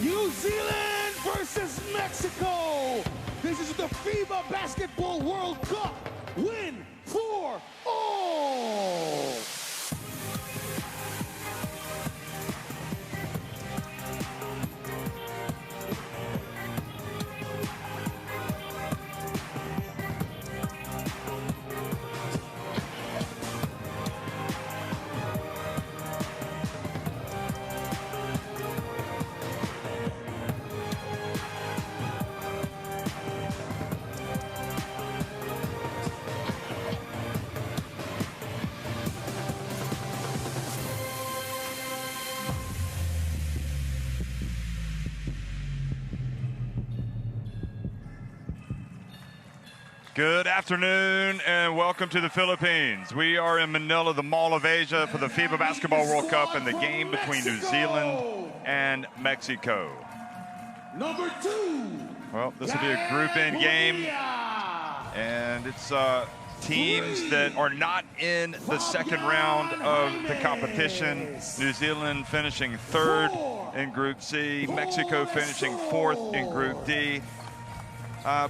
New Zealand versus Mexico. This is the FIBA Basketball World Cup. Win for all. Good afternoon and welcome to the Philippines. We are in Manila, the Mall of Asia, for the FIBA Basketball World Cup and the game between New Zealand and Mexico. Number 2. Well, this will be a group-in game, and it's teams that are not in the second round of the competition. New Zealand finishing 3rd in Group C, Mexico finishing 4th in Group D.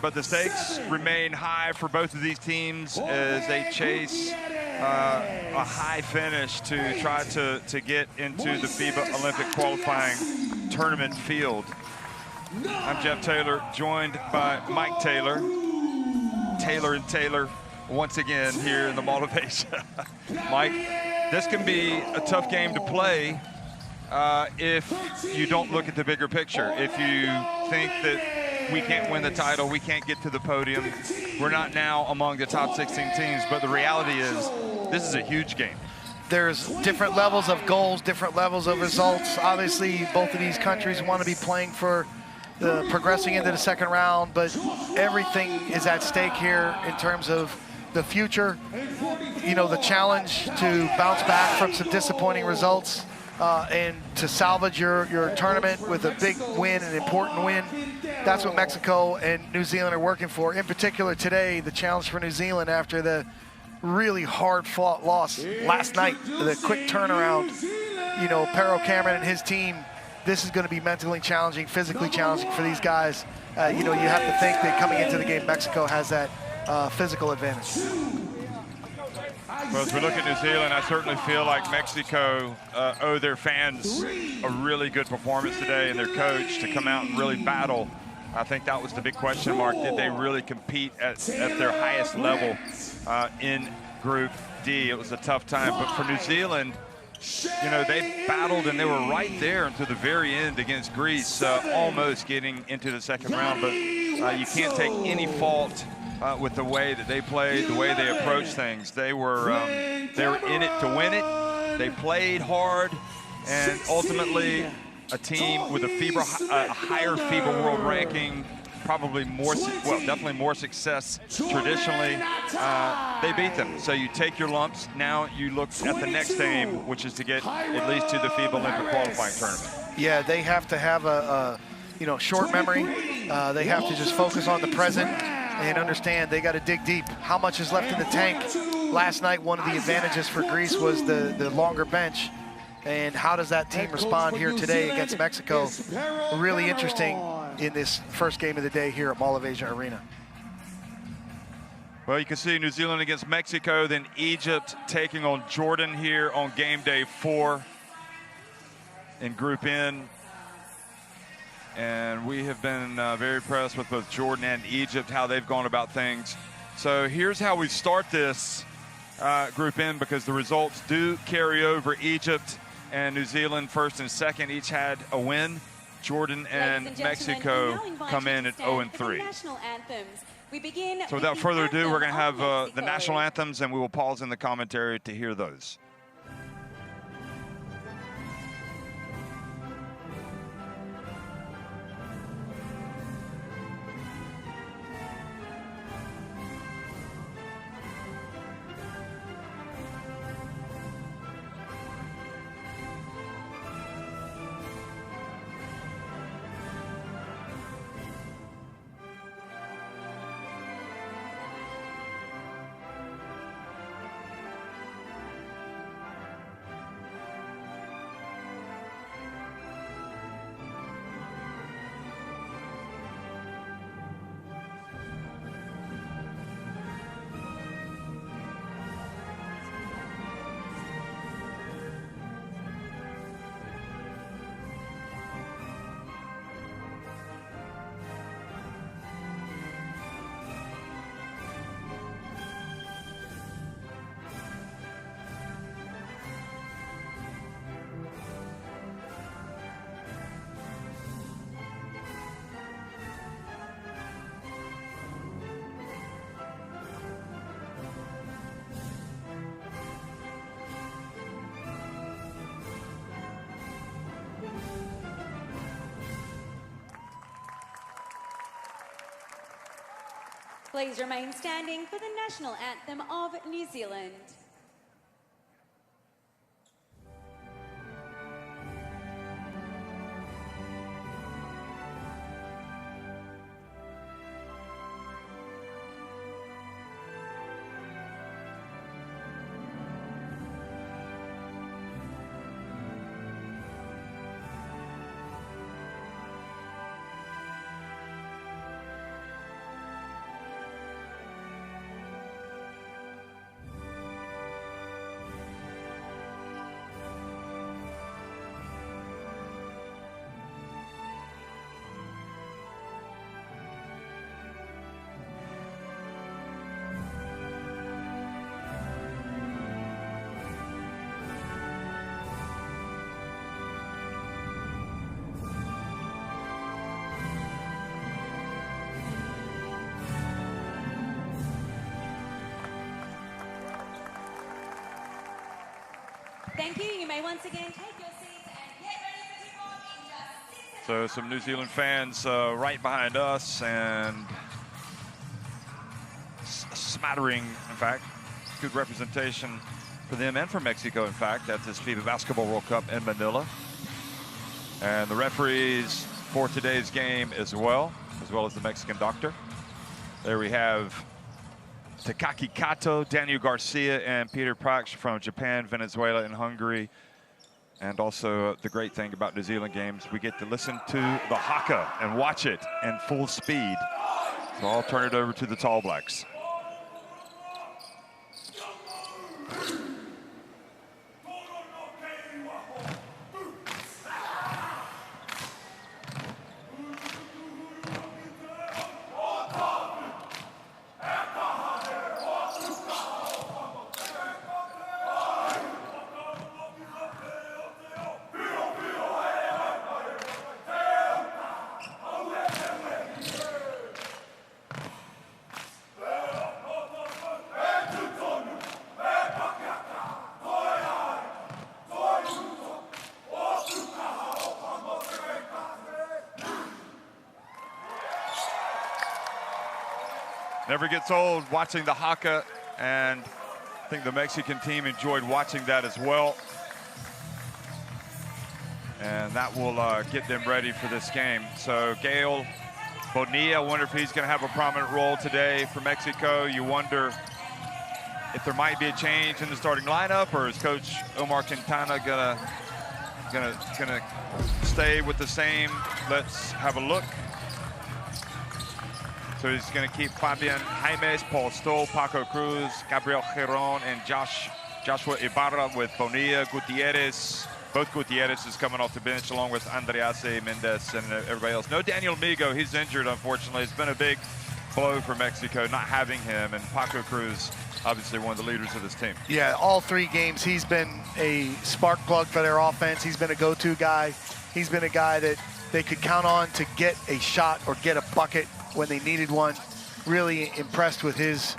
But the stakes remain high for both of these teams as they chase a high finish to try to get into the FIBA Olympic qualifying tournament field. I'm Jeff Taylor, joined by Mike Taylor. Taylor and Taylor once again here in the Mall of Asia. Mike, this can be a tough game to play if you don't look at the bigger picture. If you think that we can't win the title, we can't get to the podium, we're not now among the top 16 teams, but the reality is this is a huge game. There's different levels of goals, different levels of results. Obviously, both of these countries want to be playing for the progressing into the second round, but everything is at stake here in terms of the future. You know, the challenge to bounce back from some disappointing results and to salvage your tournament with a big win, an important win. That's what Mexico and New Zealand are working for. In particular today, the challenge for New Zealand after the really hard-fought loss last night, the quick turnaround. You know, Pero Cameron and his team, this is going to be mentally challenging, physically challenging for these guys. You know, you have to think that coming into the game, Mexico has that physical advantage. Well, as we look at New Zealand, I certainly feel like Mexico owe their fans a really good performance today and their coach to come out and really battle. I think that was the big question mark. Did they really compete at their highest level in Group D? It was a tough time, but for New Zealand, you know, they battled and they were right there until the very end against Greece, almost getting into the second round, but you can't take any fault with the way that they played, the way they approached things. They were in it to win it. They played hard, and ultimately a team with a higher FIBA world ranking, probably more, well, definitely more success traditionally. They beat them. So you take your lumps. Now you look at the next game, which is to get at least to the FIBA Olympic qualifying tournament. Yeah, they have to have a short memory. They have to just focus on the present and understand they got to dig deep. How much is left in the tank? Last night, one of the advantages for Greece was the longer bench. And how does that team respond here today against Mexico? Really interesting in this first game of the day here at Mall of Asia Arena. Well, you can see New Zealand against Mexico, then Egypt taking on Jordan here on game day 4 in Group N. And we have been very impressed with both Jordan and Egypt, how they've gone about things. So here's how we start this Group N, because the results do carry over. Egypt and New Zealand, first and second, each had a win. Jordan and Mexico come in at 0-3. So without further ado, we're going to have the national anthems, and we will pause in the commentary to hear those. Please remain standing for the national anthem of New Zealand. Thank you. You may once again take your seats and get ready for tip-off in just 6 seconds. So some New Zealand fans right behind us, and a smattering, in fact, good representation for them and for Mexico, in fact, at this FIBA Basketball World Cup in Manila. And the referees for today's game as well as the Mexican doctor. There we have Takaki Kato, Daniel Garcia, and Peter Praksh from Japan, Venezuela, and Hungary. And also the great thing about New Zealand games, we get to listen to the haka and watch it in full speed. So I'll turn it over to the Tall Blacks. Never gets old watching the haka, and I think the Mexican team enjoyed watching that as well. And that will get them ready for this game. So Gael Bonilla, I wonder if he's going to have a prominent role today for Mexico. You wonder if there might be a change in the starting lineup, or is Coach Omar Quintana gonna stay with the same? Let's have a look. So he's going to keep Fabian Jaimes, Paul Stoll, Paco Cruz, Gabriel Giron, and Joshua Ibarra with Bonilla, Gutierrez. Both Gutierrez is coming off the bench along with Andrease Mendez and everybody else. No Daniel Migo, he's injured, unfortunately. It's been a big blow for Mexico not having him, and Paco Cruz, obviously one of the leaders of this team. Yeah, all 3 games, he's been a spark plug for their offense. He's been a go-to guy. He's been a guy that they could count on to get a shot or get a bucket when they needed one. Really impressed with his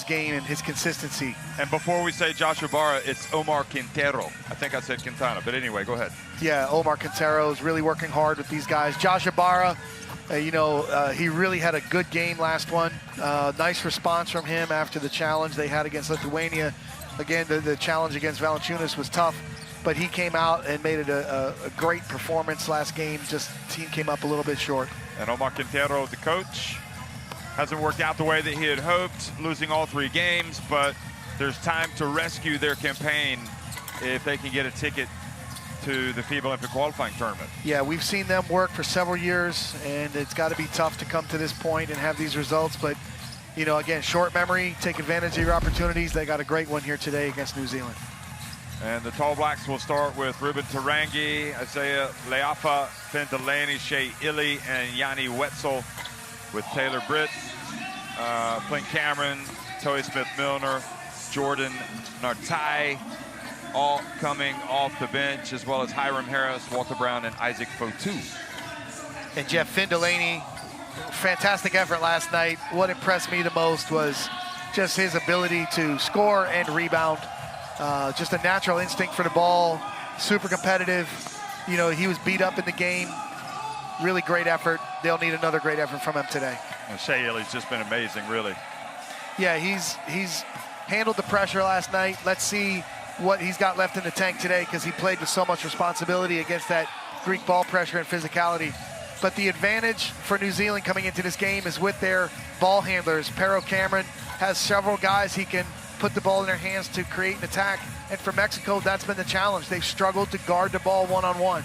game and his consistency. And before we say Joshua Ibarra, it's Omar Quintero. I think I said Quintana, but anyway, go ahead. Yeah, Omar Quintero is really working hard with these guys. Josh Ibarra, he really had a good game last one. Nice response from him after the challenge they had against Lithuania. Again, the challenge against Valanciunas was tough, but he came out and made it a great performance last game. Just team came up a little bit short. And Omar Quintero, the coach, hasn't worked out the way that he had hoped, losing all 3 games, but there's time to rescue their campaign if they can get a ticket to the FIBA Olympic qualifying tournament. Yeah, we've seen them work for several years, and it's got to be tough to come to this point and have these results, but again, short memory, take advantage of your opportunities. They got a great one here today against New Zealand. And the Tall Blacks will start with Ruben Tarangi, Isaiah Leafa, Finn Delaney, Shea Illy, and Yanni Wetzel, with Taylor Britt, Flint Cameron, Toy Smith-Milner, Jordan Nartai, all coming off the bench, as well as Hiram Harris, Walter Brown, and Isaac Fotu. And Jeff, Finn Delaney, fantastic effort last night. What impressed me the most was just his ability to score and rebound. Just a natural instinct for the ball, super competitive. He was beat up in the game. Really great effort. They'll need another great effort from him today. Shea Illy's just been amazing, really. Yeah, he's handled the pressure last night. Let's see what he's got left in the tank today, because he played with so much responsibility against that Greek ball pressure and physicality. But the advantage for New Zealand coming into this game is with their ball handlers. Pero Cameron has several guys he can put the ball in their hands to create an attack. And for Mexico, that's been the challenge. They've struggled to guard the ball one-on-one.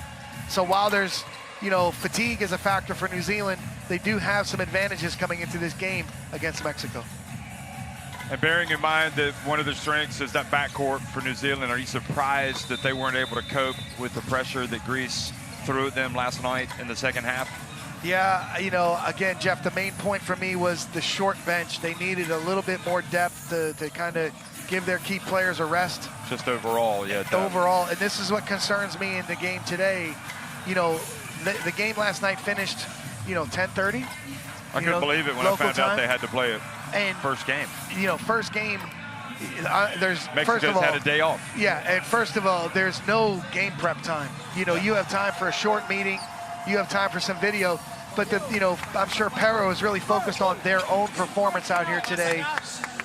So while there's, fatigue is a factor for New Zealand, they do have some advantages coming into this game against Mexico. And bearing in mind that one of their strengths is that backcourt for New Zealand, are you surprised that they weren't able to cope with the pressure that Greece threw at them last night in the second half? Yeah, again, Jeff, the main point for me was the short bench. They needed a little bit more depth to kind of give their key players a rest. Just overall, yeah. Overall, and this is what concerns me in the game today. The game last night finished, 10:30. I couldn't believe it when I found out they had to play it first game. First game, there's Mexico's first of all, had a day off. Yeah, and first of all, there's no game prep time. You have time for a short meeting, you have time for some video, but I'm sure Pero is really focused on their own performance out here today,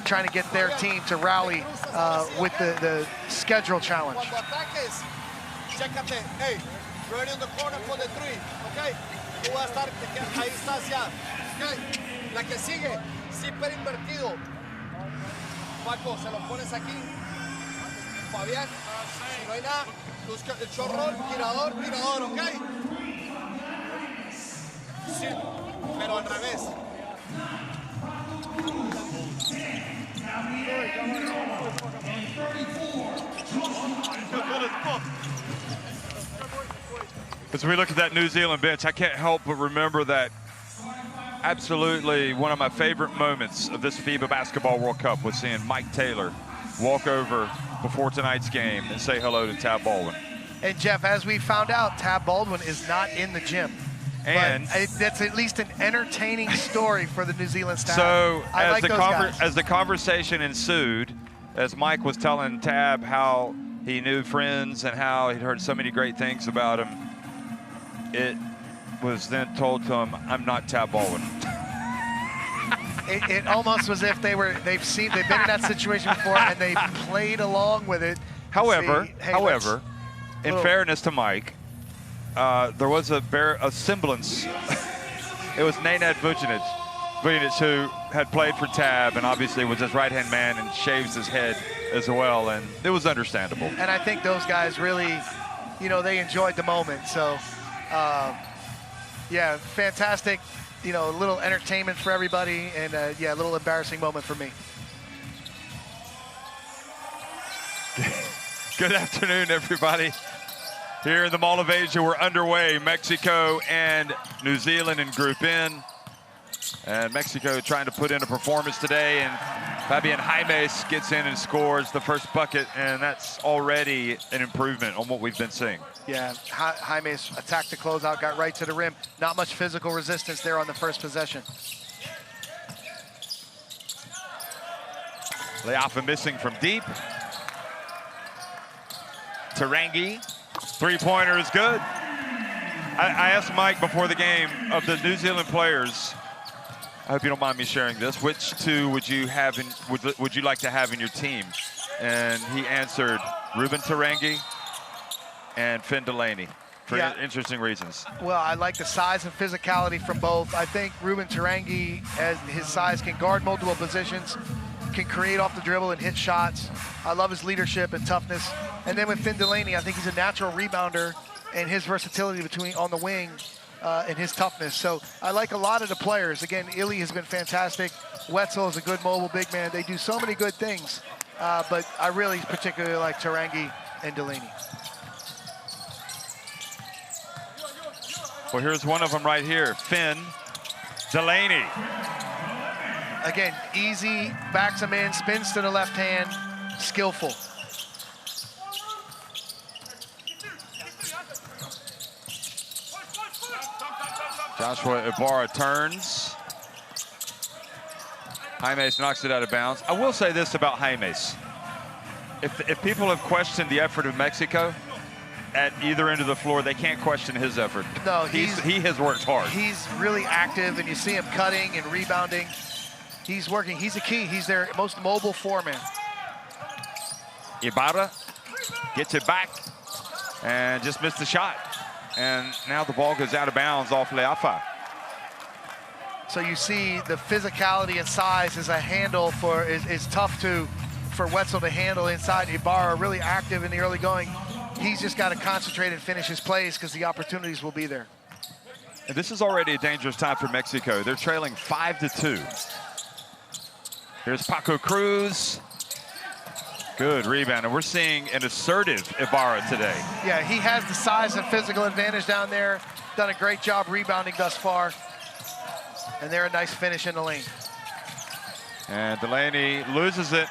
trying to get their team to rally with the schedule challenge. Hey, ready in the corner for the three, okay? Tú vas a estar, ahí estás ya, okay? La que sigue, zipper invertido. Paco, se lo pones aquí. Fabián, si no hay nada, busca el chorro, tirador, ok? Sí, pero al revés. As we look at that New Zealand bench, I can't help but remember that absolutely one of my favorite moments of this FIBA Basketball World Cup was seeing Mike Taylor walk over before tonight's game and say hello to Tab Baldwin. And Jeff, as we found out, Tab Baldwin is not in the gym. And that's at least an entertaining story for the New Zealand staff. So as the conversation ensued, as Mike was telling Tab how he knew friends and how he'd heard so many great things about him, it was then told to him, "I'm not Tab Baldwin." It almost was if they've been in that situation before and they played along with it. However, in fairness to Mike, there was a semblance. It was Nenad Vujanic who had played for Tab and obviously was his right-hand man and shaves his head as well, and it was understandable. And I think those guys really, they enjoyed the moment. So, yeah, fantastic. A little entertainment for everybody, and yeah, a little embarrassing moment for me. Good afternoon, everybody. Here in the Mall of Asia, we're underway. Mexico and New Zealand in Group N. And Mexico trying to put in a performance today, and Fabian Jaimes gets in and scores the first bucket, and that's already an improvement on what we've been seeing. Yeah, Jaimes attacked the closeout, got right to the rim. Not much physical resistance there on the first possession. Leafa missing from deep. Tarangi, three-pointer is good. I asked Mike before the game, of the New Zealand players, I hope you don't mind me sharing this, which two would you have would you like to have in your team? And he answered Ruben Tarangi and Finn Delaney for interesting reasons. Well, I like the size and physicality from both. I think Ruben Tarangi, as his size, can guard multiple positions, can create off the dribble and hit shots. I love his leadership and toughness. And then with Finn Delaney, I think he's a natural rebounder, and his versatility on the wing and his toughness. So I like a lot of the players. Again, Illy has been fantastic. Wetzel is a good mobile big man. They do so many good things, but I really particularly like Tarangi and Delaney. Well, here's one of them right here, Finn Delaney. Again, easy, backs him in, spins to the left hand, skillful. Joshua Ibarra turns. Jaimes knocks it out of bounds. I will say this about Jaimes. If people have questioned the effort of Mexico, at either end of the floor, they can't question his effort. No, he has worked hard. He's really active, and you see him cutting and rebounding. He's working. He's a key. He's their most mobile four-man. Ibarra gets it back and just missed the shot. And now the ball goes out of bounds off Leafa. So you see the physicality and size is a handle for, is tough for Wetzel to handle inside. Ibarra really active in the early going. He's just got to concentrate and finish his plays because the opportunities will be there. And this is already a dangerous time for Mexico. They're trailing 5-2. Here's Paco Cruz. Good rebound, and we're seeing an assertive Ibarra today. Yeah, he has the size and physical advantage down there. Done a great job rebounding thus far. And they're a nice finish in the lane. And Delaney loses it.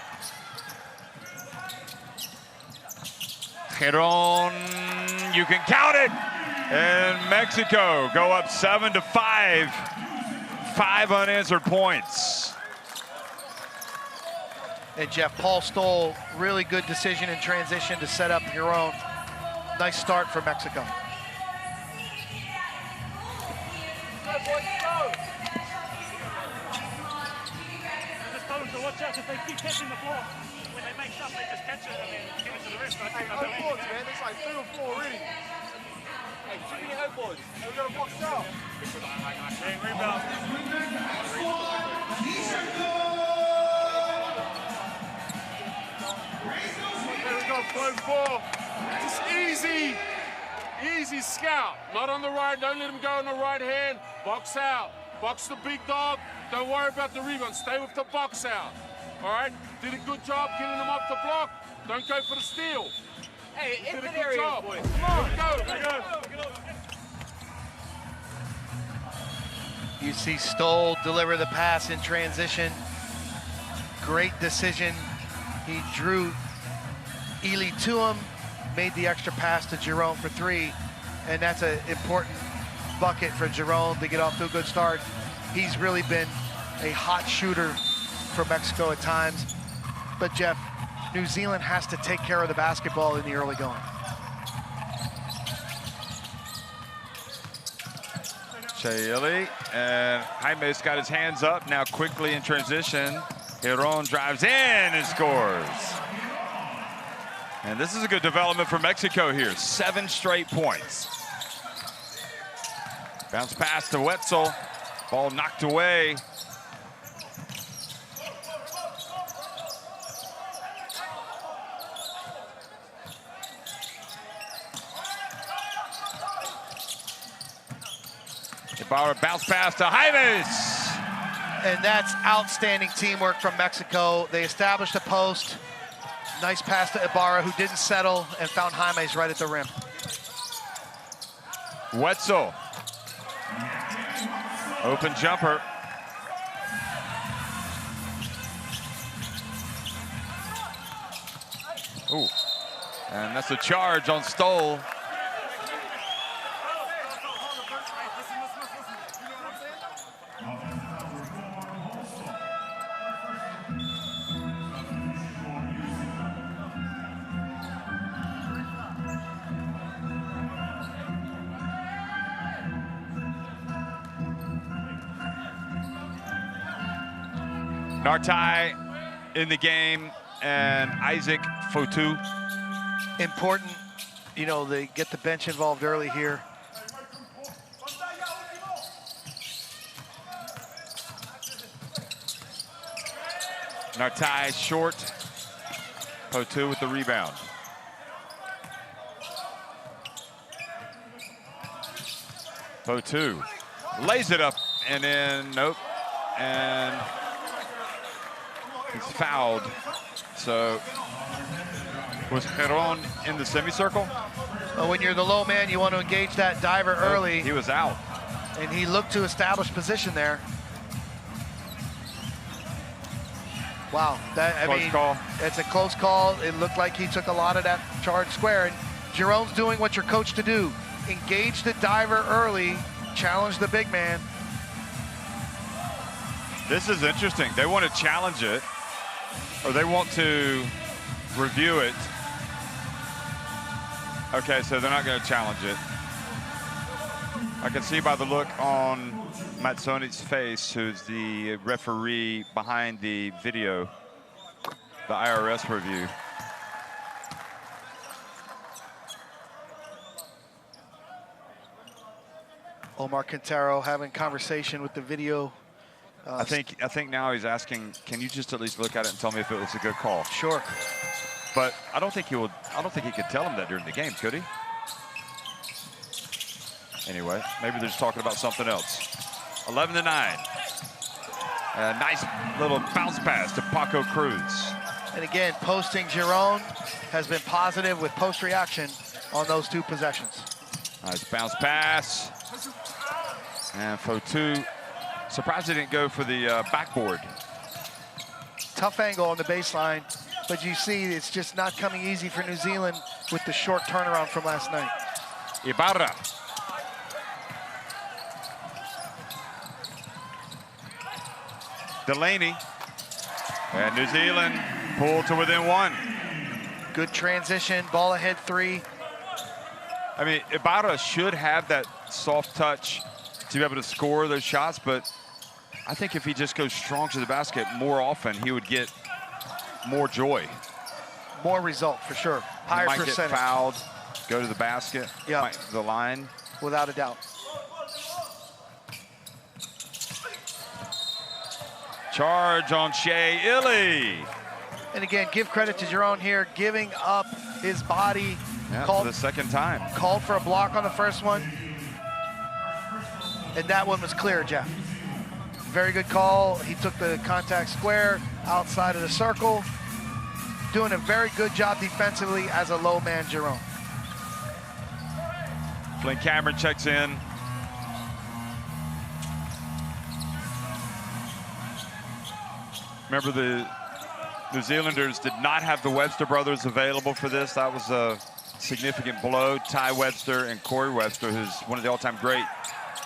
Giron, you can count it. And Mexico go up 7-5. 5 unanswered points. And Jeff, Paul Stoll, really good decision in transition to set up your own. Nice start for Mexico. Watch out if they keep catching the ball. When they make stuff, they just catch it and then give it to the rest. Hey, headboards, man. There's like 3 or 4 already. Hey, too many headboards. We're going to box out. Yeah, rebound. There we go, flow 4. Just easy. Easy scout. Not on the right. Don't let him go on the right hand. Box out. Box the big dog. Don't worry about the rebound. Stay with the box out. All right? Did a good job getting him off the block. Don't go for the steal. Hey, Did a infinite good area, job. boys. Come on. Go. You see Stoll deliver the pass in transition. Great decision. He drew Ely to him, made the extra pass to Giron for 3, and that's an important bucket for Giron to get off to a good start. He's really been a hot shooter for Mexico at times. But Jeff, New Zealand has to take care of the basketball in the early going. Chaeli, and Jaime's got his hands up now quickly in transition. Giron drives in and scores. And this is a good development for Mexico here. 7 straight points. Bounce pass to Wetzel. Ball knocked away. Ibarra bounce pass to Jaimes. And that's outstanding teamwork from Mexico. They established a post. Nice pass to Ibarra, who didn't settle and found Jaimes right at the rim. Wetzel. Open jumper. Ooh. And that's a charge on Stoll. Nartai in the game, and Isaac Fotu. Important, you know, they get the bench involved early here. Nartai short. Fotu with the rebound. Fotu lays it up and then nope. And he's fouled. So was Giron in the semicircle? Well, when you're the low man, you want to engage that diver early. He was out. And he looked to establish position there. Wow, I mean, call. It's a close call. It looked like he took a lot of that charge square. And Jerome's doing what you're coached to do. Engage the diver early, challenge the big man. This is interesting. They want to challenge it, or they want to review it. Okay, so they're not going to challenge it. I can see by the look on Mazzoni's face, who's the referee behind the video, the IRS review. Omar Quintero having conversation with the video. I think now he's asking, can you just at least look at it and tell me if it was a good call? Sure. But I don't think he could tell him that during the game, could he? Anyway, maybe they're just talking about something else. 11-9. A nice little bounce pass to Paco Cruz. And again, posting Giron has been positive with post reaction on those 2 possessions. Nice bounce pass. And Fotu, surprised he didn't go for the backboard. Tough angle on the baseline, but you see it's just not coming easy for New Zealand with the short turnaround from last night. Ibarra. Delaney. And New Zealand pulled to within 1. Good transition, ball ahead 3. I mean, Ibarra should have that soft touch to be able to score those shots, but I think if he just goes strong to the basket more often, he would get more joy. More result, for sure. Higher he might percentage. get fouled, go to the basket, yeah, the line. Without a doubt. Charge on Shea Illy. And again, give credit to Giron here, giving up his body. Yeah, for the second time. Called for a block on the first one. And that one was clear, Jeff. Very good call. He took the contact square outside of the circle. Doing a very good job defensively as a low man, Giron. Flynn Cameron checks in. Remember, the New Zealanders did not have the Webster brothers available for this. That was a significant blow. Ty Webster and Corey Webster, who's one of the all-time great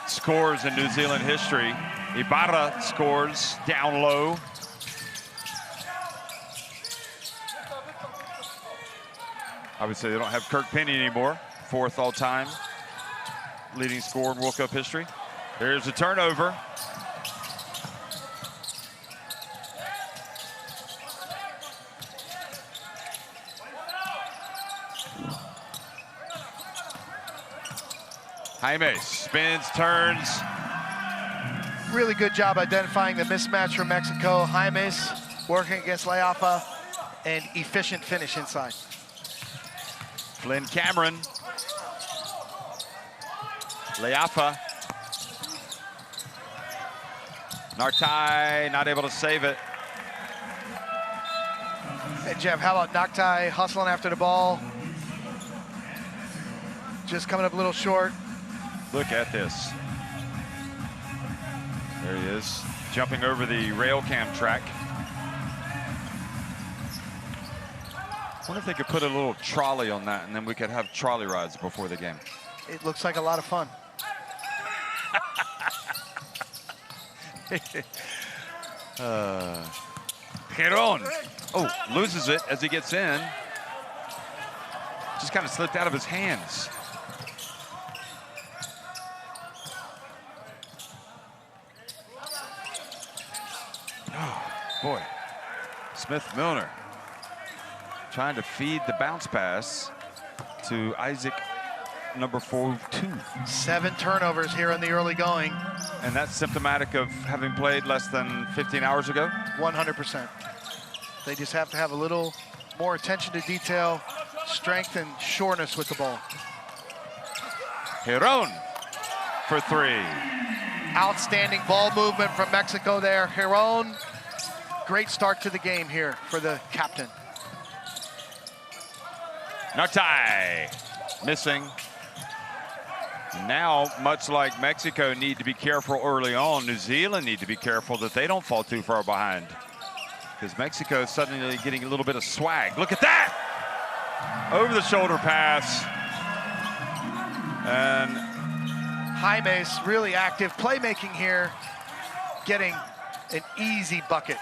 scorers in New Zealand history. Ibarra scores down low. Obviously, they don't have Kirk Penny anymore. 4th all-time leading scorer in World Cup history. There's a turnover. Jaime spins, turns. Really good job identifying the mismatch from Mexico. Jaime's working against Leafa, and efficient finish inside. Flynn Cameron. Leafa. Nartai not able to save it. Hey, Jeff, how about Naktai hustling after the ball? Just coming up a little short. Look at this. There he is, jumping over the rail cam track. I wonder if they could put a little trolley on that, and then we could have trolley rides before the game. It looks like a lot of fun. Giron. Oh, loses it as he gets in. Just kind of slipped out of his hands. Oh, boy. Smith-Milner trying to feed the bounce pass to Isaac, number 42. 7 turnovers here in the early going. And that's symptomatic of having played less than 15 hours ago? 100%. They just have to have a little more attention to detail, strength and sureness with the ball. Giron for 3. Outstanding ball movement from Mexico there. Giron, great start to the game here for the captain. Nartai missing. Now, much like Mexico need to be careful early on, New Zealand need to be careful that they don't fall too far behind, because Mexico is suddenly getting a little bit of swag. Look at that! Over the shoulder pass. And Jaime's really active playmaking here, getting an easy bucket.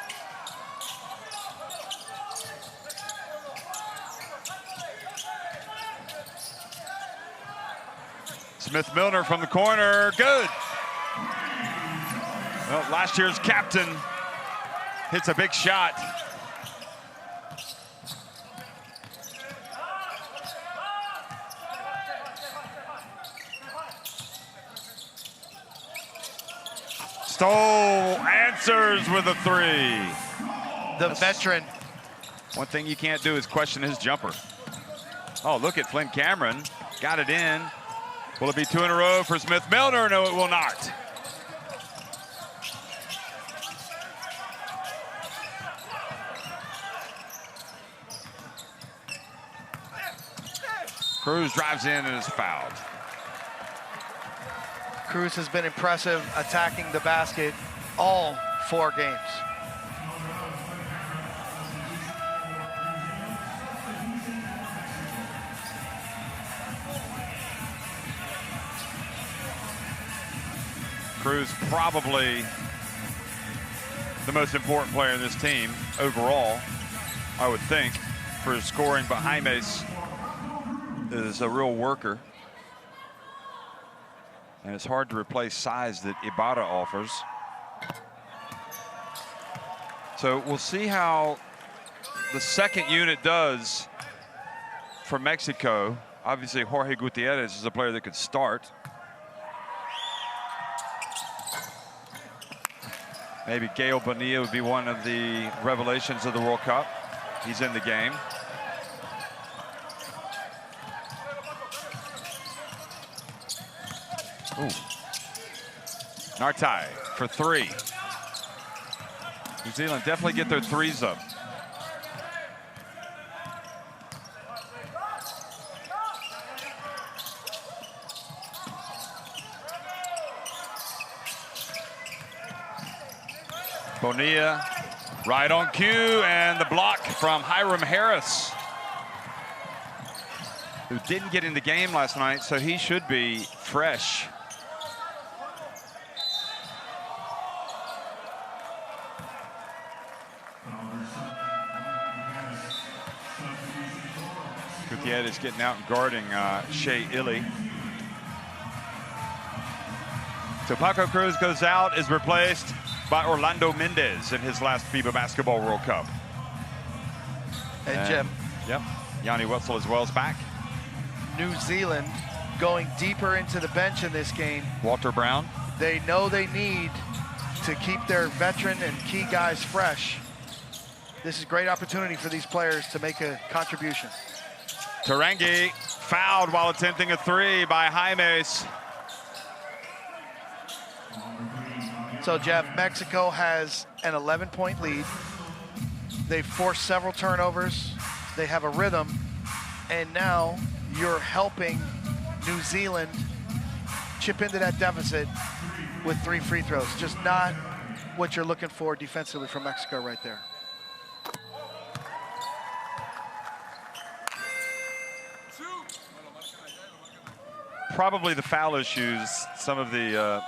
Smith Milner from the corner, good. Well, last year's captain hits a big shot. Stoll answers with a three. The veteran. One thing you can't do is question his jumper. Oh, look at Flynn Cameron. Got it in. Will it be 2 in a row for Smith Milner? No, it will not. Cruz drives in and is fouled. Cruz has been impressive attacking the basket all 4 games. Cruz probably the most important player in this team overall, I would think, for his scoring, but Jaimes is a real worker. And it's hard to replace size that Ibarra offers. So we'll see how the second unit does for Mexico. Obviously, Jorge Gutierrez is a player that could start. Maybe Gael Bonilla would be one of the revelations of the World Cup. He's in the game. Ooh. Nartai for 3. New Zealand definitely get their threes up. Bonilla right on cue, and the block from Hiram Harris, who didn't get in the game last night, so he should be fresh. Gutierrez getting out and guarding Shea Illy. So Paco Cruz goes out, is replaced by Orlando Mendez in his last FIBA Basketball World Cup. And Jim. Yep, Yanni Wetzel as well is back. New Zealand going deeper into the bench in this game. Walter Brown. They know they need to keep their veteran and key guys fresh. This is a great opportunity for these players to make a contribution. Tarangi fouled while attempting a 3 by Jaimes. So, Jeff, Mexico has an 11-point lead. They've forced several turnovers. They have a rhythm. And now you're helping New Zealand chip into that deficit with 3 free throws. Just not what you're looking for defensively from Mexico right there. Probably the foul issues, some of the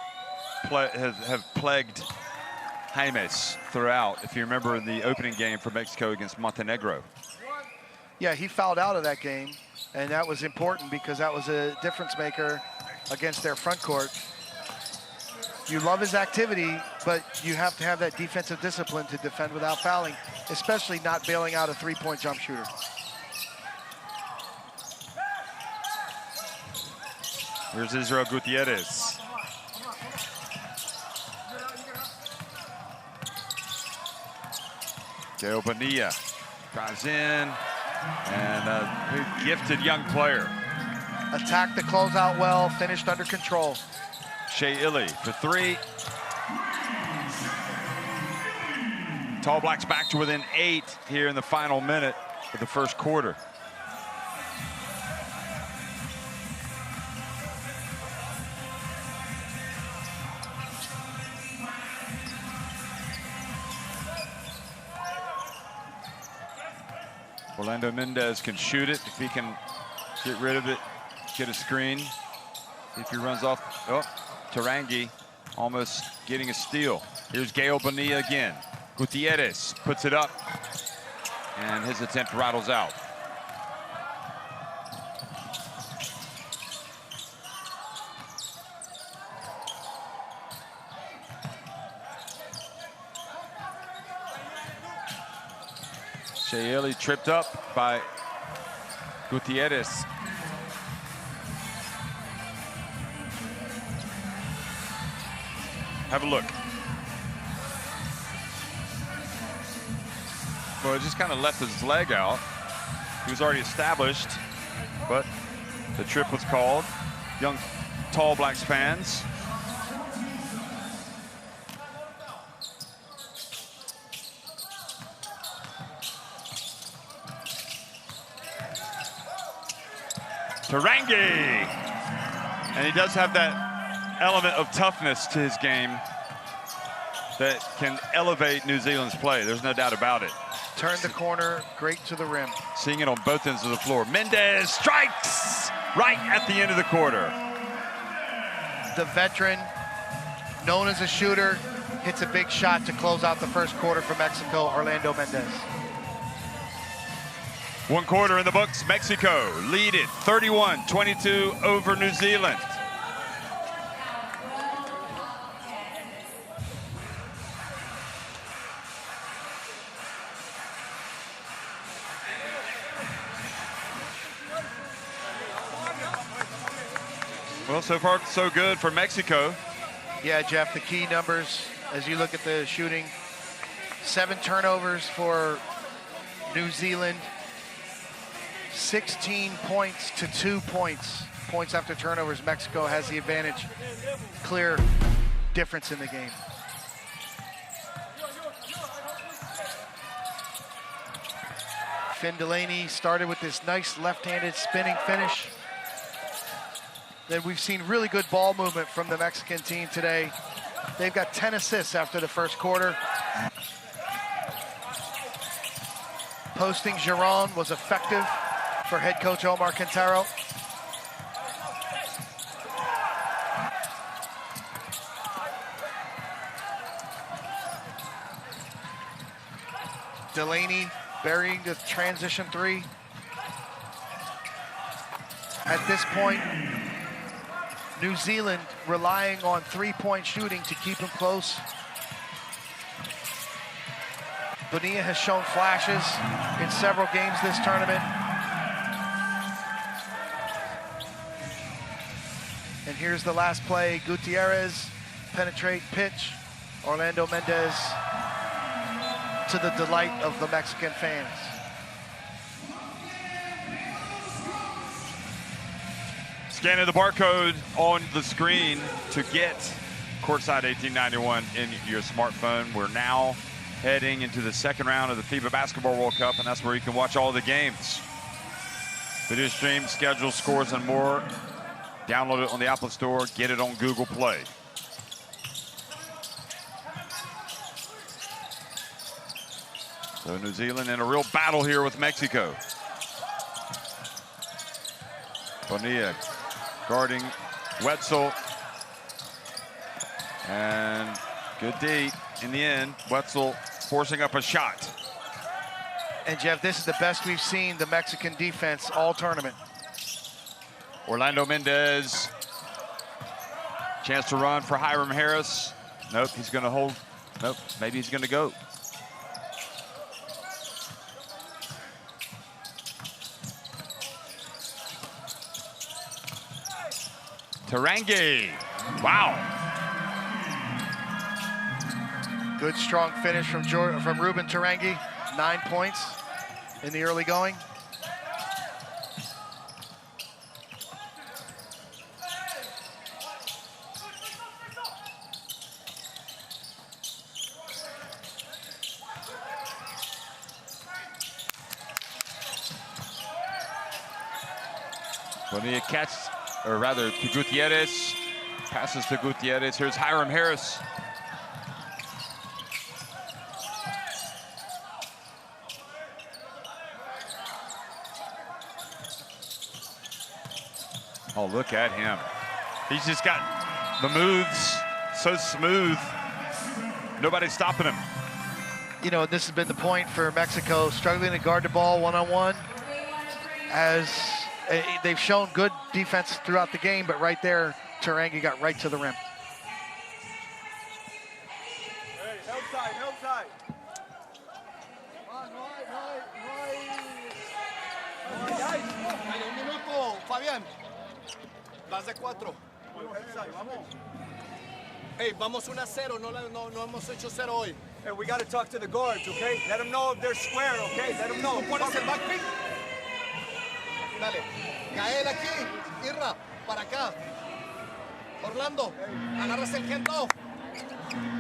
have plagued Jaimes throughout. If you remember in the opening game for Mexico against Montenegro. Yeah, he fouled out of that game, and that was important because that was a difference maker against their front court. You love his activity, but you have to have that defensive discipline to defend without fouling, especially not bailing out a 3-point jump shooter. Here's Israel Gutierrez. Gael Bonilla drives in, and a gifted young player. Attacked the closeout well, finished under control. Shea Illy for 3. Tall Blacks back to within 8 here in the final minute of the first quarter. Orlando Mendez can shoot it if he can get rid of it, get a screen. If he runs off, oh, Tarangi almost getting a steal. Here's Gael Bonilla again. Gutierrez puts it up, and his attempt rattles out. Shayeli tripped up by Gutierrez. Have a look. Well, it just kind of left his leg out. He was already established, but the trip was called. Young, tall black fans. Tarangi! And he does have that element of toughness to his game that can elevate New Zealand's play. There's no doubt about it. Turn the corner, great to the rim. Seeing it on both ends of the floor. Mendez strikes right at the end of the quarter. The veteran, known as a shooter, hits a big shot to close out the first quarter for Mexico, Orlando Mendez. 1 quarter in the books. Mexico lead it 31-22 over New Zealand. Well, so far so good for Mexico. Yeah, Jeff, the key numbers as you look at the shooting, 7 turnovers for New Zealand, 16 points to 2 points. Points after turnovers, Mexico has the advantage. Clear difference in the game. Finn Delaney started with this nice left-handed spinning finish. Then we've seen really good ball movement from the Mexican team today. They've got 10 assists after the first quarter. Posting Giron was effective for head coach Omar Quintero. Delaney burying the transition 3. At this point, New Zealand relying on 3-point shooting to keep them close. Bonilla has shown flashes in several games this tournament. And here's the last play. Gutierrez, penetrate, pitch. Orlando Mendez, to the delight of the Mexican fans. Scanning the barcode on the screen to get Courtside 1891 in your smartphone. We're now heading into the second round of the FIBA Basketball World Cup, and that's where you can watch all the games. Video stream, schedule, scores, and more. Download it on the Apple Store. Get it on Google Play. So New Zealand in a real battle here with Mexico. Bonilla guarding Wetzel. And good D in the end. Wetzel forcing up a shot. And Jeff, this is the best we've seen the Mexican defense all tournament. Orlando Mendez. Chance to run for Hiram Harris. Nope, he's gonna hold. Nope, maybe he's gonna go. Tarangi, wow. Good strong finish from Ruben Tarangi, 9 points in the early going. Bonilla catch, or rather to Gutierrez, passes to Gutierrez. Here's Hiram Harris. Oh, look at him. He's just got the moves so smooth. Nobody's stopping him. You know, this has been the point for Mexico, struggling to guard the ball one-on-one. As they've shown good defense throughout the game, but right there, Tarangi got right to the rim. Hey, help side, help side. Un minuto, Fabián. Vas de 4. Hey, vamos 1-0. No hemos hecho 0 hoy. Hey, we got to talk to the guards, okay? Let them know if they're square, okay? Let them know. ¿Tú pones el backpick? Dale. Gael aquí. Irra, para acá. Orlando, agarras el handoff.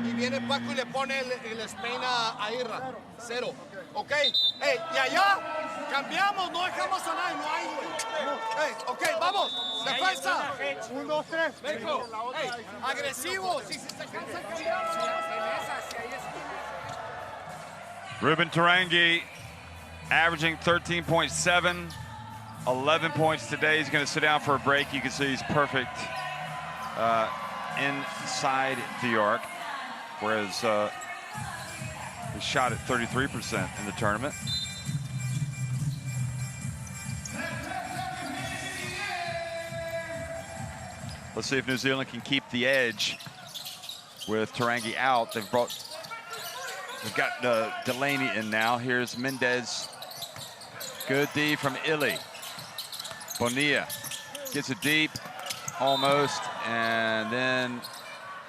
Y viene Paco y le pone el Spain a Irra. 0. ¿Ok? Hey, y allá cambiamos, no dejamos a nadie, no hay, güey. Hey, ok, vamos. Defensa. 1, 2, 3. México. Hey, agresivo. Si se cansan, cambiamos. Ruben Tarangi averaging 13.7, 11 points today. He's going to sit down for a break. You can see he's perfect inside the arc, whereas he shot at 33% in the tournament. Let's see if New Zealand can keep the edge with Tarangi out. They've got Delaney in now. Here's Mendez. Good D from Illy. Bonilla gets it deep, almost, and then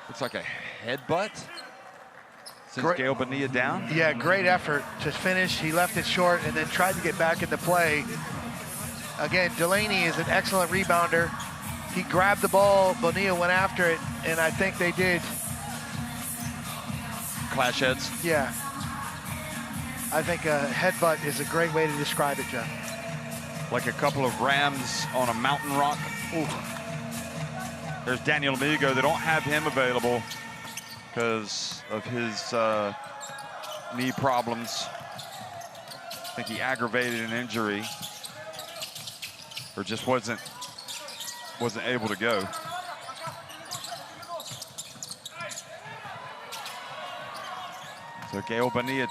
looks like a headbutt. Sends Gael Bonilla down. Yeah, great effort to finish. He left it short and then tried to get back into play. Again, Delaney is an excellent rebounder. He grabbed the ball, Bonilla went after it, and I think they did. Clash heads. Yeah. I think a headbutt is a great way to describe it, Jeff. Like a couple of rams on a mountain rock. Ooh. There's Daniel Amigo. They don't have him available because of his knee problems. I think he aggravated an injury or just wasn't able to go. So Gael Bonilla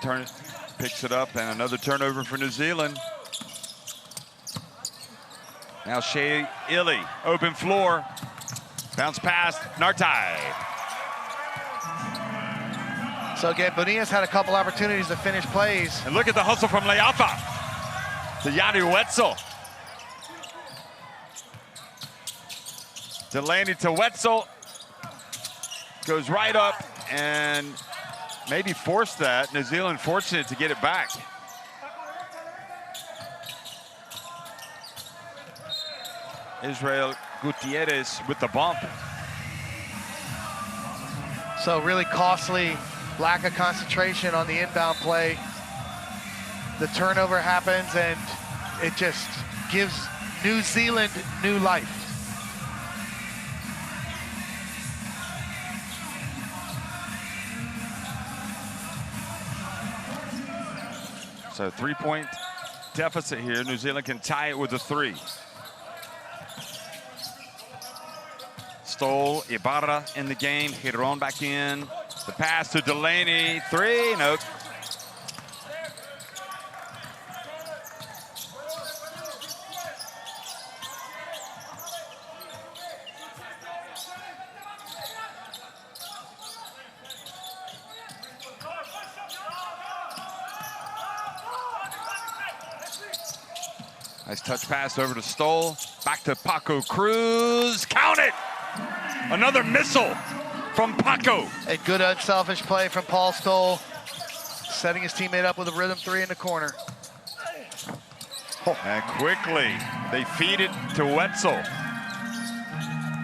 picks it up, and another turnover for New Zealand. Now Shea Illy, open floor. Bounce past Nartai. So again, Bonilla's had a couple opportunities to finish plays. And look at the hustle from Leafa to Yanni Wetzel. Delaney to Wetzel. Goes right up and maybe forced that. New Zealand fortunate to get it back. Israel Gutierrez with the bump. So really costly lack of concentration on the inbound play. The turnover happens and it just gives New Zealand new life. So 3-point deficit here. New Zealand can tie it with a 3. Stoll, Ibarra in the game. Giron back in. The pass to Delaney. 3, nope. Nice touch pass over to Stoll. Back to Paco Cruz. Count it! Another missile from Paco. A good unselfish play from Paul Stoll, setting his teammate up with a rhythm 3 in the corner. And quickly, they feed it to Wetzel.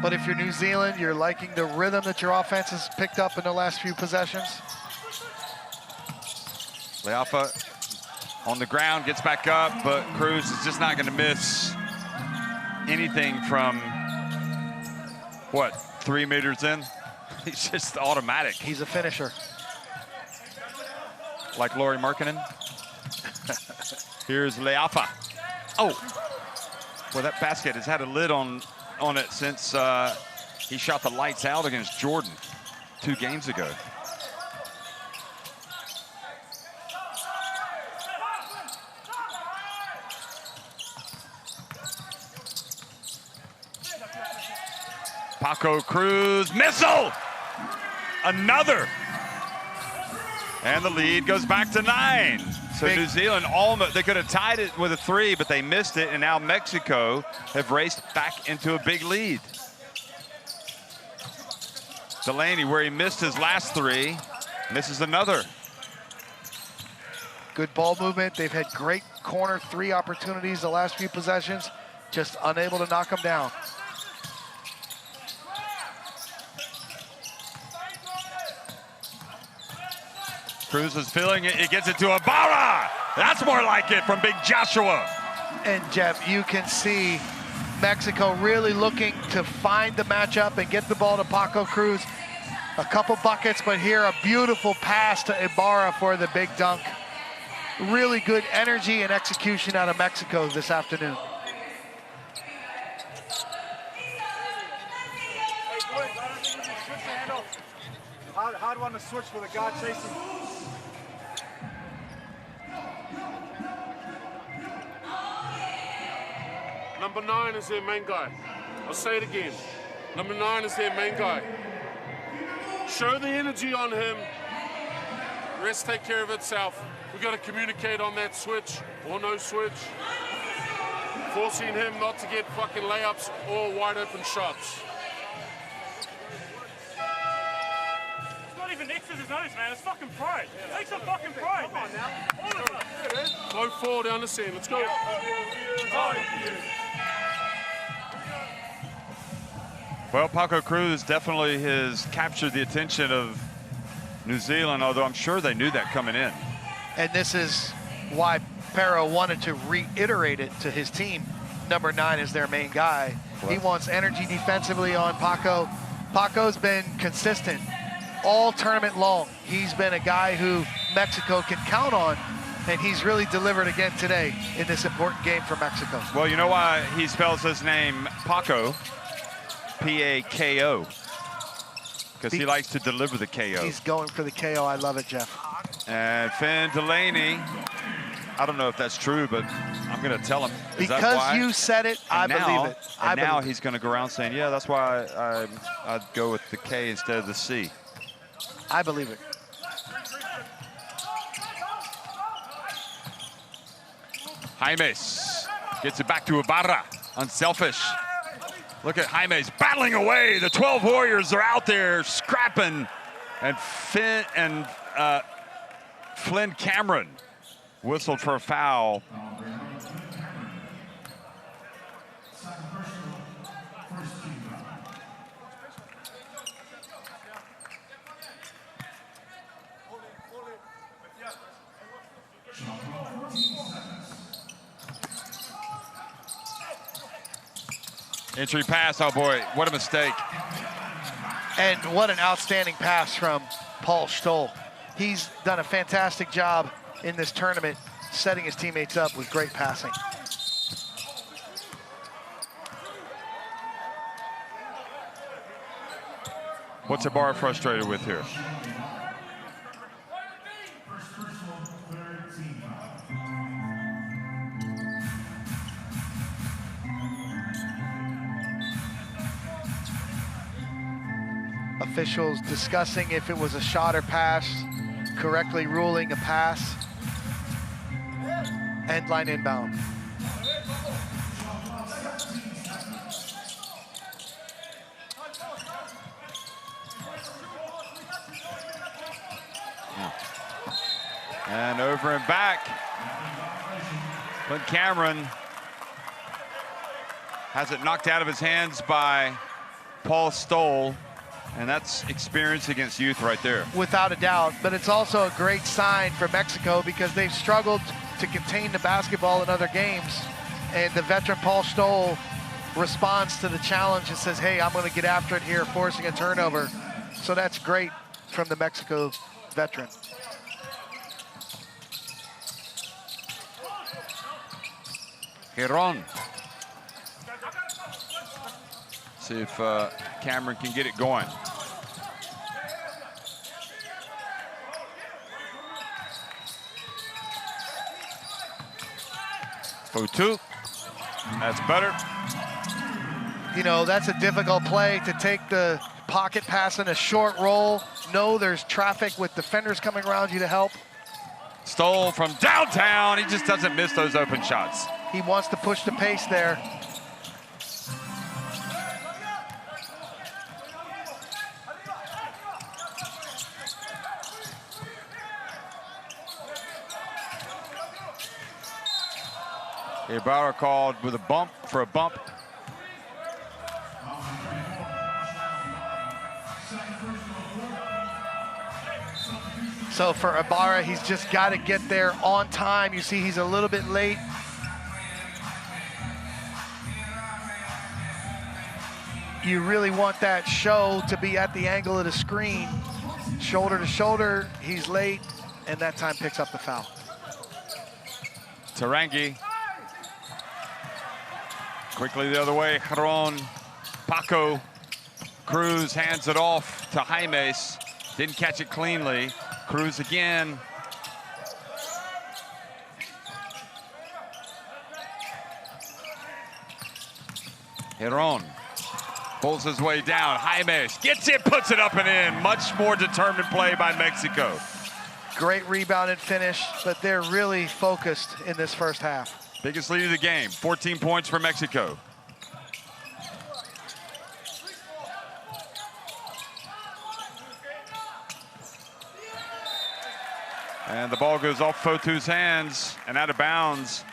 But if you're New Zealand, you're liking the rhythm that your offense has picked up in the last few possessions. Leafa on the ground, gets back up, but Cruz is just not going to miss anything from, what, 3 meters in? He's just automatic. He's a finisher. Like Lauri Markkanen. Here's Leafa. Oh, well, that basket has had a lid on it since he shot the lights out against Jordan 2 games ago. Paco Cruz, missile! Another! And the lead goes back to 9. So New Zealand almost, they could have tied it with a 3, but they missed it, and now Mexico have raced back into a big lead. Delaney, where he missed his last 3, misses another. Good ball movement. They've had great corner 3 opportunities the last few possessions, just unable to knock them down. Cruz is feeling it. He gets it to Ibarra. That's more like it from Big Joshua. And Jeff, you can see Mexico really looking to find the matchup and get the ball to Paco Cruz. A couple buckets, but here a beautiful pass to Ibarra for the big dunk. Really good energy and execution out of Mexico this afternoon. Hard one to switch with a guard chasing. Number 9 is their main guy. I'll say it again. Number 9 is their main guy. Show the energy on him. Rest take care of itself. We've got to communicate on that switch or no switch. Forcing him not to get fucking layups or wide open shots. It's not even X's his nose, man. It's fucking pride. Take some fucking pride, man. All of us. Flow 4 down the sand. Let's go. Well, Paco Cruz definitely has captured the attention of New Zealand, although I'm sure they knew that coming in. And this is why Pero wanted to reiterate it to his team. Number 9 is their main guy. He wants energy defensively on Paco. Paco's been consistent all tournament long. He's been a guy who Mexico can count on, and he's really delivered again today in this important game for Mexico. Well, you know why he spells his name Paco? P-A-K-O. Because he likes to deliver the KO. He's going for the KO. I love it, Jeff. And Finn Delaney, I don't know if that's true, but I'm going to tell him. Is that because why? you said it, I believe it. And now he's going to go around saying, yeah, that's why I'd go with the K instead of the C. I believe it. Jaimes gets it back to Ibarra. Unselfish. Look at Jaimes battling away. The 12 Warriors are out there scrapping. And Flynn Cameron whistled for a foul. Entry pass, oh boy, what a mistake. And what an outstanding pass from Paul Stoll. He's done a fantastic job in this tournament, setting his teammates up with great passing. What's Ibarra frustrated with here? Officials discussing if it was a shot or pass, correctly ruling a pass. End line inbound. And over and back. Flynn Cameron has it knocked out of his hands by Paul Stoll. And that's experience against youth right there. Without a doubt, but it's also a great sign for Mexico because they've struggled to contain the basketball in other games. And the veteran Paul Stoll responds to the challenge and says, hey, I'm gonna get after it here, forcing a turnover. So that's great from the Mexico veteran. Giron. See if Cameron can get it going. Fotu. That's better. You know, that's a difficult play to take the pocket pass in a short roll. No, there's traffic with defenders coming around you to help. Stoll from downtown. He just doesn't miss those open shots. He wants to push the pace there. Ibarra called with a bump for a bump. So for Ibarra, he's just got to get there on time. You see he's a little bit late. You really want that show to be at the angle of the screen. Shoulder to shoulder, he's late, and that time picks up the foul. Tarangi. Quickly the other way, Jaron, Paco. Cruz hands it off to Jaimes. Didn't catch it cleanly. Cruz again. Jaron pulls his way down. Jaimes gets it, puts it up and in. Much more determined play by Mexico. Great rebound and finish, but they're really focused in this first half. Biggest lead of the game, 14 points for Mexico. And the ball goes off Fotu's hands and out of bounds.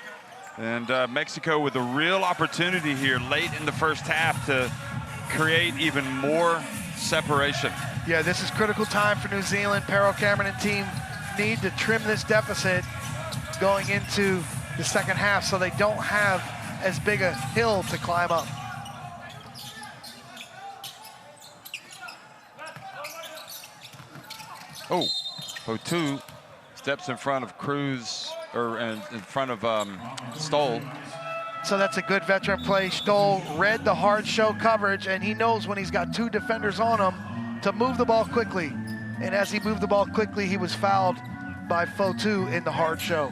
And Mexico with a real opportunity here late in the first half to create even more separation. Yeah, this is critical time for New Zealand. Pero Cameron and team need to trim this deficit going into the second half so they don't have as big a hill to climb up. Oh, Fotu steps in front of Cruz, or in front of Stoll. So that's a good veteran play. Stoll read the hard show coverage, and he knows when he's got two defenders on him to move the ball quickly. And as he moved the ball quickly, he was fouled by Fotu in the hard show.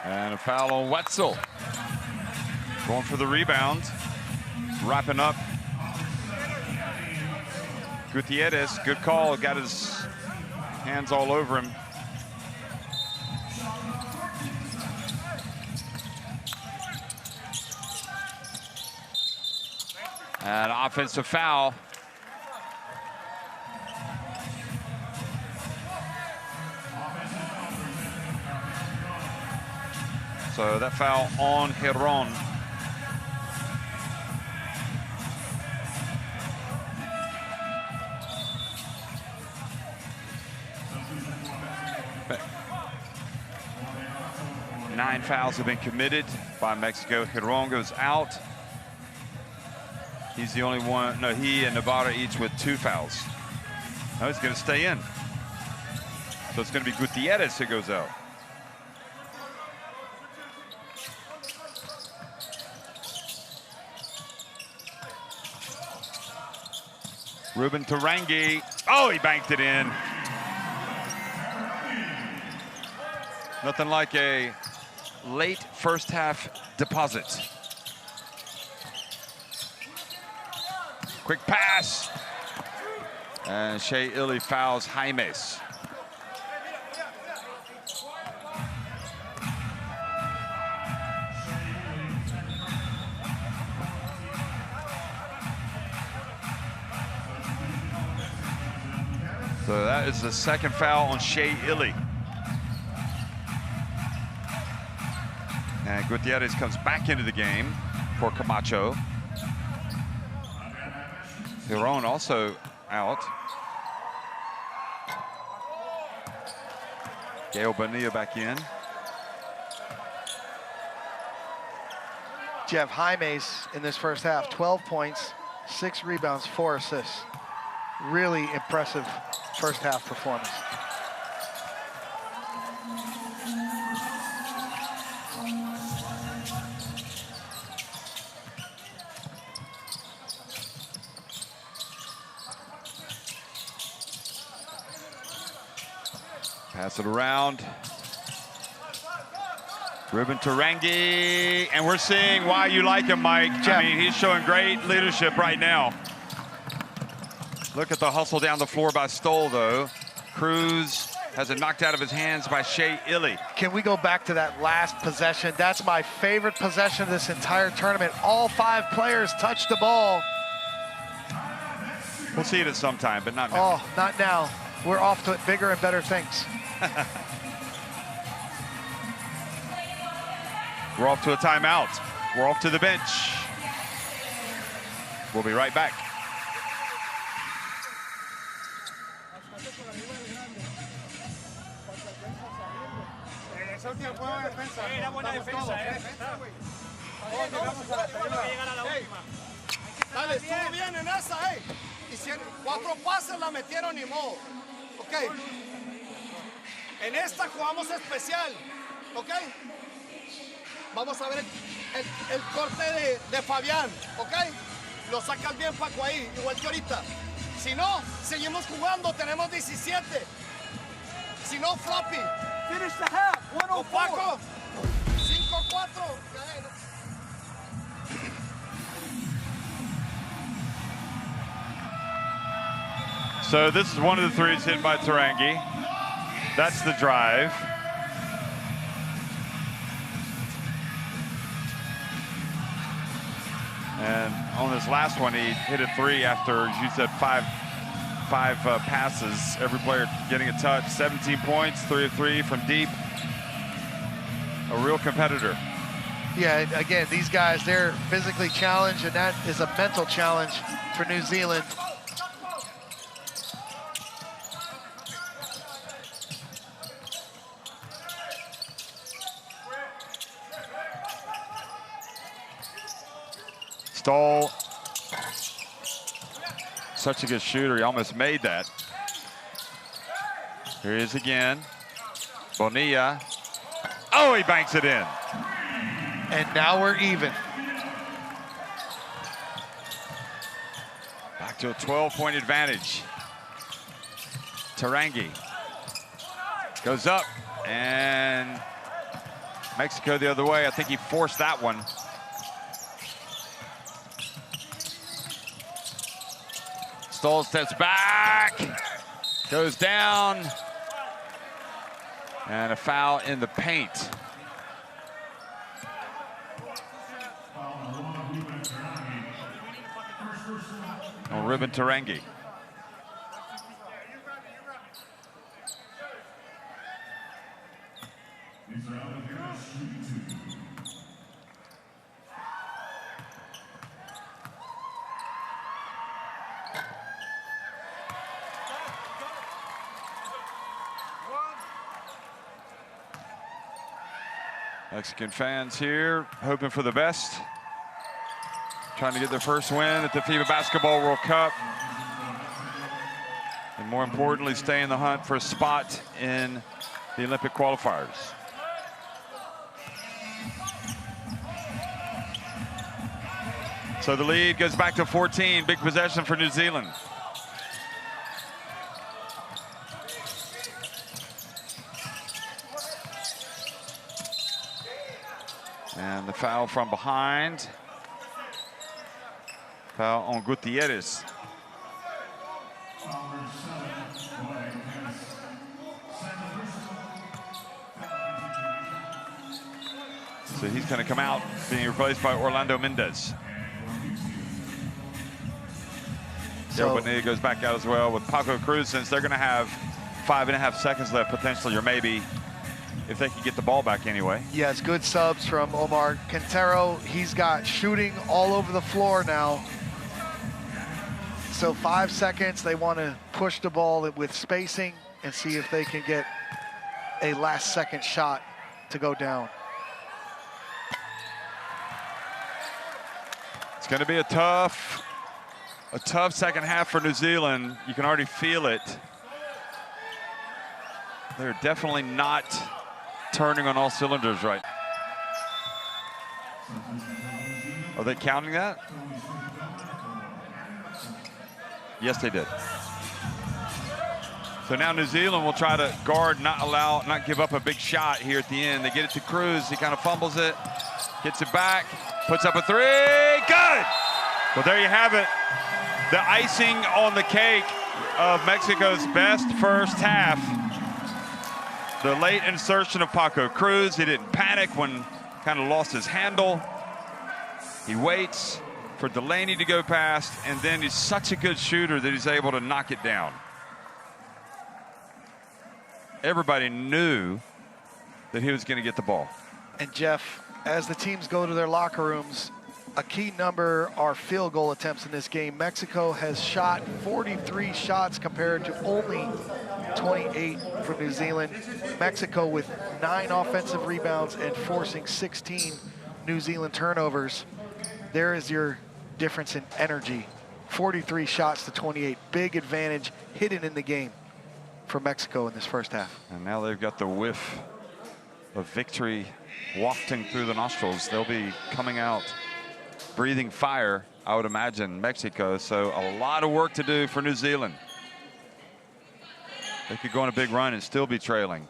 And a foul on Wetzel. Going for the rebound. Wrapping up. Gutierrez, good call. Got his hands all over him. And offensive foul. So that foul on Jaron. Nine fouls have been committed by Mexico. Jaron goes out. He's the only one. No, he and Navarra each with 2 fouls. Now he's going to stay in. So it's going to be Gutierrez who goes out. Ruben Tarangi. Oh, he banked it in. Nothing like a late first half deposit. Quick pass. And Shea Illy fouls Jaimes. So that is the second foul on Shea Illy. And Gutierrez comes back into the game for Camacho. Jaron also out. Gael Bonilla back in. Jeff Jaimes in this first half, 12 points, 6 rebounds, 4 assists. Really impressive first half performance. Pass it around. Ruben Tarangi, and we're seeing why you like him, Mike. I mean, he's showing great leadership right now. Look at the hustle down the floor by Stoll, though. Cruz has it knocked out of his hands by Shea Illy. Can we go back to that last possession? That's my favorite possession of this entire tournament. All 5 players touched the ball. We'll see it at some time, but not now. Oh, not now. We're off to bigger and better things. We're off to a timeout. We're off to the bench. We'll be right back. Dale, estuvo bien en esa, Hicieron 4 pases, la metieron y modo. Ok. En esta jugamos especial. Ok. Vamos a ver el corte de Fabián. Ok. Lo sacas bien, Paco, ahí, igual que ahorita. Si no, seguimos jugando, tenemos 17. Si no, floppy. Finish the half. 104. Paco. 5-4. So this is one of the threes hit by Tarangi. That's the drive. And on his last one, he hit a 3 after, as you said, five passes. Every player getting a touch. 17 points, 3 of 3 from deep. A real competitor. Yeah, again, these guys, they're physically challenged, and that is a mental challenge for New Zealand. Stoll, such a good shooter, he almost made that. Here he is again. Bonilla. Oh, he banks it in. And now we're even. Back to a 12-point advantage. Tarangi goes up, and Mexico the other way. I think he forced that one. Stoll steps back, goes down, and a foul in the paint. On Ruben Tarangi. Mexican fans here hoping for the best. Trying to get their first win at the FIBA Basketball World Cup. And more importantly, stay in the hunt for a spot in the Olympic qualifiers. So the lead goes back to 14. Big possession for New Zealand. And the foul from behind. Foul on Gutierrez. So he's going to come out, being replaced by Orlando Mendez. So Bonilla goes back out as well with Paco Cruz, since they're going to have 5.5 seconds left potentially, or maybe if they can get the ball back anyway. Yes, good subs from Omar Quintero. He's got shooting all over the floor now. So 5 seconds, they want to push the ball with spacing and see if they can get a last second shot to go down. It's going to be a tough second half for New Zealand. You can already feel it. They're definitely not turning on all cylinders right. Are they counting that? Yes, they did. So now New Zealand will try to guard, not give up a big shot here at the end. They get it to Cruz. He kind of fumbles it, gets it back, puts up a three. Good! Well, there you have it. The icing on the cake of Mexico's best first half. The late insertion of Paco Cruz. He didn't panic when kind of lost his handle. He waits for Delaney to go past, and then he's such a good shooter that he's able to knock it down. Everybody knew that he was going to get the ball. And Jeff, as the teams go to their locker rooms, a key number are field goal attempts in this game. Mexico has shot 43 shots compared to only 28 from New Zealand. Mexico with 9 offensive rebounds and forcing 16 New Zealand turnovers. There is your difference in energy. 43 shots to 28. Big advantage hidden in the game for Mexico in this first half. And now they've got the whiff of victory wafting through the nostrils. They'll be coming out breathing fire, I would imagine, Mexico. So a lot of work to do for New Zealand. They could go on a big run and still be trailing.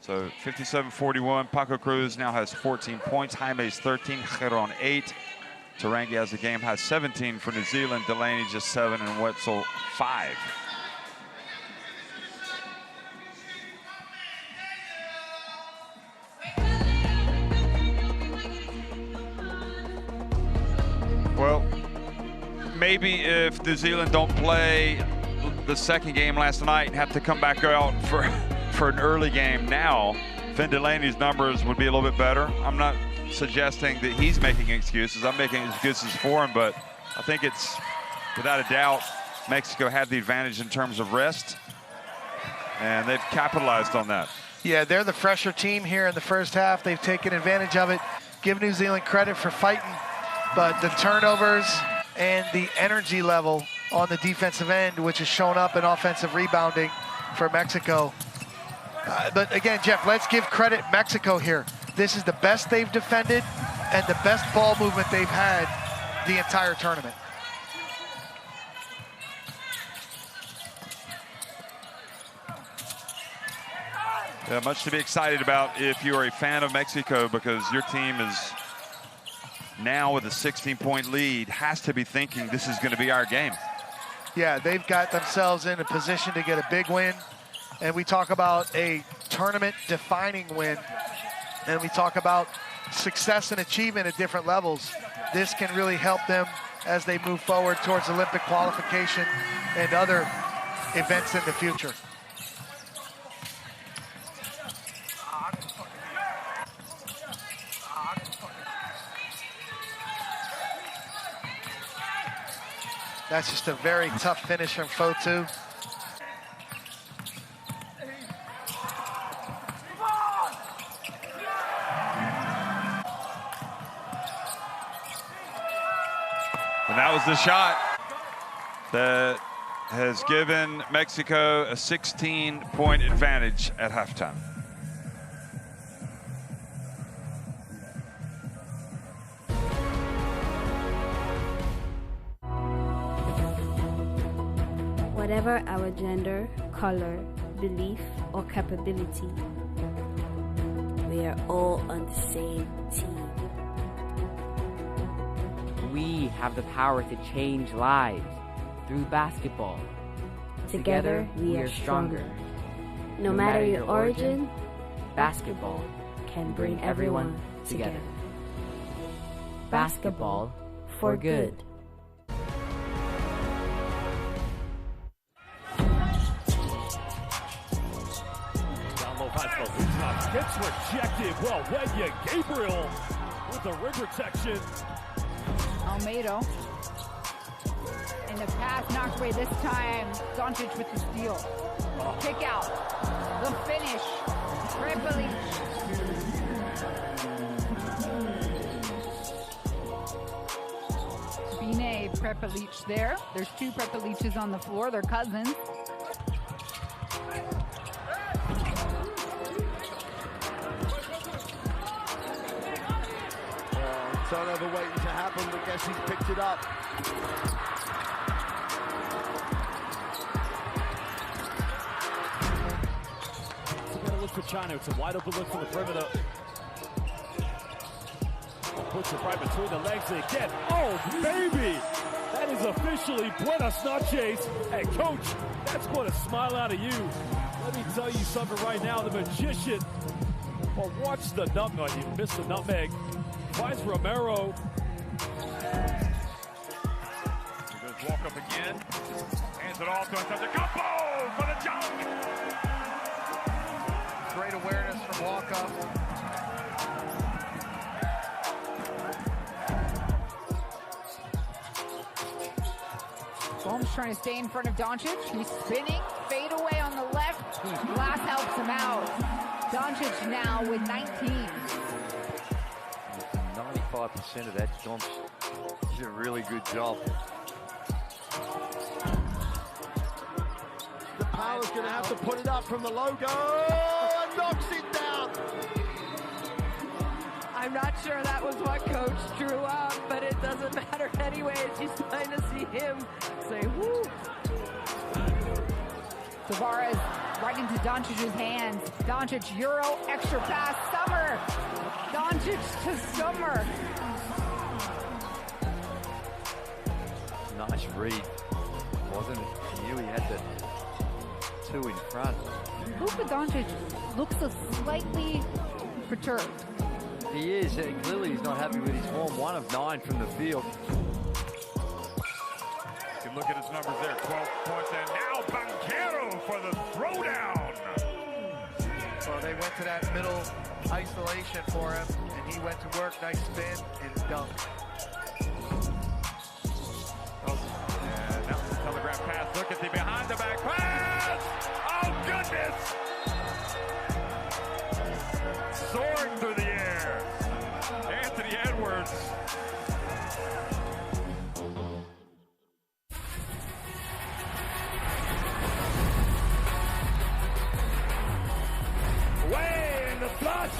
So 57-41, Paco Cruz now has 14 points. Jaime's 13, Giron 8. Tarangi has the game high 17 for New Zealand. Delaney just 7 and Wetzel 5. Well, maybe if New Zealand don't play the second game last night and have to come back out for an early game now, Finn Delaney's numbers would be a little bit better. I'm not suggesting that he's making excuses. I'm making excuses for him, but I think it's, without a doubt, Mexico had the advantage in terms of rest, and they've capitalized on that. Yeah, they're the fresher team here in the first half. They've taken advantage of it. Give New Zealand credit for fighting, but the turnovers and the energy level on the defensive end, which has shown up in offensive rebounding for Mexico. But again, Jeff, let's give credit Mexico here. This is the best they've defended and the best ball movement they've had the entire tournament. Yeah, much to be excited about if you are a fan of Mexico, because your team is now with a 16-point lead, has to be thinking this is going to be our game. Yeah, they've got themselves in a position to get a big win. And we talk about a tournament-defining win. And we talk about success and achievement at different levels. This can really help them as they move forward towards Olympic qualification and other events in the future. That's just a very tough finish from Fotu. And that was the shot that has given Mexico a 16-point advantage at halftime. Whatever our gender, color, belief, or capability, we are all on the same team. We have the power to change lives through basketball. Together, we are stronger. No matter your origin, basketball can bring everyone together. Basketball for good. Gets rejected. Well, Wenya Gabriel with the rim protection. Almeida. In the pass, knocked away this time. Doncic with the steal. Kick out. The finish. Prepelic. Bine Prepelic there. There's two Prepelices on the floor. They're cousins. Turnover waiting to happen, but guess he's picked it up. goes for China. It's a wide open look from the perimeter. Puts it right between the legs again. Oh, baby! That is officially buenas noches. And coach, that's going to smile out of you. Let me tell you something right now. The magician, well, watch the nutmeg. He missed the nutmeg. Finds Romero. He goes walk up again. Hands it off to him. The combo for the jump. Great awareness from walk-up. Gomes trying to stay in front of Doncic. He's spinning, fade away on the left. Glass helps him out. Doncic now with 19. 95% of that, Gomes did a really good job. The power's going to have to put it up from the logo and knocks it down. I'm not sure that was what Coach drew up, but it doesn't matter anyways. He's trying to see him say, woo. Tavares right into Doncic's hands. Doncic, Euro, extra pass, Summer. Doncic to Summer. Nice read, wasn't it? He knew he had the two in front. Luka Doncic looks slightly perturbed. He is. Clearly he's not happy with his form. 1 of 9 from the field. You can look at his numbers there. 12 points, and now Banchero for the throwdown. So they went to that middle isolation for him, and he went to work. Nice spin and dunk. And now the telegraph pass. Look at the behind the back pass. Oh, goodness. Soaring through the air. Anthony Edwards. Way in the flush.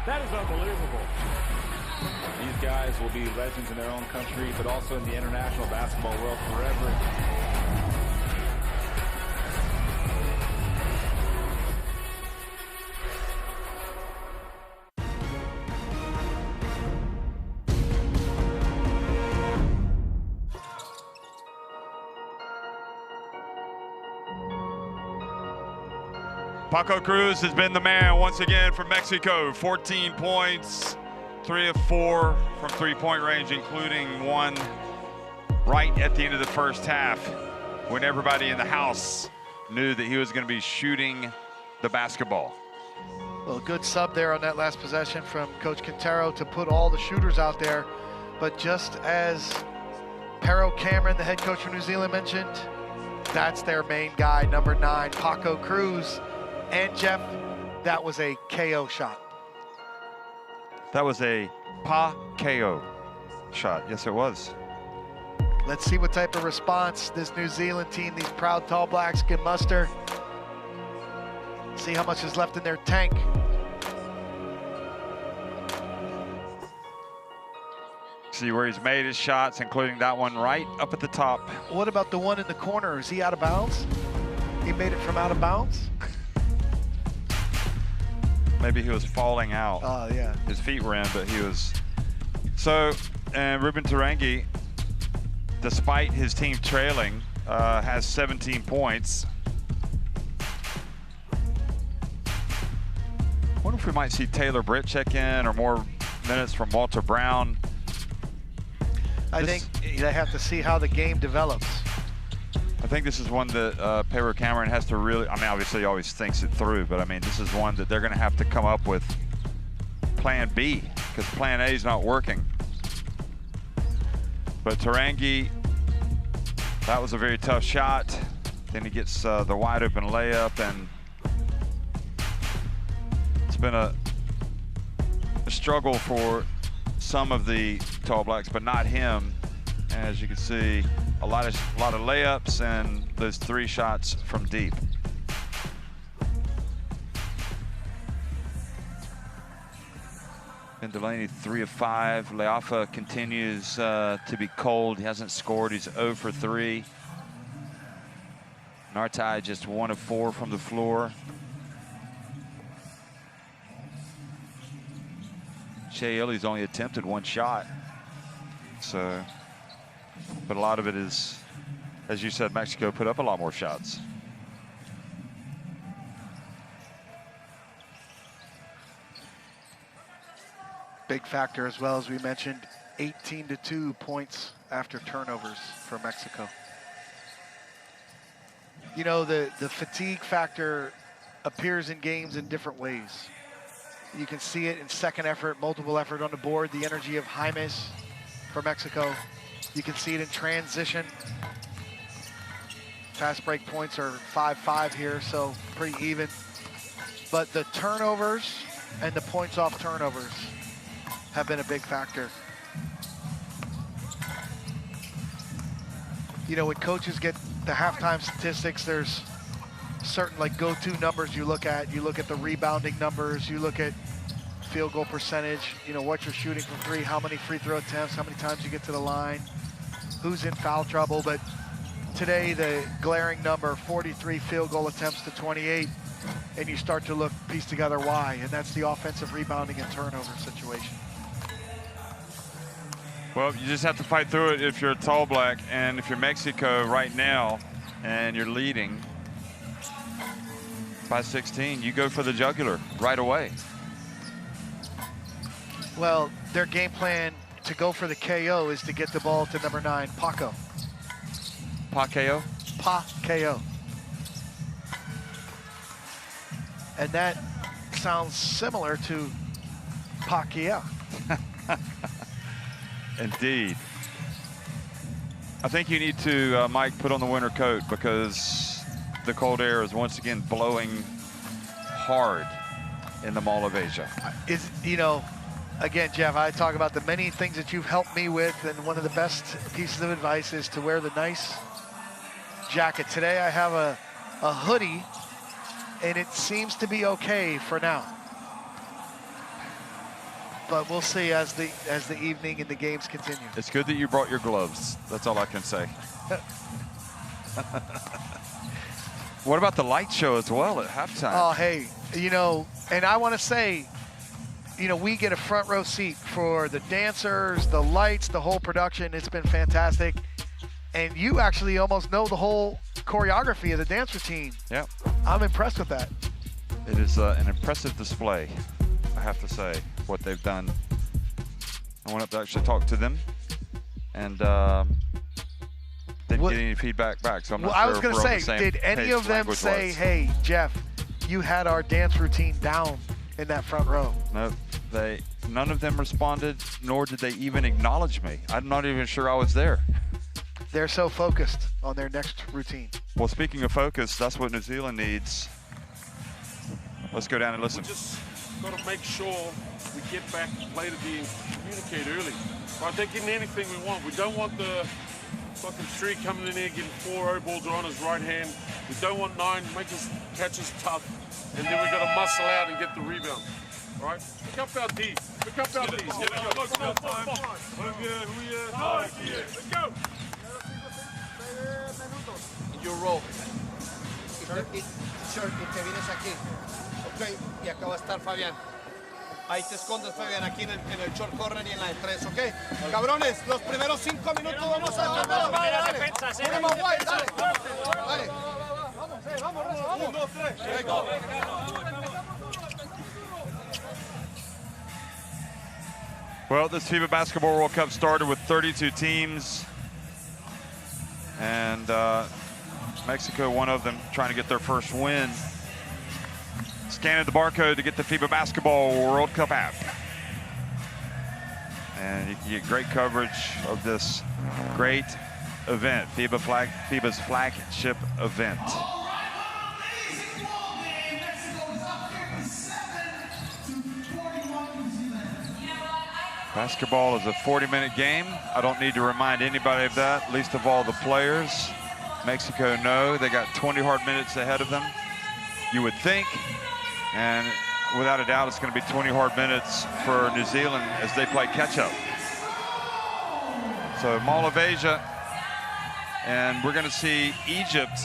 That is unbelievable. These guys will be legends in their own country, but also in the international basketball world forever. Paco Cruz has been the man once again for Mexico. 14 points, 3 of 4 from three-point range, including one right at the end of the first half when everybody in the house knew that he was going to be shooting the basketball. Well, good sub there on that last possession from Coach Quintero to put all the shooters out there. But just as Pero Cameron, the head coach from New Zealand, mentioned, that's their main guy, number 9, Paco Cruz. And Jeff, that was a KO shot. That was a KO shot. Yes, it was. Let's see what type of response this New Zealand team, these proud Tall Blacks, can muster. See how much is left in their tank. See where he's made his shots, including that one right up at the top. What about the one in the corner? Is he out of bounds? He made it from out of bounds? Maybe he was falling out. Oh, yeah. His feet were in, but he was. So, and Ruben Tarangi, despite his team trailing, has 17 points. I wonder if we might see Taylor Britt check in or more minutes from Walter Brown. I think they have to see how the game develops. I think this is one that Pero Cameron has to really, I mean, obviously he always thinks it through, but I mean, this is one that they're going to have to come up with plan B, because plan A is not working. But Tarangi, that was a very tough shot. Then he gets the wide open layup, and it's been a struggle for some of the Tall Blacks, but not him. As you can see, a lot of layups and those 3 shots from deep. Ben Delaney 3 of 5. Leafa continues to be cold. He hasn't scored. He's 0 for 3. Nartai just 1 of 4 from the floor. Shea Ili's only attempted 1 shot. So, but a lot of it is, as you said, Mexico put up a lot more shots. Big factor as well, as we mentioned, 18-2 points after turnovers for Mexico. You know, the fatigue factor appears in games in different ways. You can see it in second effort, multiple effort on the board, the energy of Jaimes for Mexico. You can see it in transition. Fast break points are 5-5 here, so pretty even. But the turnovers and the points off turnovers have been a big factor. You know, when coaches get the halftime statistics, there's certain like go-to numbers you look at. You look at the rebounding numbers, you look at field goal percentage, you know, what you're shooting from 3, how many free throw attempts, how many times you get to the line, who's in foul trouble. But today, the glaring number, 43 field goal attempts to 28, and you start to piece together why, and that's the offensive rebounding and turnover situation. Well, you just have to fight through it if you're a tall black, and if you're Mexico right now and you're leading by 16, you go for the jugular right away. Well, their game plan to go for the KO is to get the ball to number 9, Paco. Pa-KO? Pa-KO. And that sounds similar to Pacquiao. Indeed. I think you need to, Mike, put on the winter coat because the cold air is once again blowing hard in the Mall of Asia. You know, again, Jeff, I talk about the many things that you've helped me with, and one of the best pieces of advice is to wear the nice jacket. Today I have a hoodie, and it seems to be okay for now. But we'll see as the evening and the games continue. It's good that you brought your gloves. That's all I can say. What about the light show as well at halftime? Oh, hey, you know, and I want to say, you know, we get a front row seat for the dancers, the lights, the whole production. It's been fantastic. And you actually almost know the whole choreography of the dance routine. Yeah. I'm impressed with that. It is an impressive display, I have to say, what they've done. I went up to actually talk to them, and didn't get any feedback back, so I'm not sure. I was going to say, did any of them say, hey, Jeff, you had our dance routine down in that front row? No, none of them responded, nor did they even acknowledge me. I'm not even sure I was there. They're so focused on their next routine. Well, speaking of focus, that's what New Zealand needs. Let's go down and listen. We just got to make sure we get back and play the game, communicate early. Right, they're getting anything we want. We don't want the fucking streak coming in here, getting 4 air balls on his right hand. We don't want 9, make his catches tough. And then we got to muscle out and get the rebound. All right? Pick up our D. Pick up our D. Let's go. You roll. Shirt, y te vienes aquí. Ok, y acá va a estar Fabián. Ahí te escondes, Fabián, aquí en el short corner y en la de 3, ¿ok? Cabrones, los primeros 5 minutos vamos a... Dale. Vamos, 1, 2, 3. Well, this FIBA Basketball World Cup started with 32 teams. And Mexico, one of them, trying to get their first win. Scanning the barcode to get the FIBA Basketball World Cup app. And you can get great coverage of this great event, FIBA's flagship event. Basketball is a 40-minute game. I don't need to remind anybody of that, least of all the players. Mexico know they got 20 hard minutes ahead of them, you would think. And without a doubt, it's going to be 20 hard minutes for New Zealand as they play catch-up. So Mall of Asia, and we're going to see Egypt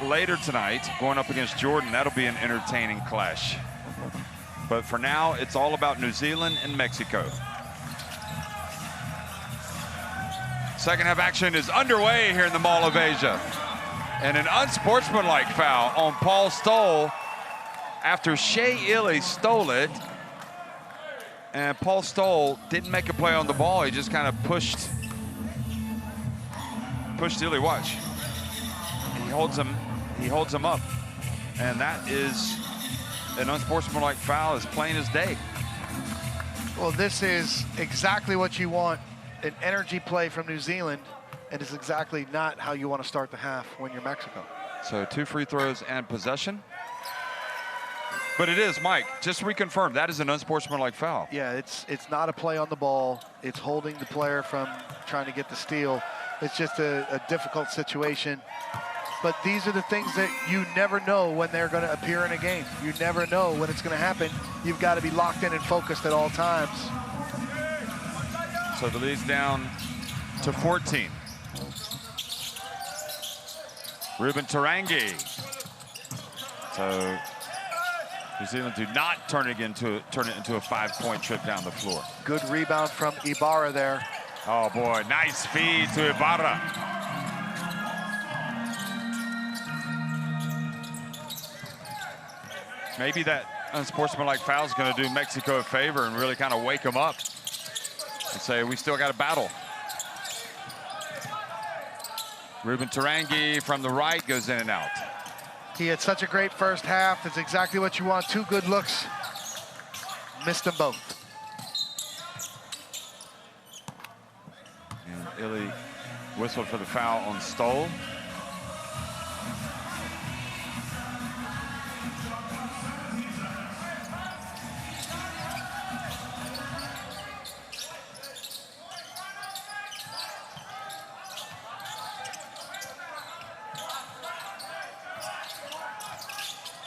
later tonight going up against Jordan. That'll be an entertaining clash. But for now, it's all about New Zealand and Mexico. Second half action is underway here in the Mall of Asia. And an unsportsmanlike foul on Paul Stoll after Shea Illy stole it. And Paul Stoll didn't make a play on the ball. He just kind of pushed Illy. Watch. He holds him up. And that is an unsportsmanlike foul, as plain as day. Well, this is exactly what you want, an energy play from New Zealand, and it's exactly not how you want to start the half when you're Mexico. So 2 free throws and possession. But it is, Mike, just reconfirm, that is an unsportsmanlike foul. Yeah, it's not a play on the ball. It's holding the player from trying to get the steal. It's just a difficult situation. But these are the things that you never know when they're going to appear in a game. You never know when it's going to happen. You've got to be locked in and focused at all times. So the lead's down to 14. Ruben Tarangi. So New Zealand do not turn it into a 5-point trip down the floor. Good rebound from Ibarra there. Oh boy, nice feed to Ibarra. Maybe that unsportsmanlike foul is going to do Mexico a favor and really kind of wake them up and say, we still got a battle. Ruben Tarangi from the right goes in and out. He had such a great first half. That's exactly what you want. 2 good looks. Missed them both. And Illy whistled for the foul on Stoll.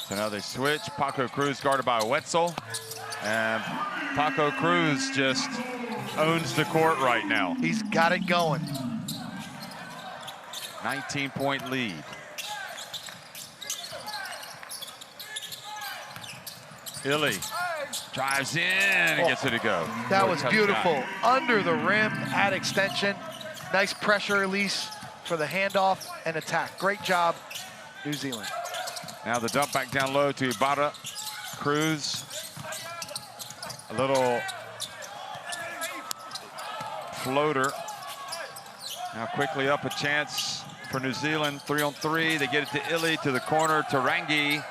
So now they switch. Paco Cruz guarded by Wetzel. And Paco Cruz just owns the court right now. He's got it going. 19-point lead. Illy drives in and gets it to go. That What a was tough beautiful. shot. Under the rim, at extension. Nice pressure release for the handoff and attack. Great job, New Zealand. Now the dump back down low to Ibarra. Cruz. A little floater. Now quickly up a chance for New Zealand. 3-on-3. They get it to Illy to the corner. Tarangi.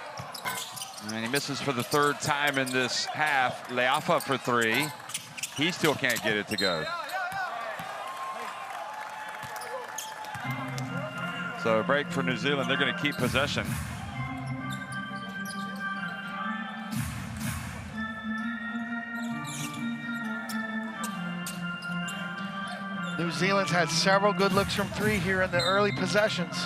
And he misses for the 3rd time in this half. Leafa for 3. He still can't get it to go. So a break for New Zealand. They're going to keep possession. New Zealand's had several good looks from 3 here in the early possessions.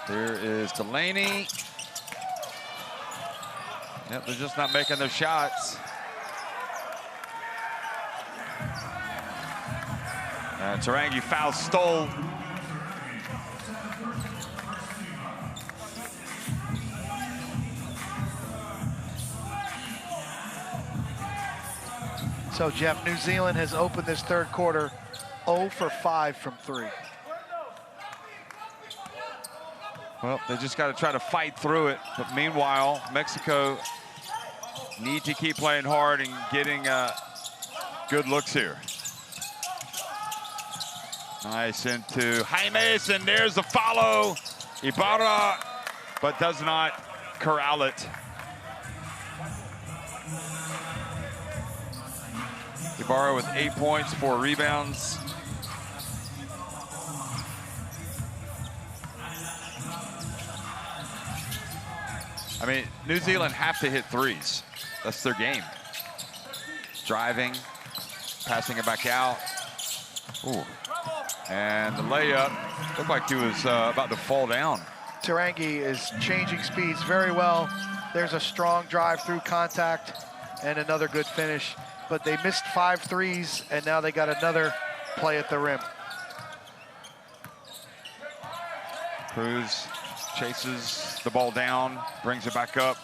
Here is Delaney. Yep, they're just not making their shots. Tarangi foul Stoll. So, Jeff, New Zealand has opened this 3rd quarter 0 for 5 from 3. Well, they just got to try to fight through it. But meanwhile, Mexico need to keep playing hard and getting good looks here. Nice into Jaimes, and there's a follow. Ibarra, but does not corral it. Ibarra with 8 points, 4 rebounds. I mean, New Zealand have to hit threes. That's their game. driving, passing it back out. Ooh. And the layup looked like he was about to fall down. Tarangi is changing speeds very well. There's a strong drive through contact and another good finish. But they missed 5 threes, and now they got another play at the rim. Cruz chases the ball down, brings it back up.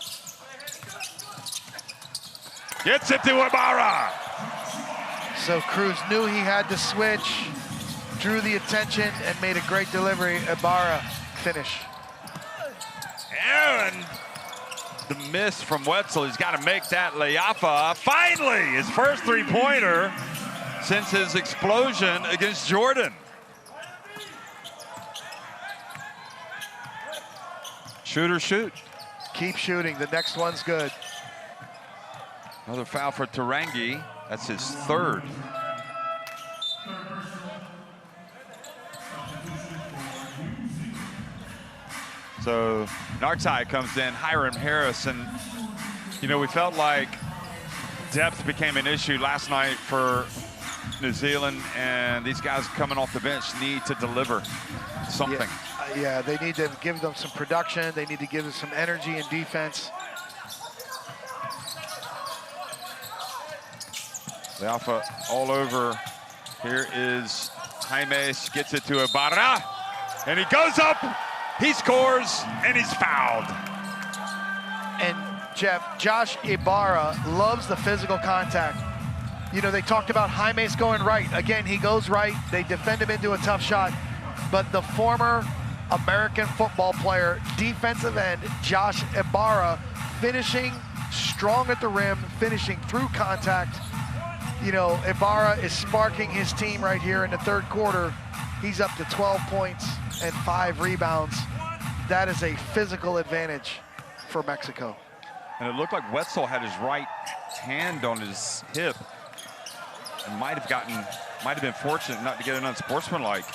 Gets it to Ibarra. So Cruz knew he had to switch, drew the attention, and made a great delivery. Ibarra finish. And the miss from Wetzel. He's got to make that layup. Finally, his first three-pointer since his explosion against Jordan. Shoot or shoot. Keep shooting. The next one's good. Another foul for Tarangi. That's his third. So Nartai comes in, Hiram Harris, and you know, we felt like depth became an issue last night for New Zealand, and these guys coming off the bench need to deliver something. Yeah, they need to give them some production. They need to give them some energy and defense. The alpha all over. Here is Jaime, gets it to Ibarra, and he goes up, he scores, and he's fouled. And Jeff, Josh Ibarra loves the physical contact. You know, they talked about Jaime's going right. Again, he goes right. They defend him into a tough shot. But the former American football player, defensive end, Josh Ibarra, finishing strong at the rim, finishing through contact. You know, Ibarra is sparking his team right here in the third quarter. He's up to 12 points and 5 rebounds. That is a physical advantage for Mexico. And it looked like Wetzel had his right hand on his hip and might have been fortunate not to get an unsportsmanlike,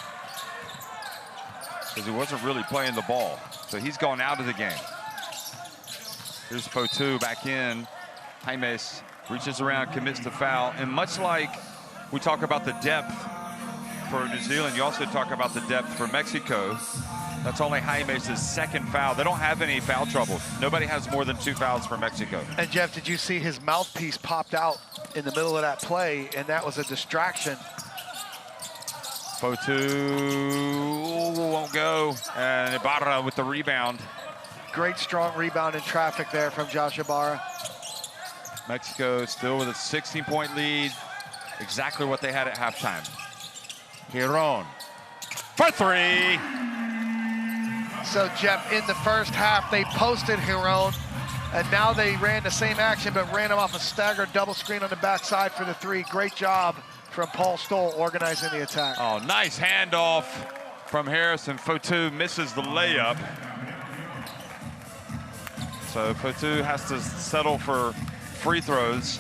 because he wasn't really playing the ball. So he's gone out of the game. Here's Fotu back in. Jaimes reaches around, commits the foul. And much like we talk about the depth for New Zealand, you also talk about the depth for Mexico. That's only Jaime's second foul. They don't have any foul trouble. Nobody has more than 2 fouls for Mexico. And Jeff, did you see his mouthpiece popped out in the middle of that play, and that was a distraction? Fotu won't go, and Ibarra with the rebound. Great strong rebound in traffic there from Josh Ibarra. Mexico still with a 16-point lead, exactly what they had at halftime. Giron for 3. So Jeff, in the first half, they posted Giron, and now they ran the same action, but ran him off a staggered double screen on the backside for the 3. Great job from Paul Stoll organizing the attack. Oh, nice handoff from Harrison. Fotu misses the layup. So Fotu has to settle for free throws.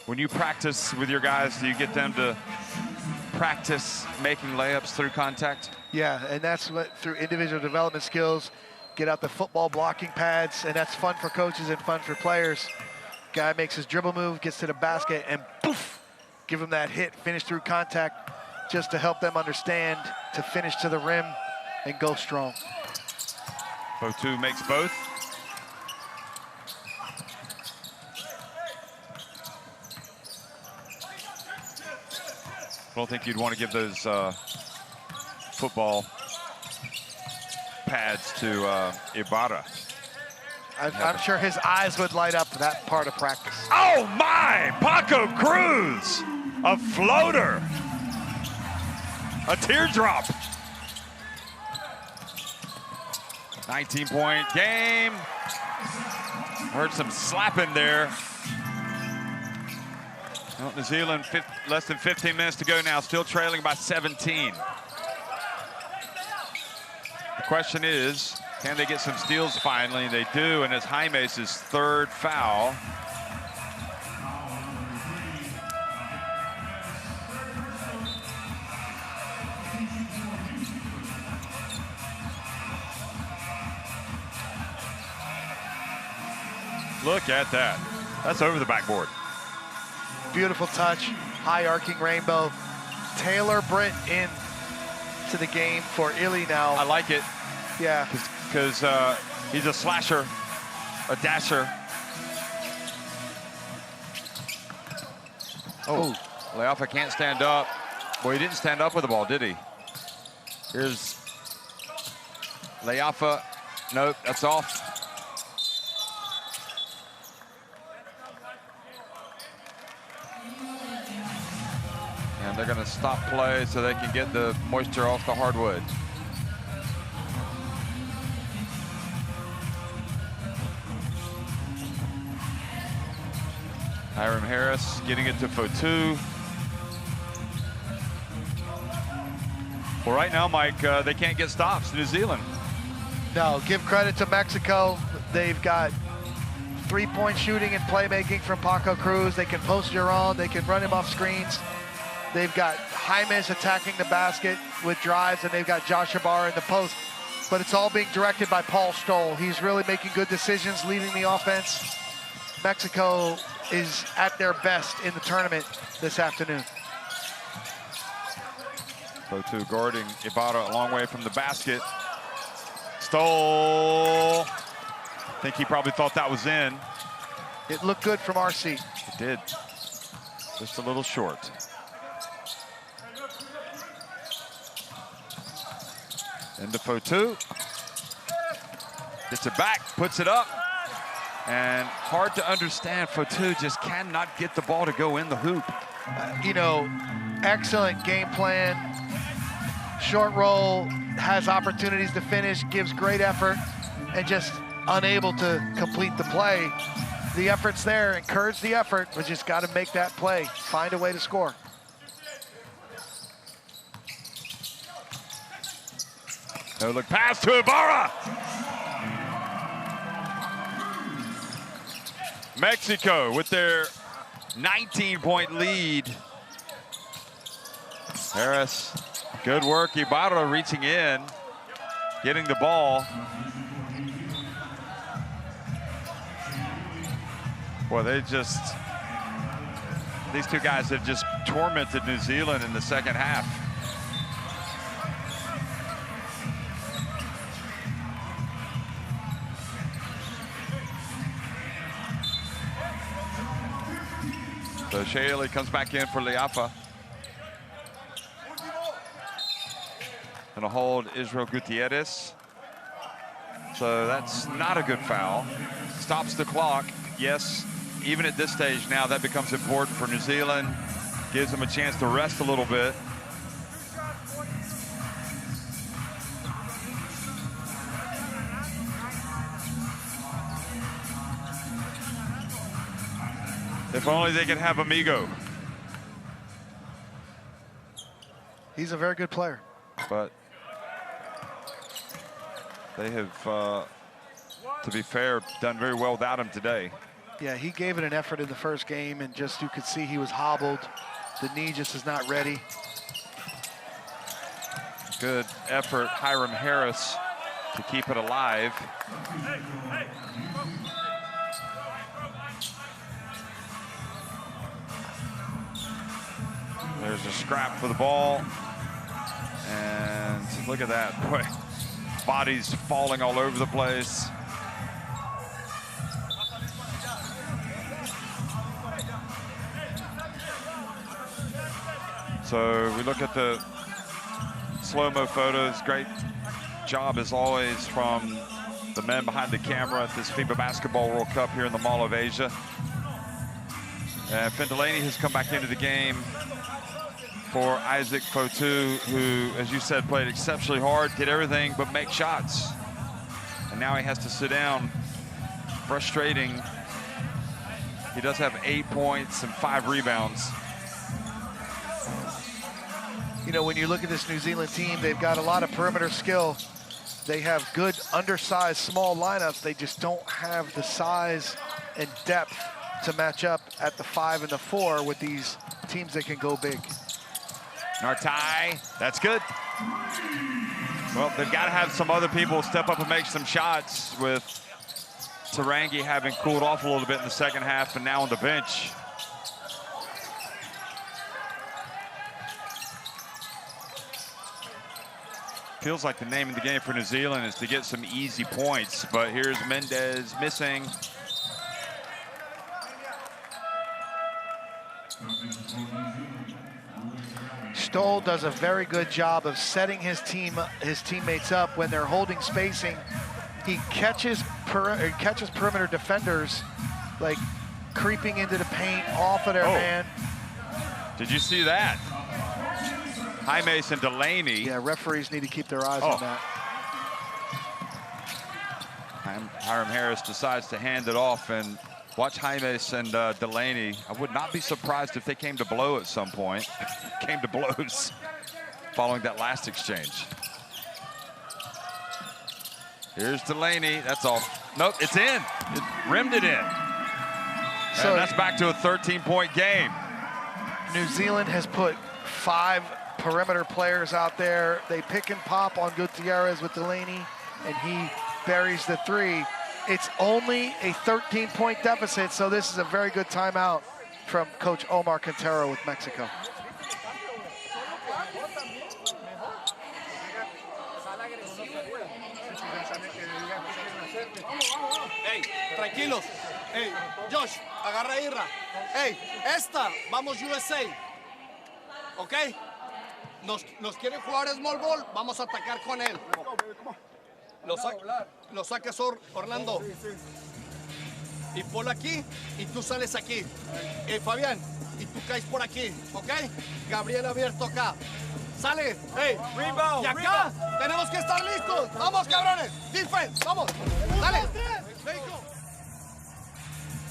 When you practice with your guys, do you get them to practice making layups through contact? Yeah, and that's what, through individual development skills, get out the football blocking pads, and that's fun for coaches and fun for players. Guy makes his dribble move, gets to the basket, and poof, give him that hit, finish through contact, just to help them understand to finish to the rim and go strong. Fotu makes both. I don't think you'd want to give those football pads to Ibarra. I'm sure his eyes would light up that part of practice. Oh my, Paco Cruz, a floater, a teardrop. 19-point game. Heard some slapping there. Well, New Zealand, less than 15 minutes to go now, still trailing by 17. The question is, can they get some steals finally? They do, and it's Jaime's 3rd foul. Look at that. That's over the backboard. Beautiful touch, high arcing rainbow. Taylor Britt in to the game for Illy now. I like it. Yeah. Because he's a slasher, a dasher. Oh, Leafa can't stand up. Well, he didn't stand up with the ball, did he? Here's Leafa. Nope, that's off. And they're going to stop play so they can get the moisture off the hardwood. Hiram Harris getting it to Fotu. Well, right now, Mike, they can't get stops, New Zealand. No, give credit to Mexico. They've got three-point shooting and playmaking from Paco Cruz. They can post Giron. They can run him off screens. They've got Jaimes attacking the basket with drives, and they've got Josh Ibarra in the post. But it's all being directed by Paul Stoll. He's really making good decisions, leading the offense. Mexico is at their best in the tournament this afternoon. Fotu guarding Ibarra a long way from the basket. Stoll. I think he probably thought that was in. It looked good from RC. It did. Just a little short. Into Fotu. Gets it back, puts it up. And hard to understand, Fotu just cannot get the ball to go in the hoop. You know, excellent game plan. Short roll, has opportunities to finish, gives great effort, and just unable to complete the play. The effort's there, encourage the effort, but just got to make that play, find a way to score. No look pass to Ibarra. Mexico with their 19-point lead. Harris, good work. Ibarra reaching in, getting the ball. Well, these two guys have just tormented New Zealand in the second half. So Shaley comes back in for Leafa. Gonna hold Israel Gutierrez. So that's not a good foul. Stops the clock. Yes, even at this stage now, that becomes important for New Zealand. Gives them a chance to rest a little bit. If only they could have Amigo. He's a very good player. But they have, to be fair, done very well without him today. Yeah, he gave it an effort in the first game, and just you could see he was hobbled. The knee just is not ready. Good effort, Hiram Harris, to keep it alive. There's a scrap for the ball. And look at that, boy. Bodies falling all over the place. So we look at the slow-mo photos. Great job, as always, from the men behind the camera at this FIBA Basketball World Cup here in the Mall of Asia. And Finn Delaney has come back into the game for Isaac Fotu, who, as you said, played exceptionally hard, did everything but make shots. And now he has to sit down. Frustrating. He does have 8 points and 5 rebounds. You know, when you look at this New Zealand team, they've got a lot of perimeter skill. They have good undersized small lineups. They just don't have the size and depth to match up at the 5 and the 4 with these teams that can go big. Nartai, that's good. Well, they've got to have some other people step up and make some shots with Tarangi having cooled off a little bit in the second half and now on the bench. Feels like the name of the game for New Zealand is to get some easy points, but here's Mendez missing. Stoll does a very good job of setting his teammates up when they're holding spacing. He catches perimeter defenders like creeping into the paint off of their man. Did you see that? Jaime and Delaney. Yeah, referees need to keep their eyes on that. Hiram Harris decides to hand it off, and watch Jaime and Delaney. I would not be surprised if they came to blow at some point. Came to blows following that last exchange. Here's Delaney. That's all. Nope, it's in. It rimmed it in. So and that's back to a 13-point game. New Zealand has put 5 perimeter players out there. They pick and pop on Gutierrez with Delaney, and he buries the 3. It's only a 13-point deficit, so this is a very good timeout from Coach Omar Quintero with Mexico. Hey, tranquilos. Hey, Josh, agarra Irra. Hey, esta, vamos USA. ¿Ok? Nos quiere jugar small ball, vamos a atacar con él. Lo saques Orlando. Y ponlo aquí, y tú sales aquí. Fabián, y tú caes por aquí, ¿ok? Gabriel abierto acá. Sale. Hey, rebound. Y acá tenemos que estar listos. Vamos, cabrones. Defense, vamos. Dale.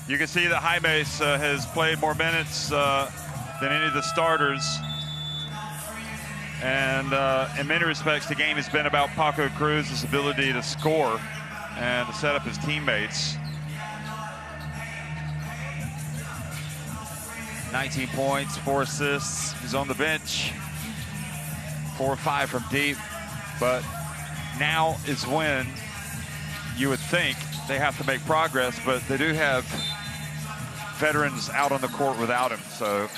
You can see that Jaime has played more minutes than any of the starters. And in many respects, the game has been about Paco Cruz's ability to score and to set up his teammates. 19 points, 4 assists. He's on the bench. 4 or 5 from deep. But now is when you would think they have to make progress, but they do have veterans out on the court without him. So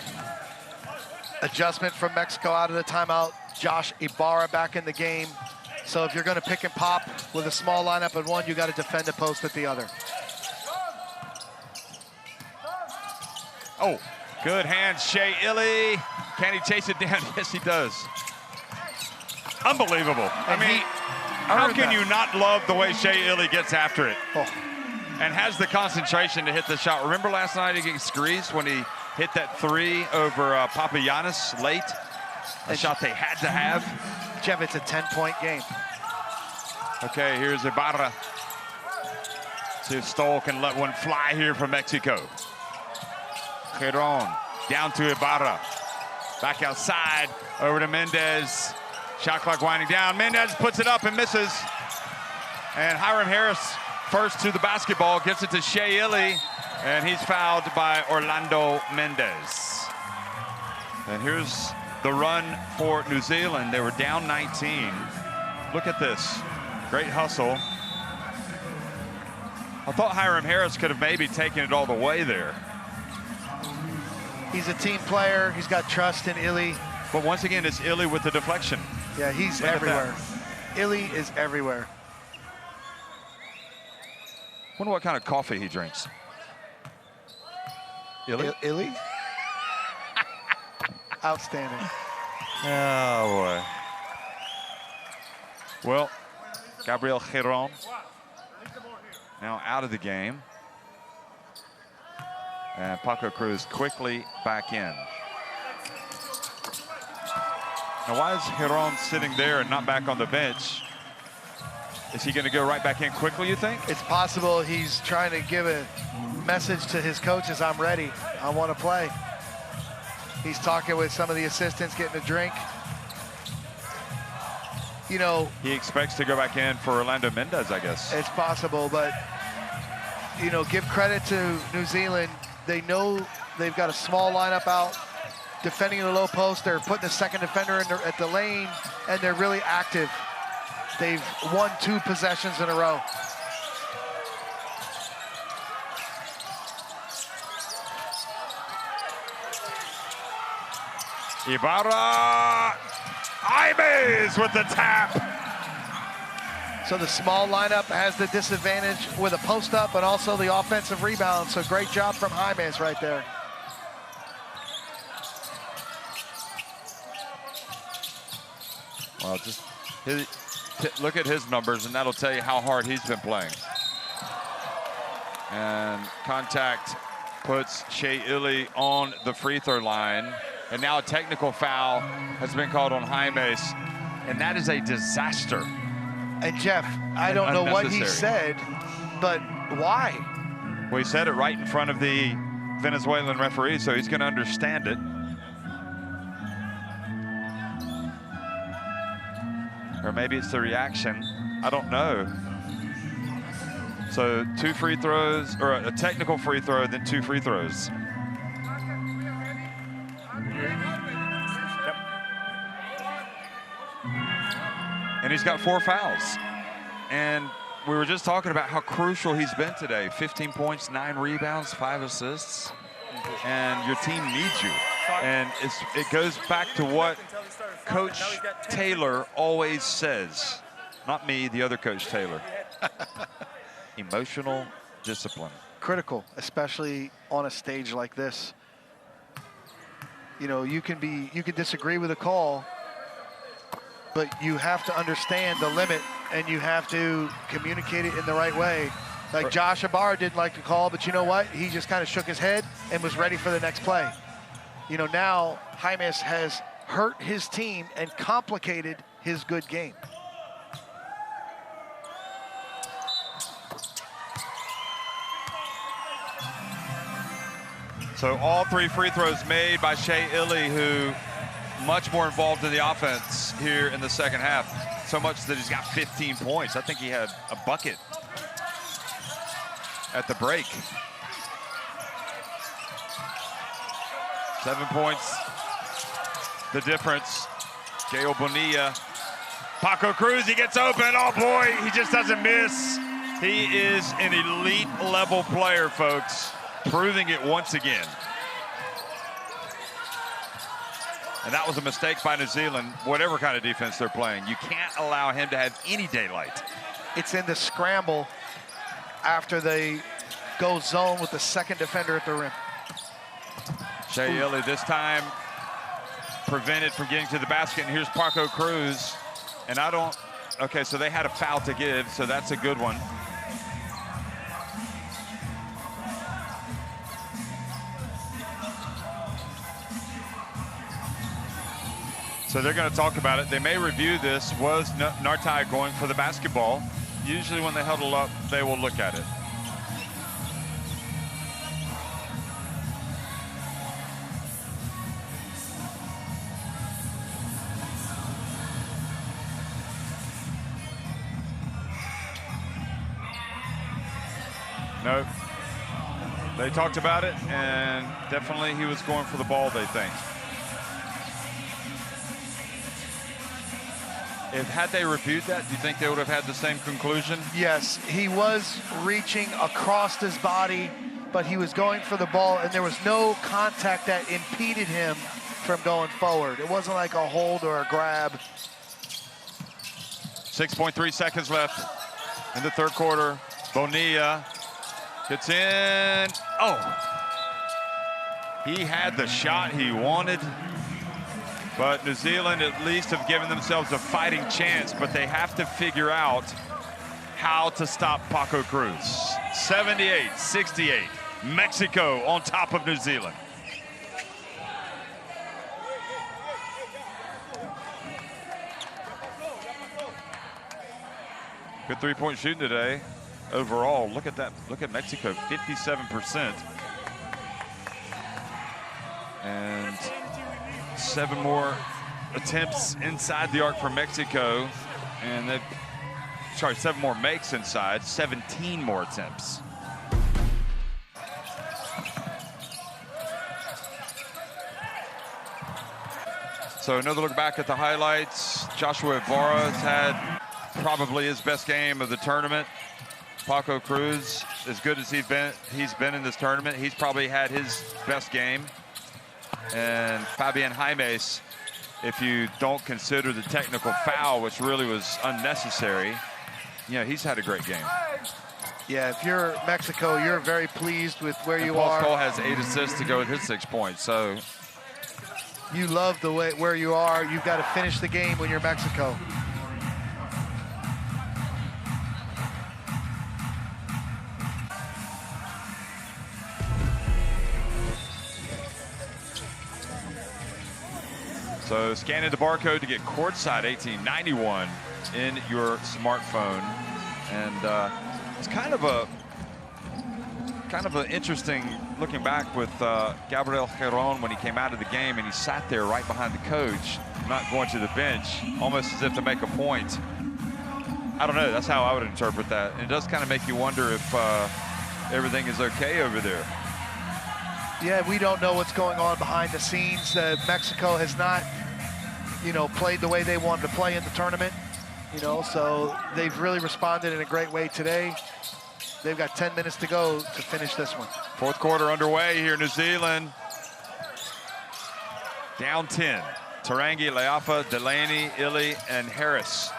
adjustment from Mexico out of the timeout. Josh Ibarra back in the game. So if you're going to pick and pop with a small lineup at one, you got to defend the post at the other. Oh, good hands, Shea Illy. Can he chase it down? Yes, he does. Unbelievable. I mean, how can you not love the way Shea Illy gets after it? And has the concentration to hit the shot. Remember last night against Greece when he hit that 3 over Papagiannis late? A shot they had to have. Jeff, it's a 10-point game. Okay, here's Ibarra. See if Stoll can let one fly here from Mexico. Giron down to Ibarra. Back outside, over to Mendez. Shot clock winding down. Mendez puts it up and misses. And Hiram Harris first to the basketball, gets it to Shea Illy, and he's fouled by Orlando Mendez. And here's the run for New Zealand. They were down 19. Look at this. Great hustle. I thought Hiram Harris could have maybe taken it all the way there. He's a team player. He's got trust in Illy. But once again, it's Illy with the deflection. Yeah, he's everywhere. Illy is everywhere. Wonder what kind of coffee he drinks. Illy? Illy? Outstanding. Oh, boy. Well, Gabriel Giron now out of the game. And Paco Cruz quickly back in. Now, why is Giron sitting there and not back on the bench? Is he going to go right back in quickly, you think? It's possible he's trying to give a message to his coaches, I'm ready, I want to play. He's talking with some of the assistants, getting a drink. You know, he expects to go back in for Orlando Mendez, I guess. It's possible, but, you know, give credit to New Zealand. They know they've got a small lineup out, defending in the low post. They're putting the second defender in at the lane, and they're really active. They've won 2 possessions in a row. Ibarra. Imes with the tap. So the small lineup has the disadvantage with a post-up and also the offensive rebound. So great job from Imes right there. Well, just look at his numbers, and that'll tell you how hard he's been playing. And contact puts Shea Illy on the free throw line. And now a technical foul has been called on Jaimes, and that is a disaster. And Jeff, I don't know what he said, but why? Well, he said it right in front of the Venezuelan referee, so he's going to understand it. Or maybe it's the reaction. I don't know. So 2 free throws, or a technical free throw, then 2 free throws. And he's got 4 fouls. And we were just talking about how crucial he's been today. 15 points, 9 rebounds, 5 assists. And your team needs you. And it goes back to what Coach Taylor always says. Not me, the other Coach Taylor. Emotional discipline. Critical, especially on a stage like this. You know, you can disagree with a call, but you have to understand the limit and you have to communicate it in the right way. Like Josh Ibarra didn't like the call, but you know what? He just kind of shook his head and was ready for the next play. You know, now Jaimes has hurt his team and complicated his good game. So all 3 free throws made by Shea Illy, who much more involved in the offense here in the second half. So much that he's got 15 points. I think he had a bucket at the break. 7 points, the difference. J.O. Bonilla. Paco Cruz, he gets open. Oh boy, he just doesn't miss. He is an elite level player, folks. Proving it once again. And that was a mistake by New Zealand, whatever kind of defense they're playing. You can't allow him to have any daylight. It's in the scramble after they go zone with the second defender at the rim. Shea Illy this time prevented from getting to the basket. And here's Paco Cruz. And okay, so they had a foul to give, so that's a good one. So they're going to talk about it. They may review this. Was Nartai going for the basketball? Usually when they huddle up, they will look at it. Nope. They talked about it, and definitely he was going for the ball, they think. Had they reviewed that, do you think they would have had the same conclusion? Yes, he was reaching across his body, but he was going for the ball, and there was no contact that impeded him from going forward. It wasn't like a hold or a grab. 6.3 seconds left in the third quarter. Bonilla gets in. Oh! He had the shot he wanted. But New Zealand at least have given themselves a fighting chance, but they have to figure out how to stop Paco Cruz. 78-68, Mexico on top of New Zealand. Good three-point shooting today. Overall, look at that. Look at Mexico, 57%. And 7 more attempts inside the arc for Mexico, and they've, sorry, 7 more makes inside, 17 more attempts. So another look back at the highlights. Joshua Ibarra has had probably his best game of the tournament. Paco Cruz, as good as he's been in this tournament, he's probably had his best game. And Fabian Jaimes, if you don't consider the technical foul, which really was unnecessary, you know, he's had a great game. Yeah, if you're Mexico, you're very pleased with where you Paul are. Stoll has 8 assists to go with his 6 points, so you love the way where you are. You've got to finish the game when you're Mexico. So scanning the barcode to get courtside 1891 in your smartphone, and it's kind of an interesting looking back with Gabriel Giron when he came out of the game and he sat there right behind the coach, not going to the bench, almost as if to make a point. I don't know. That's how I would interpret that. And it does kind of make you wonder if everything is okay over there. Yeah, we don't know what's going on behind the scenes. Mexico has not, you know, played the way they wanted to play in the tournament, you know, so they've really responded in a great way today. They've got 10 minutes to go to finish this one. Fourth quarter underway here in New Zealand. Down 10. Tarangi, Leafa, Delaney, Illy, and Harris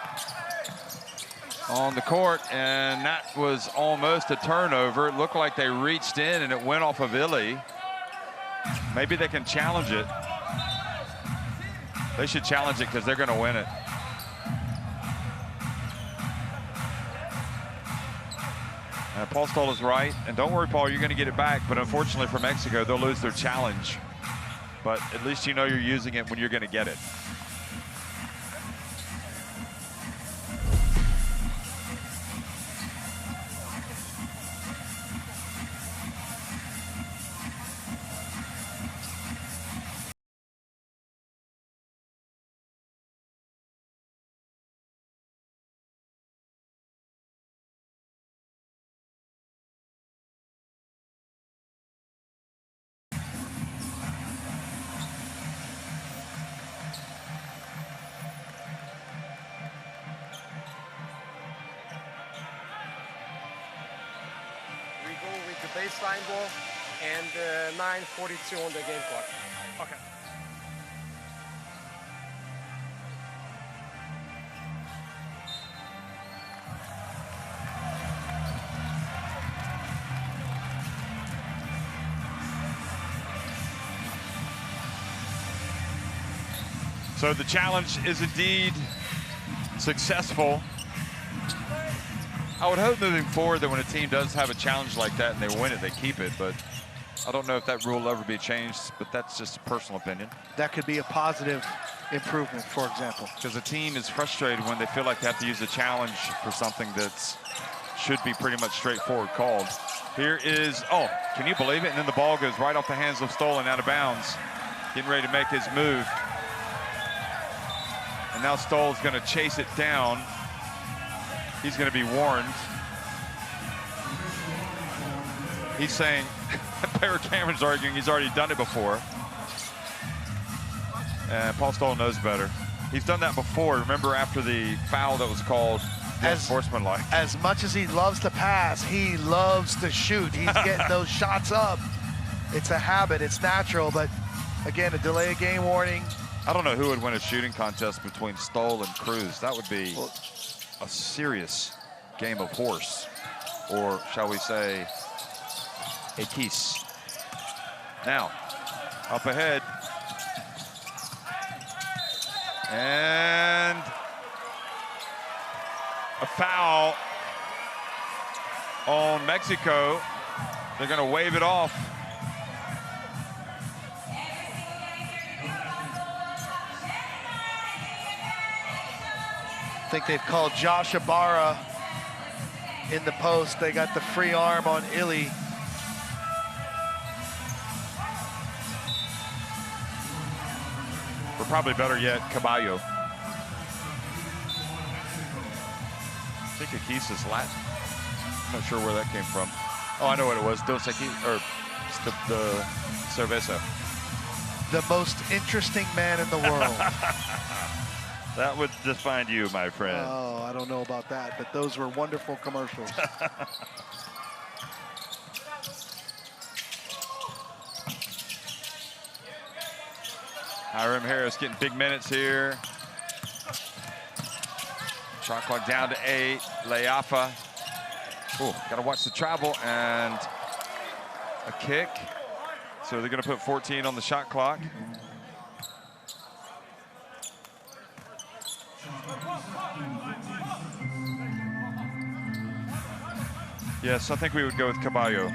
on the court, and that was almost a turnover. It looked like they reached in and it went off of Illy. Maybe they can challenge it. They should challenge it because they're going to win it. Paul Stoll is right. And don't worry, Paul, you're going to get it back. But unfortunately for Mexico, they'll lose their challenge. But at least you know you're using it when you're going to get it. Baseline ball and 9:42 on the game clock. Okay. So the challenge is indeed successful. I would hope moving forward that when a team does have a challenge like that and they win it, they keep it. But I don't know if that rule will ever be changed, but that's just a personal opinion. That could be a positive improvement, for example. Because a team is frustrated when they feel like they have to use a challenge for something that should be pretty much straightforward called. Here is, oh, can you believe it? And then the ball goes right off the hands of Stoll and out of bounds. Getting ready to make his move. And now Stoll's going to chase it down. He's going to be warned. He's saying, Barry Cameron's arguing he's already done it before. And Paul Stoll knows better. He's done that before. Remember after the foul that was called unsportsmanlike. As much as he loves to pass, he loves to shoot. He's getting those shots up. It's a habit, it's natural, but again, a delay of game warning. I don't know who would win a shooting contest between Stoll and Cruz. That would be a serious game of horse, or shall we say a kiss. Now up ahead, and a foul on Mexico. They're going to wave it off. I think they've called Josh Ibarra in the post. They got the free arm on Illy. Or probably better yet, Caballo. I think Akis is Latin. I'm not sure where that came from. Oh, I know what it was. Dos Equis, or the cerveza. The most interesting man in the world. That would define you, my friend. Oh, I don't know about that, but those were wonderful commercials. Hiram Harris getting big minutes here. Shot clock down to 8. Leafa. Oh, got to watch the travel and a kick. So they're going to put 14 on the shot clock. Yes, I think we would go with Caballo.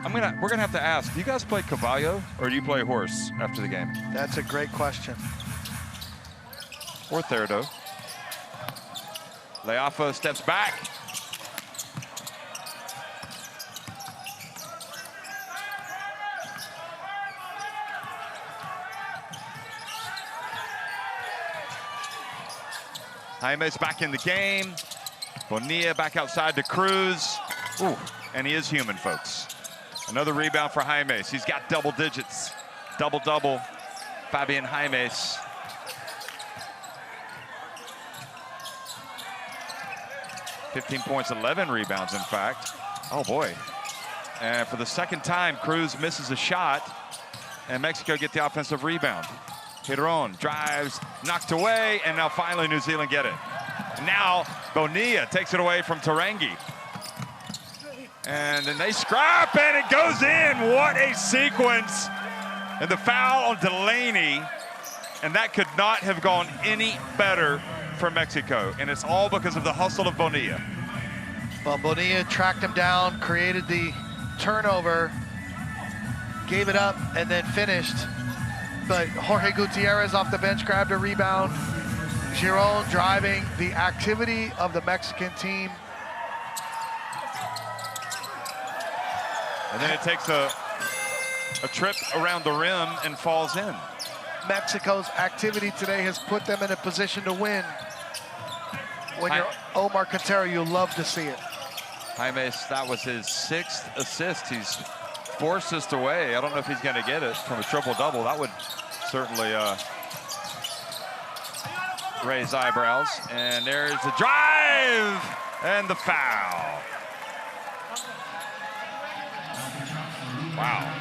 We're gonna have to ask, do you guys play Caballo or do you play horse after the game? That's a great question. Or Therido. Leafa steps back. Jaime's back in the game. Bonilla back outside to Cruz. Ooh, and he is human, folks. Another rebound for Jaimes. He's got double digits. Double-double, Fabian Jaimes. $15 points, 11 rebounds, in fact. Oh, boy. And for the second time, Cruz misses a shot, and Mexico get the offensive rebound. Giron drives, knocked away, and now finally New Zealand get it. And now Bonilla takes it away from Tarangi. And then they scrap, and it goes in. What a sequence. And the foul on Delaney. And that could not have gone any better for Mexico. And it's all because of the hustle of Bonilla. Well, Bonilla tracked him down, created the turnover, gave it up, and then finished. But Jorge Gutierrez off the bench grabbed a rebound. Giron driving, the activity of the Mexican team. And then it takes a trip around the rim and falls in. Mexico's activity today has put them in a position to win. When you're Omar Quintero, you love to see it. Jaimes, that was his 6th assist. He's 4 assists away. I don't know if he's going to get it from a triple-double. That would certainly raise eyebrows. And there's the drive and the foul. Wow.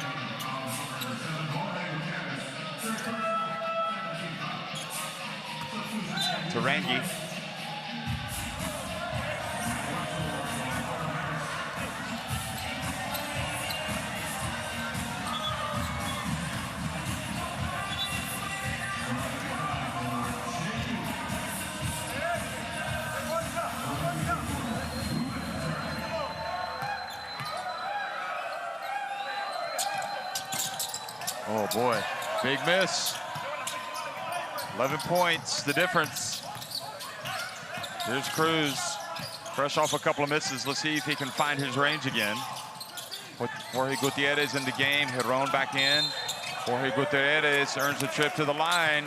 Tarangi. Oh boy, big miss. 11 points, the difference. Here's Cruz, fresh off a couple of misses. Let's see if he can find his range again. With Jorge Gutierrez in the game, Giron back in. Jorge Gutierrez earns a trip to the line.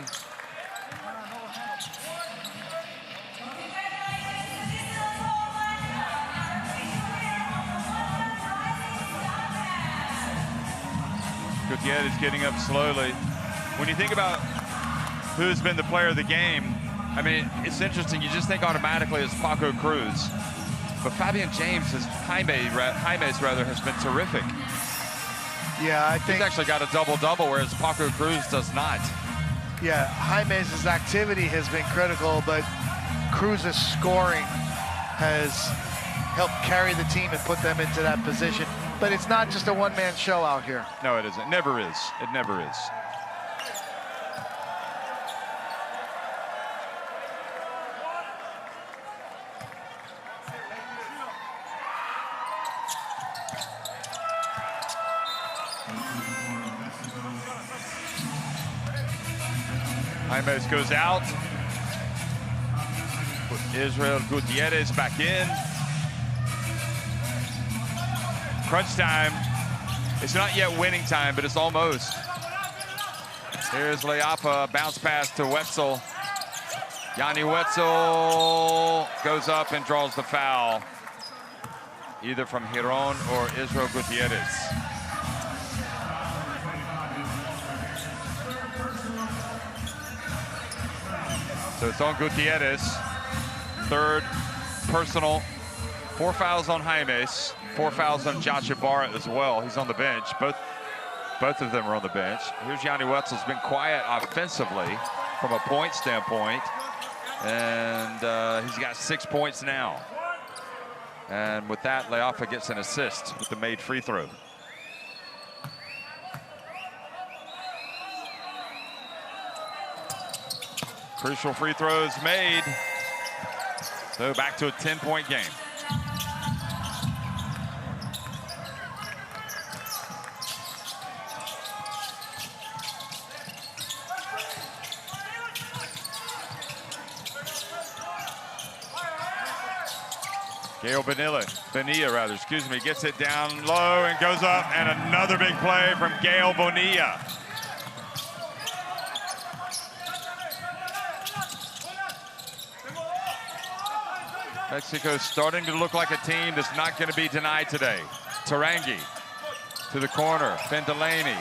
Gutierrez getting up slowly. When you think about who's been the player of the game, I mean, it's interesting. You just think automatically it's Paco Cruz. But Fabian Jaimes has been terrific. Yeah, I think he's actually got a double-double, whereas Paco Cruz does not. Yeah, Jaimes' activity has been critical, but Cruz's scoring has helped carry the team and put them into that position. But it's not just a one-man show out here. No, it isn't. It never is. It never is. Jaimes goes out. Put Israel Gutierrez back in. Crunch time. It's not yet winning time, but it's almost. Here's Leafa, bounce pass to Wetzel. Yanni Wetzel goes up and draws the foul, either from Giron or Israel Gutierrez. So it's on Gutierrez. Third personal. 4 fouls on Jaimes. 4 fouls on Josh Ibarra as well. He's on the bench. Both of them are on the bench. Here's Yanni Wetzel's been quiet offensively from a point standpoint. And he's got 6 points now. And with that, Leafa gets an assist with the made free throw. Crucial free throws made. So back to a 10-point game. Gail Bonilla, gets it down low and goes up, and another big play from Gail Bonilla. Mexico starting to look like a team that's not going to be denied today. Tarangi to the corner, Fendelaney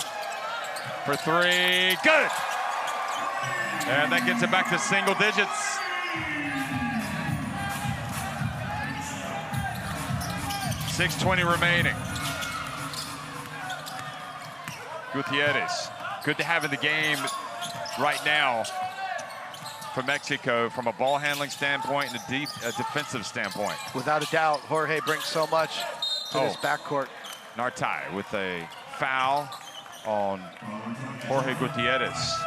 for three, good! And that gets it back to single digits. .620 remaining. Gutierrez, good to have in the game right now for Mexico from a ball handling standpoint and a defensive standpoint. Without a doubt, Jorge brings so much to this backcourt. Nartai with a foul on Jorge Gutierrez.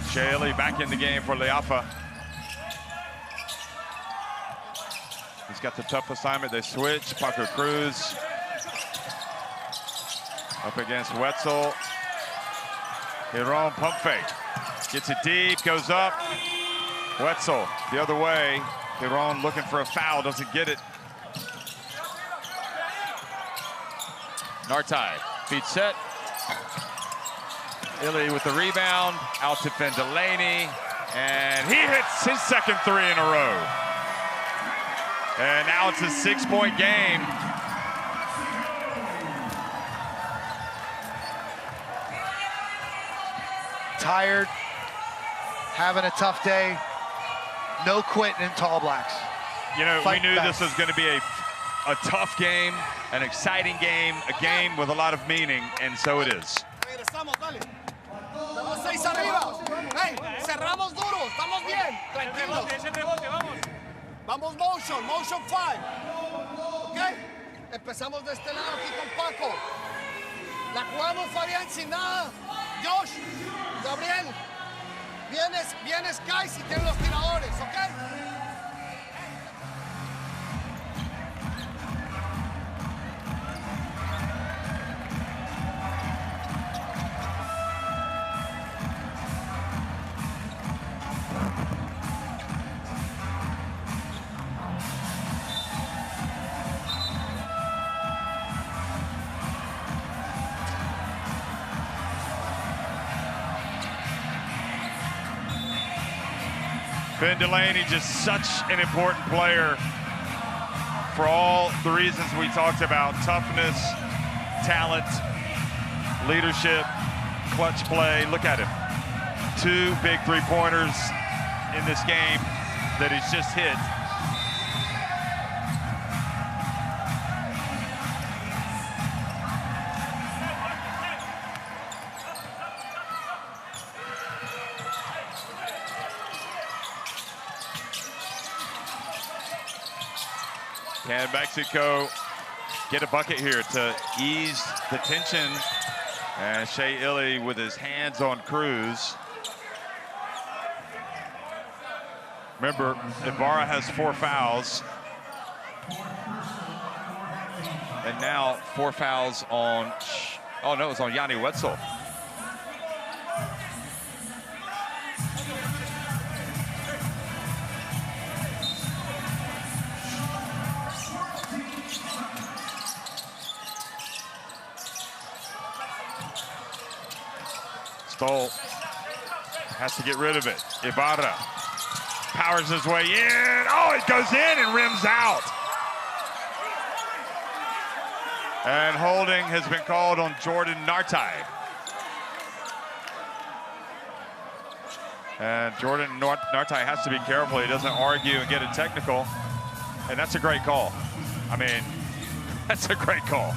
Shaylee back in the game for Leafa. He's got the tough assignment. They switch. Paco Cruz up against Wetzel. Hiron pump fake. Gets it deep, goes up. Wetzel the other way. Hiron looking for a foul, doesn't get it. Nartai, feet set. Illy with the rebound, out to Fendelaney, and he hits his second three in a row. And now it's a 6-point game. Tired, having a tough day, no quitting in Tall Blacks. You know, Fight we knew back. this was going to be a tough game, an exciting game, a game with a lot of meaning, and so it is. Regresamos, dale. Estamos 6 arriba. Hey, cerramos duro. Estamos bien. Tranquilos. Vamos motion 5. ¿Ok? Empezamos de este lado aquí con Paco. La jugamos, Fabián, sin nada. Josh, Gabriel. Vienes, Kai, si tienen los tiradores, ¿ok? Fendelaney, just such an important player for all the reasons we talked about. Toughness, talent, leadership, clutch play. Look at him. 2 big three-pointers in this game that he's just hit. Can Mexico get a bucket here to ease the tension? And Shea Illy with his hands on Cruz. Remember, Ibarra has 4 fouls. And now 4 fouls on, oh no, it's on Yanni Wetzel. Stoll has to get rid of it. Ibarra powers his way in. Oh, it goes in and rims out. And holding has been called on Jordan Nartai. And Jordan Nartai has to be careful. He doesn't argue and get a technical. And that's a great call. I mean, that's a great call.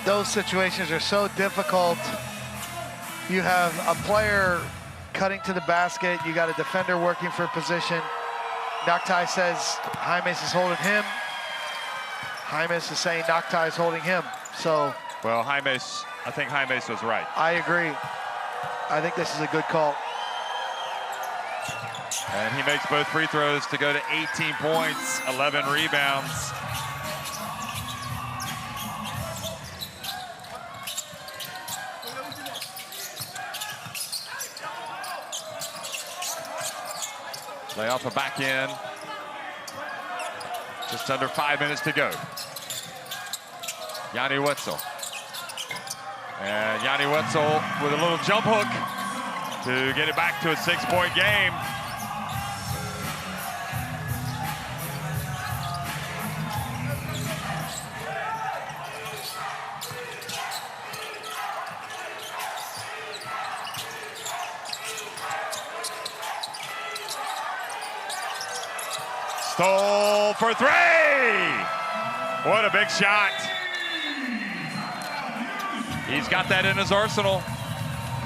Those situations are so difficult. You have a player cutting to the basket. You got a defender working for position. Nartai says Jaimes is holding him. Jaimes is saying Nartai is holding him. So, well, Jaimes, I think Jaimes was right. I agree. I think this is a good call. And he makes both free throws to go to 18 points, 11 rebounds. Lay off the back end. Just under 5 minutes to go. Yanni Wetzel. And Yanni Wetzel with a little jump hook to get it back to a 6-point game. Stole for three! What a big shot. He's got that in his arsenal.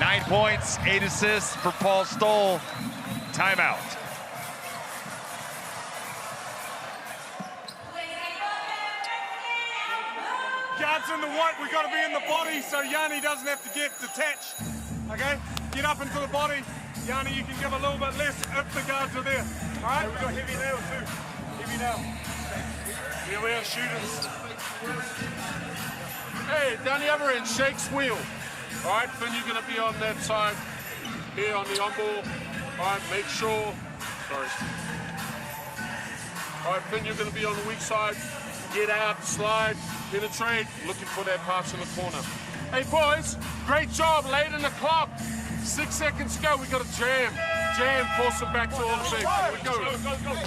9 points, 8 assists for Paul Stoll. Timeout. Guards in the white, we got to be in the body so Yanni doesn't have to get detached. Okay? Get up into the body. Yanni, you can give a little bit less if the guards are there. All right? We've got heavy nails too. Heavy nails. Here we are, shooters. Hey, down the other end, Shake's wheel. All right, Finn, you're going to be on that side. Here on the on-ball. All right, make sure. Sorry. All right, Finn, you're going to be on the weak side. Get out, slide, penetrate, looking for that pass in the corner. Hey, boys, great job, late in the clock. 6 seconds to go, we got to jam. Jam, force it back to all the big. Here we go. Go.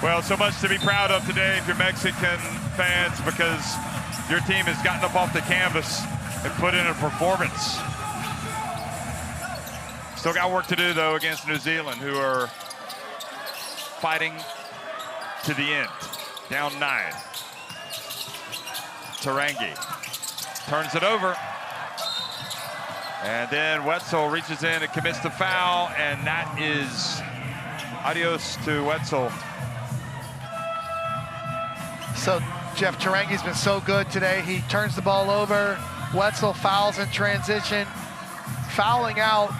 Well, so much to be proud of today if you're Mexican fans, because your team has gotten up off the canvas and put in a performance. Still got work to do, though, against New Zealand, who are fighting to the end. Down 9. Tarangi turns it over. And then Wetzel reaches in and commits the foul, and that is adios to Wetzel. So Jeff Tarangi's been so good today. He turns the ball over. Wetzel fouls in transition. Fouling out.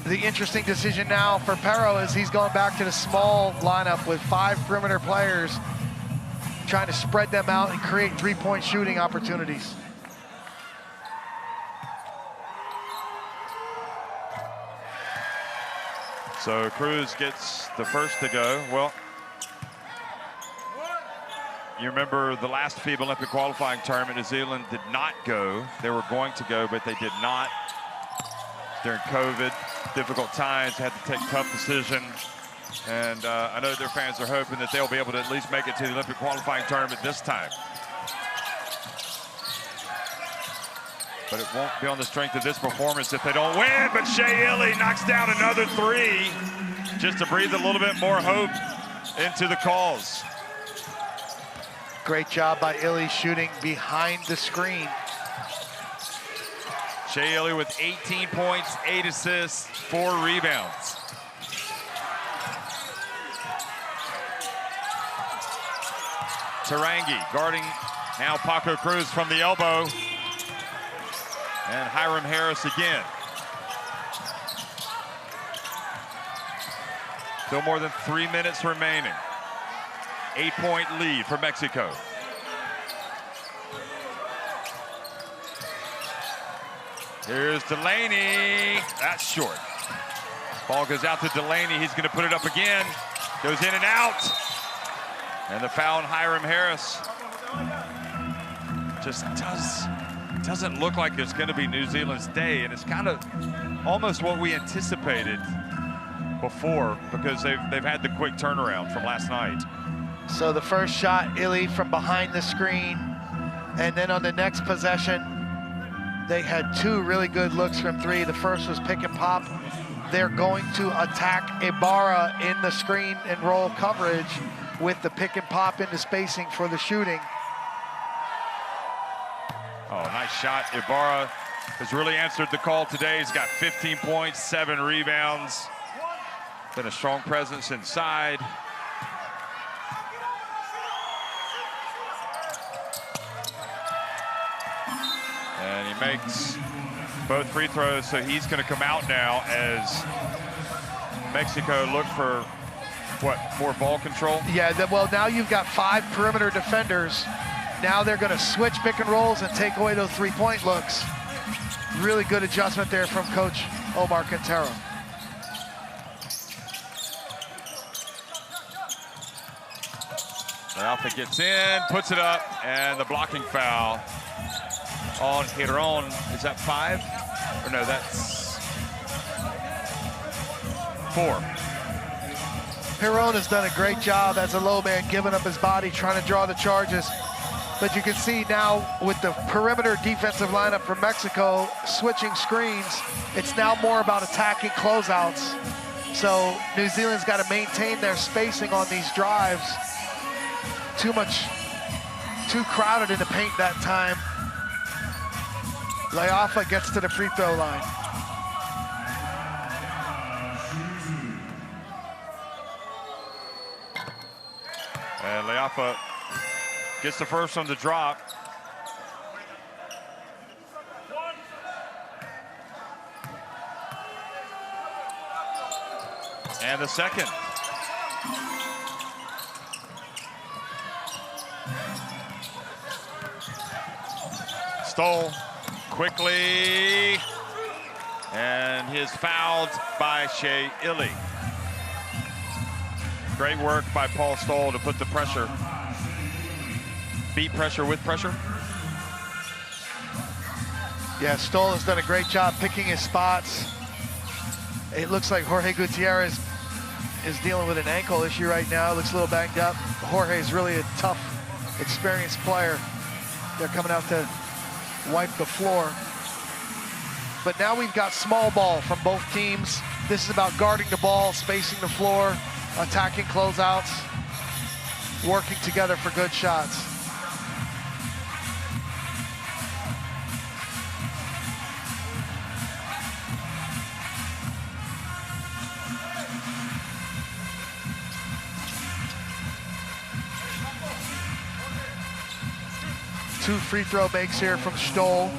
The interesting decision now for Pero is he's going back to the small lineup with 5 perimeter players, trying to spread them out and create 3-point shooting opportunities. So Cruz gets the first to go. Well, you remember the last FIBA Olympic qualifying tournament, New Zealand did not go. They were going to go, but they did not. During COVID, difficult times, had to take tough decisions. And I know their fans are hoping that they'll be able to at least make it to the Olympic qualifying tournament this time. But it won't be on the strength of this performance if they don't win. But Shea Illy knocks down another 3 just to breathe a little bit more hope into the calls. Great job by Illy shooting behind the screen. Shea Illy with 18 points, 8 assists, 4 rebounds. Tarangi guarding now Paco Cruz from the elbow. And Hiram Harris again. Still more than 3 minutes remaining. 8-point lead for Mexico. Here's Delaney. That's short. Ball goes out to Delaney. He's going to put it up again. Goes in and out. And the foul on Hiram Harris. Just doesn't look like it's going to be New Zealand's day. And it's kind of almost what we anticipated before, because they've had the quick turnaround from last night. So the first shot, Illy from behind the screen. And then on the next possession, they had two really good looks from three. The first was pick and pop. They're going to attack Ibarra in the screen and roll coverage with the pick and pop into spacing for the shooting. Oh, nice shot. Ibarra has really answered the call today. He's got 15 points, 7 rebounds. Been a strong presence inside. And he makes both free throws, so he's going to come out now as Mexico look for, what, more ball control? Yeah, well, now you've got 5 perimeter defenders. Now they're going to switch pick and rolls and take away those three-point looks. Really good adjustment there from Coach Omar Quintero. Alpha gets in, puts it up, and the blocking foul on Giron. Is that 5? Or no, that's 4. Giron has done a great job as a low man, giving up his body, trying to draw the charges. But you can see now with the perimeter defensive lineup from Mexico, switching screens, it's now more about attacking closeouts. So New Zealand's got to maintain their spacing on these drives. Too crowded in the paint that time. Leafa gets to the free throw line. And Leafa gets the first on the drop. And the second. Stoll quickly, and he is fouled by Shea Illy. Great work by Paul Stoll to put the pressure, beat pressure with pressure. Yeah, Stoll has done a great job picking his spots. It looks like Jorge Gutierrez is dealing with an ankle issue right now. Looks a little banged up. Jorge is really a tough, experienced player. They're coming out to wipe the floor. But now we've got small ball from both teams. This is about guarding the ball, spacing the floor, attacking closeouts, working together for good shots. Two free throw makes here from Stoll.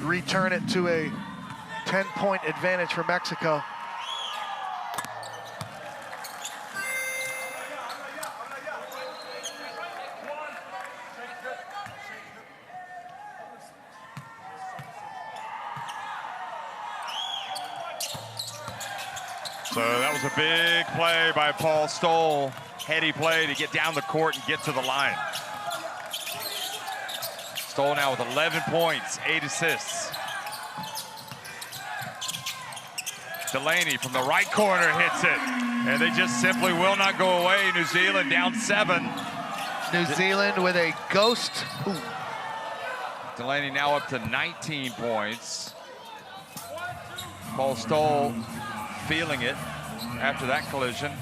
Return it to a 10-point advantage for Mexico. So that was a big play by Paul Stoll. Heady play to get down the court and get to the line. Stoll now with 11 points, 8 assists. Delaney from the right corner hits it. And they just simply will not go away. New Zealand down 7. New Zealand with a ghost. Ooh. Delaney now up to 19 points. Paul Stoll feeling it after that collision.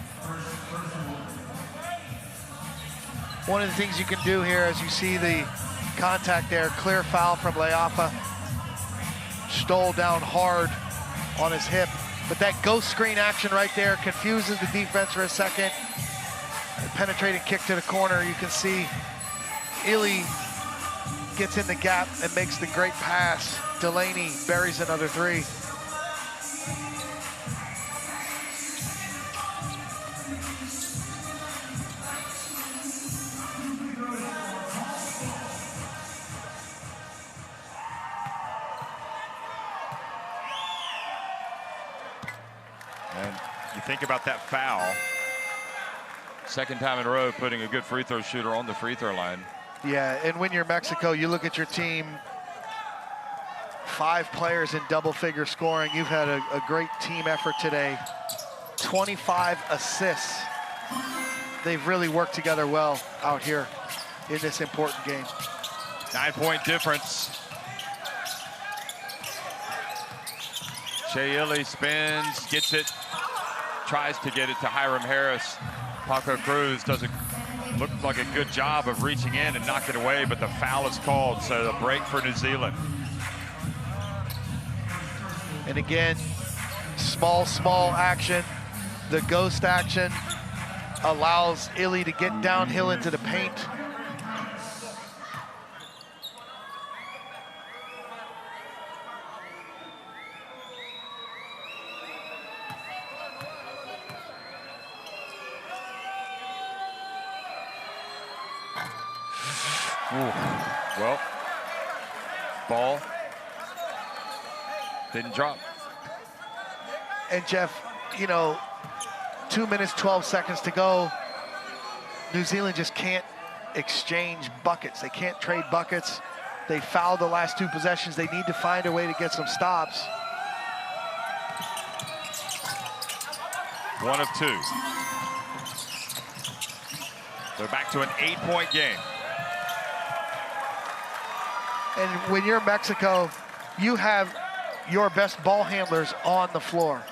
One of the things you can do here, as you see the contact there, clear foul from Leafa. Stoll down hard on his hip. But that ghost screen action right there confuses the defense for a second. A penetrating kick to the corner. You can see Illy gets in the gap and makes the great pass. Delaney buries another 3. think about that foul. Second time in a row putting a good free throw shooter on the free throw line. Yeah, and when you're Mexico, you look at your team, 5 players in double-figure scoring. You've had a great team effort today. 25 assists. They've really worked together well out here in this important game. 9-point difference. Shea Illy spins, gets it, tries to get it to Hiram Harris. Paco Cruz doesn't look like a good job of reaching in and knocking it away, but the foul is called, so the break for New Zealand. And again, small action. The ghost action allows Illy to get downhill into the paint. Well, ball didn't drop. And Jeff, you know, 2 minutes, 12 seconds to go. New Zealand just can't exchange buckets. They can't trade buckets. They fouled the last 2 possessions. They need to find a way to get some stops. 1 of 2. They're back to an 8-point game. And when you're Mexico, you have your best ball handlers on the floor.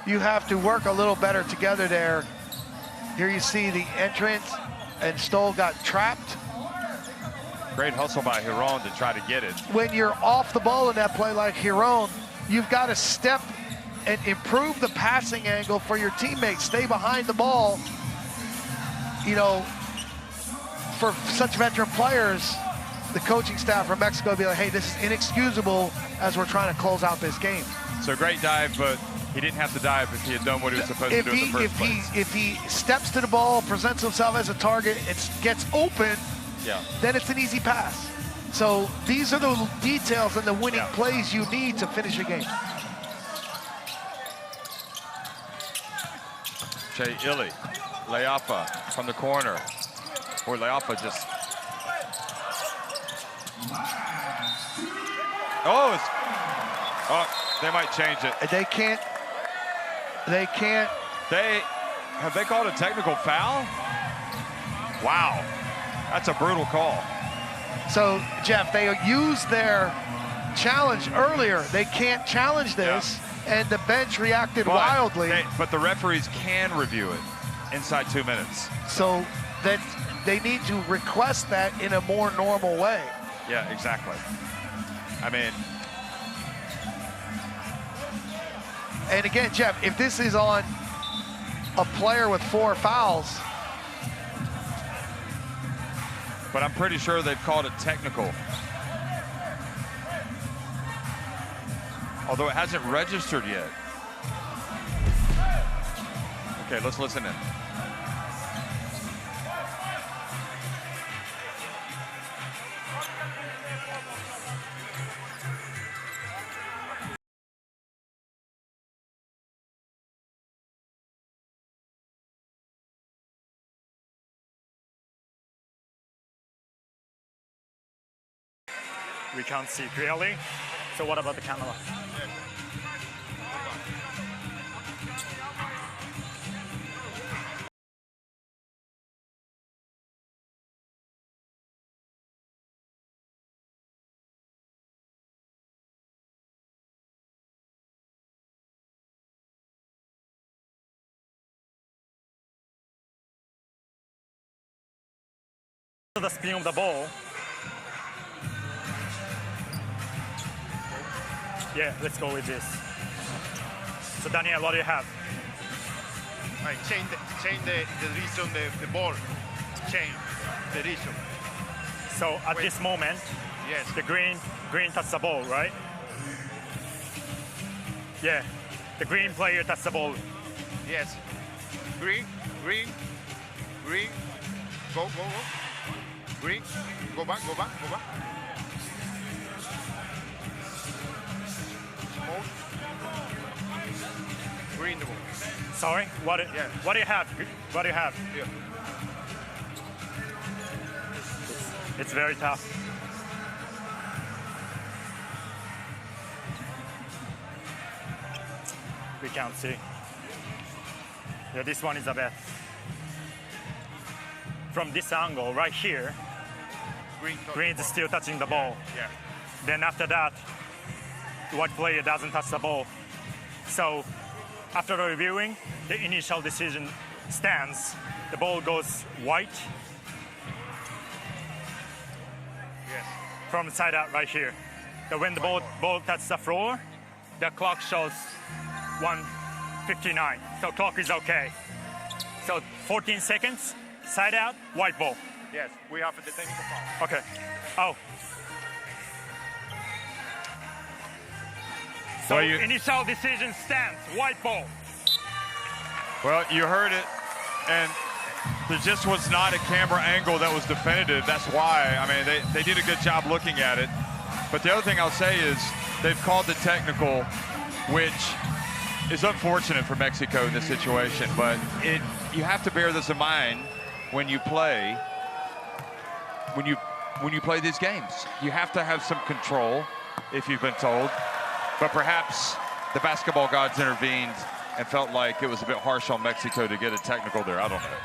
You have to work a little better together there. Here you see the entrance, and Stoll got trapped. Great hustle by Hiron to try to get it. When you're off the ball in that play like Hiron, you've got to step and improve the passing angle for your teammates. Stay behind the ball. You know, for such veteran players, the coaching staff from Mexico will be like, hey, this is inexcusable as we're trying to close out this game. So great dive, but he didn't have to dive if he had done what he was supposed to do in the first place. If he steps to the ball, presents himself as a target, and gets open, then it's an easy pass. So these are the details and the winning plays you need to finish a game. Shea Illy, Leapa from the corner. Boy, Leapa just... Oh, they might change it. They can't. Have they called a technical foul? Wow, that's a brutal call. So, Jeff, they used their challenge earlier. They can't challenge this, and the bench reacted wildly. But the referees can review it inside 2 minutes. So that they need to request that in a more normal way. Yeah, exactly. I mean, and again, Jeff, if this is on a player with 4 fouls. But I'm pretty sure they've called it technical. Although it hasn't registered yet. Okay, let's listen in. We can't see clearly. So what about the camera? The spin of the ball. Yeah, let's go with this. So Daniel, what do you have? Right, change the direction the ball. Change the direction. So at this moment, yes, the green touches the ball, right? Yeah, the green player touches the ball. Yes. Green. Go. Green. Go back. Green the ball. Sorry? What do you have? What do you have? Here. It's very tough. We can't see. Yeah, this one is the best. From this angle right here, green is still touching the ball. Yeah. Then after that, the white player doesn't touch the ball. So after reviewing, the initial decision stands. The ball goes white. Yes. From the side out right here. So when the ball touches the floor, the clock shows 1:59. So clock is okay. So 14 seconds, side out, white ball. Yes, we have the technical foul. Okay. Oh. So Well, initial decision stands, white ball. Well, you heard it, and there just was not a camera angle that was definitive. That's why. I mean, they did a good job looking at it. But the other thing I'll say is they've called the technical, which is unfortunate for Mexico in this situation. But you have to bear this in mind when you play. When you play these games, you have to have some control, if you've been told. But perhaps the basketball gods intervened and felt like it was a bit harsh on Mexico to get a technical there. I don't know.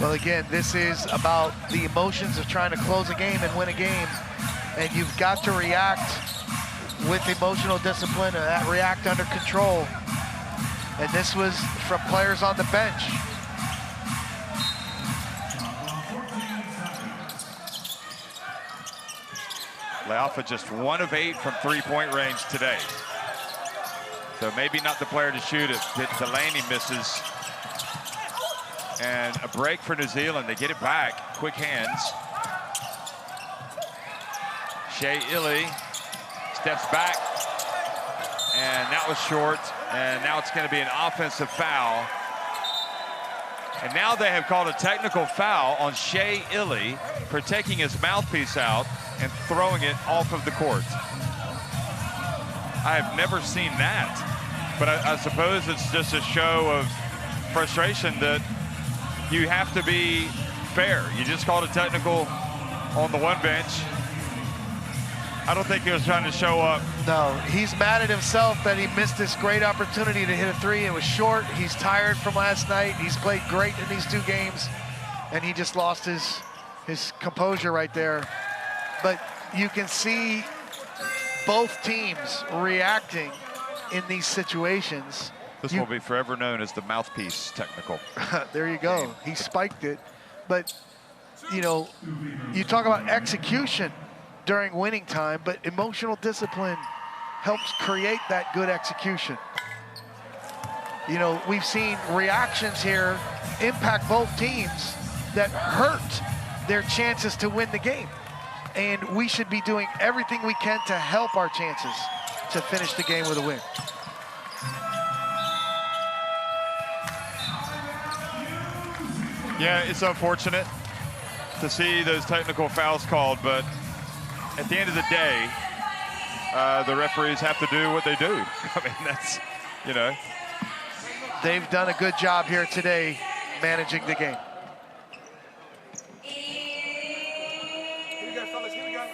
Well, again, this is about the emotions of trying to close a game and win a game. And you've got to react with emotional discipline and react under control. And this was from players on the bench. Lealfa just 1 of 8 from three-point range today. So maybe not the player to shoot it. Delaney misses. And a break for New Zealand. They get it back. Quick hands. Shea Ili steps back. And that was short. And now it's going to be an offensive foul. And now they have called a technical foul on Shea Ili for taking his mouthpiece out and throwing it off of the court. I have never seen that. But I suppose it's just a show of frustration that you have to be fair. You just called a technical on the one bench. I don't think he was trying to show up. No, he's mad at himself that he missed this great opportunity to hit a three. It was short. He's tired from last night. He's played great in these 2 games, and he just lost his composure right there. But you can see both teams reacting in these situations. This will be forever known as the mouthpiece technical. There you go. He spiked it. But, you know, you talk about execution during winning time, but emotional discipline helps create that good execution. You know, we've seen reactions here impact both teams that hurt their chances to win the game. And we should be doing everything we can to help our chances to finish the game with a win. Yeah, it's unfortunate to see those technical fouls called, but at the end of the day, the referees have to do what they do. I mean, that's, you know. They've done a good job here today managing the game. Here we go, fellas, here we go.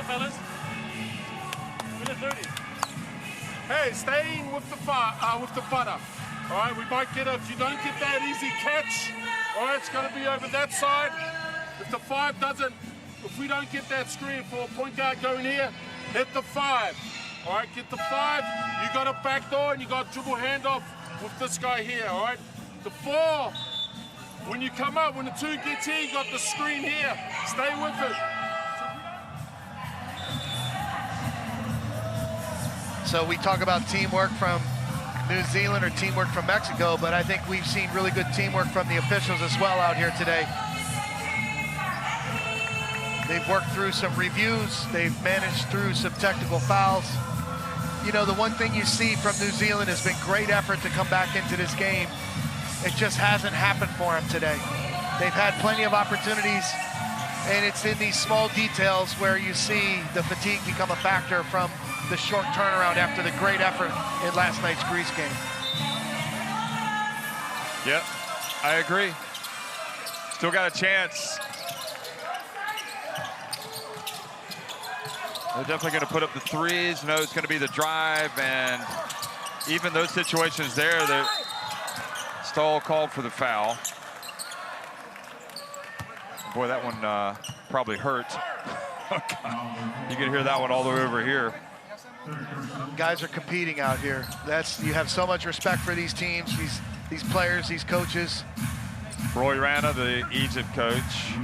Fellas, minute 30. Hey, stay in with the butter. All right, we might get if you don't get that easy catch, all right, it's going to be over that side. If the 5 doesn't, if we don't get that screen for a point guard going here, hit the 5. All right, get the 5. You got a back door and you got dribble handoff with this guy here. All right, the 4. When you come up, when the 2 gets here, you got the screen here. Stay with it. So we talk about teamwork from New Zealand or teamwork from Mexico, but I think we've seen really good teamwork from the officials as well out here today. They've worked through some reviews. They've managed through some technical fouls. you know, the one thing you see from New Zealand has been great effort to come back into this game. It just hasn't happened for them today. They've had plenty of opportunities, and it's in these small details where you see the fatigue become a factor from the short turnaround after the great effort in last night's Greece game. Yep, I agree. Still got a chance. They're definitely going to put up the threes. No, it's going to be the drive, and even those situations there, Stoll called for the foul. Boy, that one probably hurt. You can hear that one all the way over here. Guys are competing out here. You have so much respect for these teams, these players, these coaches. Roy Rana, the Egypt coach.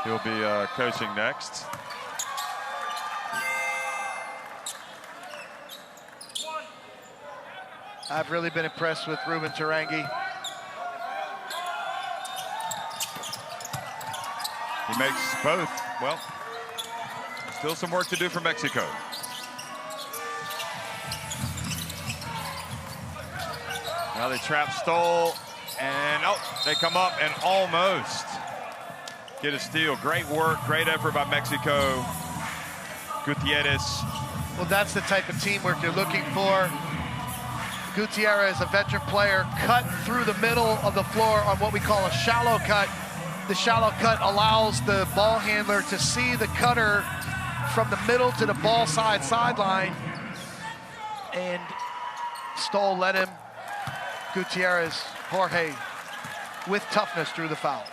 He'll be coaching next. I've really been impressed with Ruben Tarangi. He makes both. Well, still some work to do for Mexico. Now they trap Stoll, and they come up and almost get a steal. Great work, great effort by Mexico. Gutierrez. Well, that's the type of teamwork you're looking for. Gutierrez, a veteran player, cut through the middle of the floor on what we call a shallow cut. The shallow cut allows the ball handler to see the cutter from the middle to the ball sideline. And Stoll let him, Gutierrez, Jorge, with toughness drew the foul.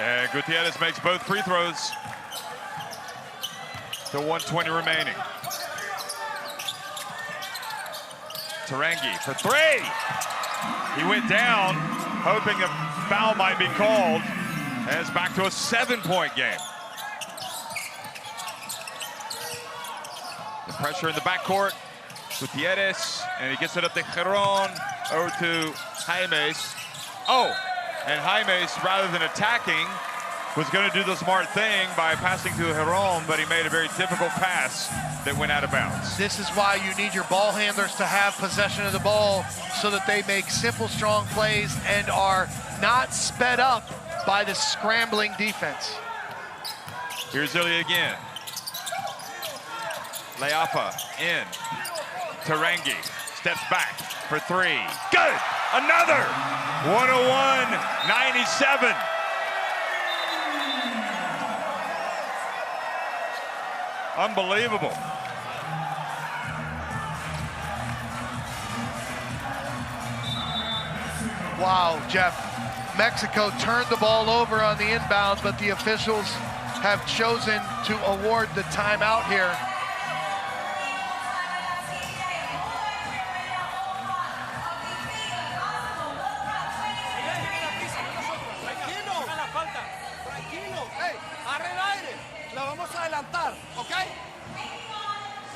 And Gutierrez makes both free throws. Still 1:20 remaining. Tarangi for three. He went down, hoping a foul might be called. And it's back to a 7-point game. The pressure in the backcourt. Gutierrez, and he gets it up to Giron, over to Jaimes. And Jaimes, rather than attacking, was going to do the smart thing by passing to Giron, but he made a very difficult pass that went out of bounds. This is why you need your ball handlers to have possession of the ball so that they make simple, strong plays and are not sped up by the scrambling defense. Here's Ilya again. Leafa in. Tarangi steps back for three. Good! Another! 101-97. Unbelievable. Wow, Jeff. Mexico turned the ball over on the inbounds, but the officials have chosen to award the timeout here.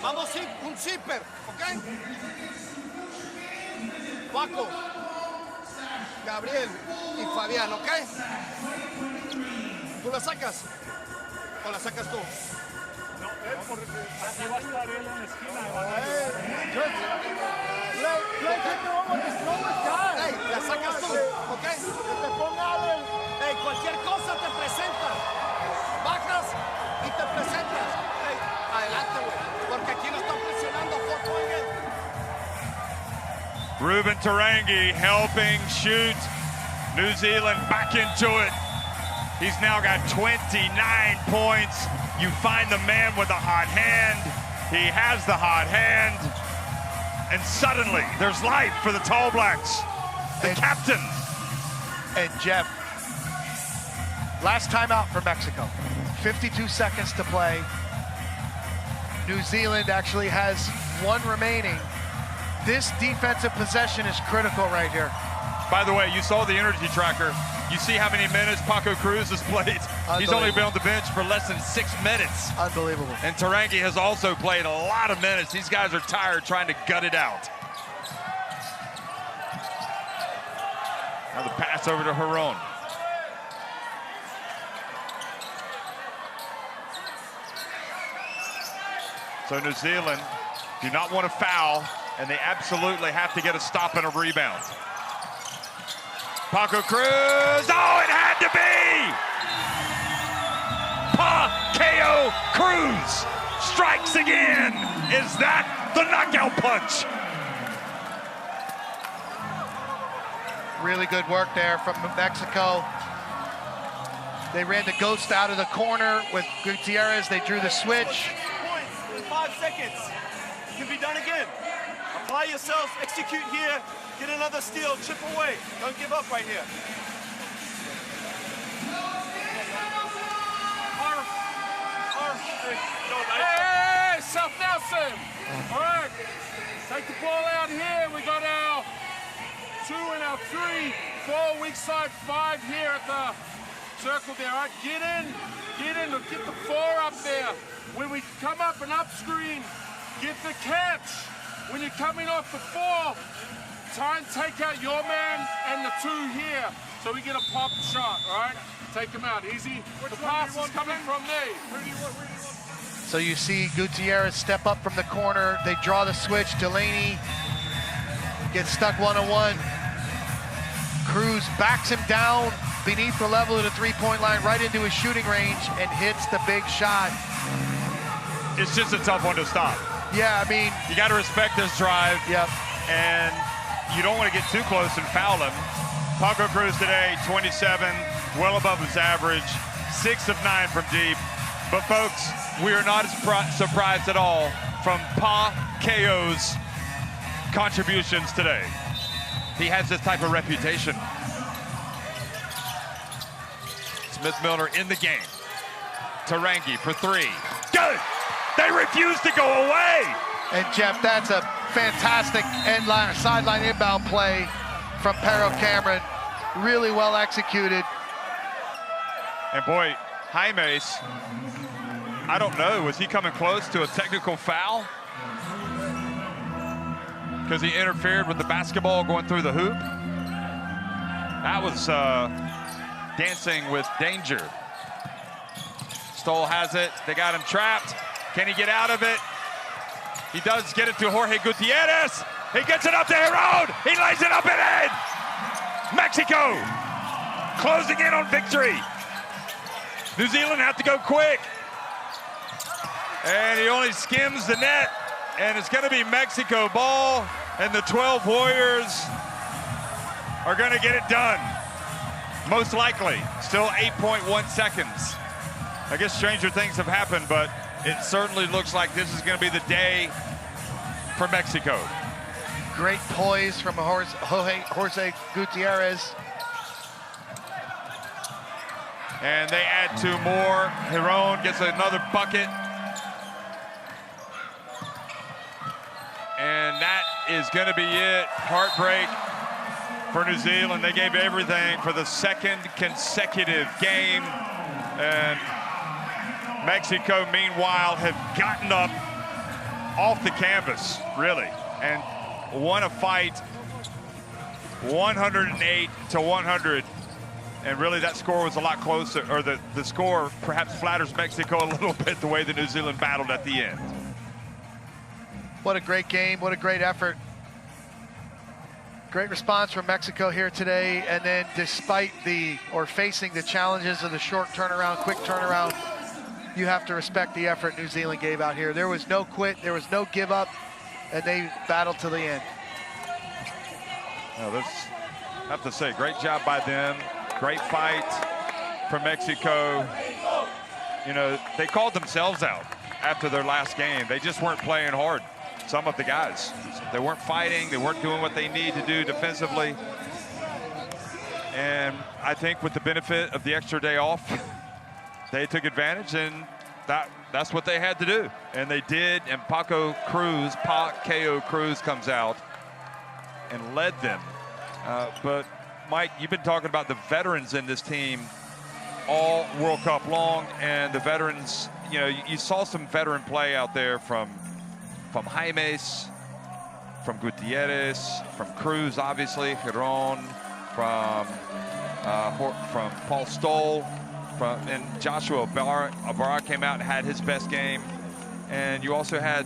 Vamos un zipper, ¿ok? Paco, Gabriel y Fabián, ¿ok? ¿Tú la sacas? ¿O la sacas tú? No, porque así va a estar él en la esquina. Hey, la sacas tú, ¿ok? Que te ponga algo. Hey, cualquier cosa te presenta. Bajas y te presentas. Hey, adelante, güey. Porque aquí no están presionando. Ruben Tarangi helping shoot New Zealand back into it. He's now got 29 points. You find the man with a hot hand. He has the hot hand. And suddenly, there's life for the Tall Blacks. The captain. And Jeff, last timeout for Mexico. 52 seconds to play. New Zealand actually has one remaining. This defensive possession is critical right here. By the way, you saw the energy tracker. You see how many minutes Paco Cruz has played. He's only been on the bench for less than 6 minutes. Unbelievable. And Tarangi has also played a lot of minutes. These guys are tired trying to gut it out. Now the pass over to Heron. So New Zealand do not want to foul, and they absolutely have to get a stop and a rebound. Paco Cruz, oh, it had to be! KO Cruz strikes again. Is that the knockout punch? Really good work there from Mexico. They ran the ghost out of the corner with Gutierrez. They drew the switch. In 5 seconds. It can be done again. Apply yourselves, execute here, get another steal, chip away. Don't give up right here. Hey, South Nelson. All right, take the ball out here. We got our 2 and our 3, 4 weak side, 5 here at the circle there. All right, get in, get the 4 up there. When we come up and up screen, get the catch. When you're coming off the 4, try and take out your man and the 2 here, so we get a pop shot, all right? Take him out, easy. The pass is coming from me. So you see Gutierrez step up from the corner. They draw the switch. Delaney gets stuck one-on-one. Cruz backs him down beneath the level of the three-point line, right into his shooting range, and hits the big shot. It's just a tough one to stop. Yeah, I mean, you got to respect this drive. Yep. And you don't want to get too close and foul him. Paco Cruz today, 27, well above his average, 6 of 9 from deep. But folks, we are not as surprised at all from KO's contributions today. He has this type of reputation. Smith-Milner in the game. Tarangi for 3. Good! They refuse to go away! And Jeff, that's a fantastic sideline inbound play from Pero Cameron. Really well executed. And boy, Jaimes, I don't know, was he coming close to a technical foul? Because he interfered with the basketball going through the hoop? That was dancing with danger. Stoll has it, they got him trapped. Can he get out of it? He does get it to Jorge Gutierrez. He gets it up to Heron. He lays it up and in. Mexico closing in on victory. New Zealand have to go quick. And he only skims the net. And it's going to be Mexico ball. And the 12 Warriors are going to get it done. Most likely. Still 8.1 seconds. I guess stranger things have happened, but it certainly looks like this is going to be the day for Mexico. Great poise from Jorge Gutierrez. And they add 2 more. Heron gets another bucket. And that is going to be it. Heartbreak for New Zealand. They gave everything for the 2nd consecutive game. And Mexico, meanwhile, have gotten up off the canvas, really, and won a fight 108 to 100. And really, that score was a lot closer, or the score perhaps flatters Mexico a little bit the way that New Zealand battled at the end. What a great game, what a great effort. Great response from Mexico here today, and then despite facing the challenges of the short turnaround, quick turnaround, you have to respect the effort New Zealand gave out here. There was no quit, there was no give up, and they battled to the end. Now this, I have to say, great job by them. Great fight from Mexico. You know, they called themselves out after their last game. They just weren't playing hard. Some of the guys, they weren't fighting. They weren't doing what they need to do defensively. And I think with the benefit of the extra day off, they took advantage, and that's what they had to do. And they did, and Paco Cruz comes out and led them. But Mike, you've been talking about the veterans in this team all World Cup long, and the veterans, you know, you saw some veteran play out there from Jaimes, from Gutierrez, from Cruz, obviously, Heron, from Paul Stoll, and Joshua Ibarra came out and had his best game. And you also had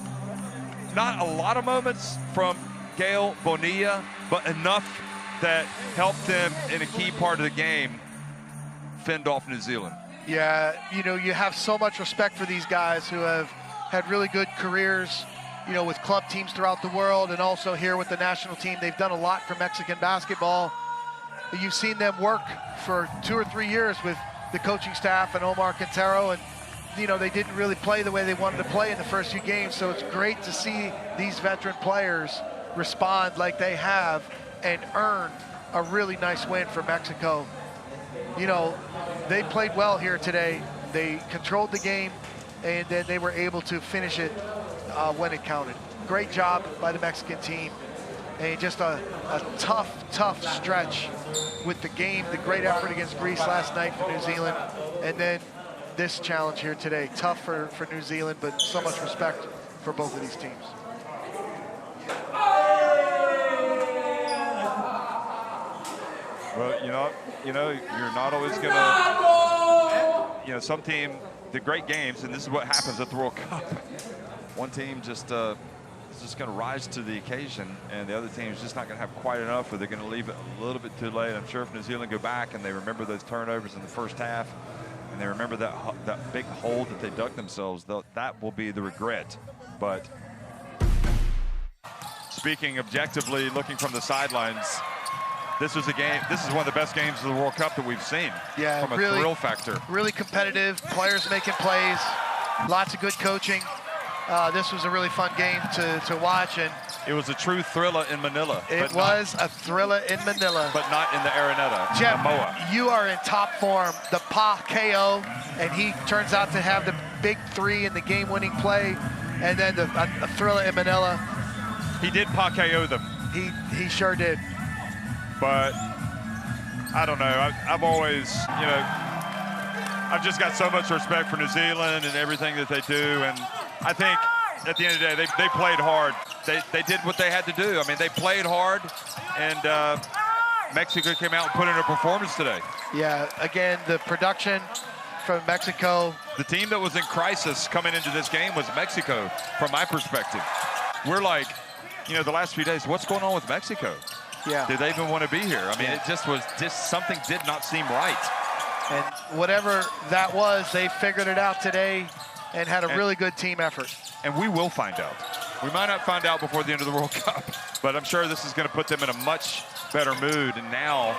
not a lot of moments from Gael Bonilla, but enough that helped them in a key part of the game fend off New Zealand. Yeah, you know, you have so much respect for these guys who have had really good careers, you know, with club teams throughout the world and also here with the national team. They've done a lot for Mexican basketball. You've seen them work for 2 or 3 years with the coaching staff and Omar Quintero, and you know, they didn't really play the way they wanted to play in the first few games, so it's great to see these veteran players respond like they have and earn a really nice win for Mexico. You know, they played well here today. They controlled the game, and then they were able to finish it when it counted. Great job by the Mexican team, and just a tough stretch with the game, the great effort against Greece last night for New Zealand, and then this challenge here today. Tough for New Zealand, but so much respect for both of these teams. Well, you know, you're not always gonna, you know, some team, the great games, and this is what happens at the World Cup. One team just is just gonna rise to the occasion, and the other team is just not gonna have quite enough, or they're gonna leave it a little bit too late. I'm sure if New Zealand go back and they remember those turnovers in the first half, and they remember that big hole that they dug themselves, that will be the regret. But speaking objectively, looking from the sidelines, this was a game. This is one of the best games of the World Cup that we've seen. Yeah, from a really, thrill factor. Really competitive, players making plays, lots of good coaching. This was a really fun game to watch, and it was a true thriller in Manila. It was a thriller in Manila, but not in the Araneta. Jeff, Samoa. you are in top form. The Pa KO, and he turns out to have the big 3 in the game-winning play, and then a thriller in Manila. He did Pa KO them. He sure did. But I don't know. I've always, you know, I've just got so much respect for New Zealand and everything that they do, and I think at the end of the day, they played hard. They did what they had to do. I mean, they played hard, and Mexico came out and put in a performance today. Yeah, again, the production from Mexico. The team that was in crisis coming into this game was Mexico, from my perspective. We're like, you know, the last few days, what's going on with Mexico? Yeah. Did they even want to be here? I mean, it just something did not seem right. And whatever that was, they figured it out today and had a really good team effort. And we will find out. We might not find out before the end of the World Cup, but I'm sure this is going to put them in a much better mood. And now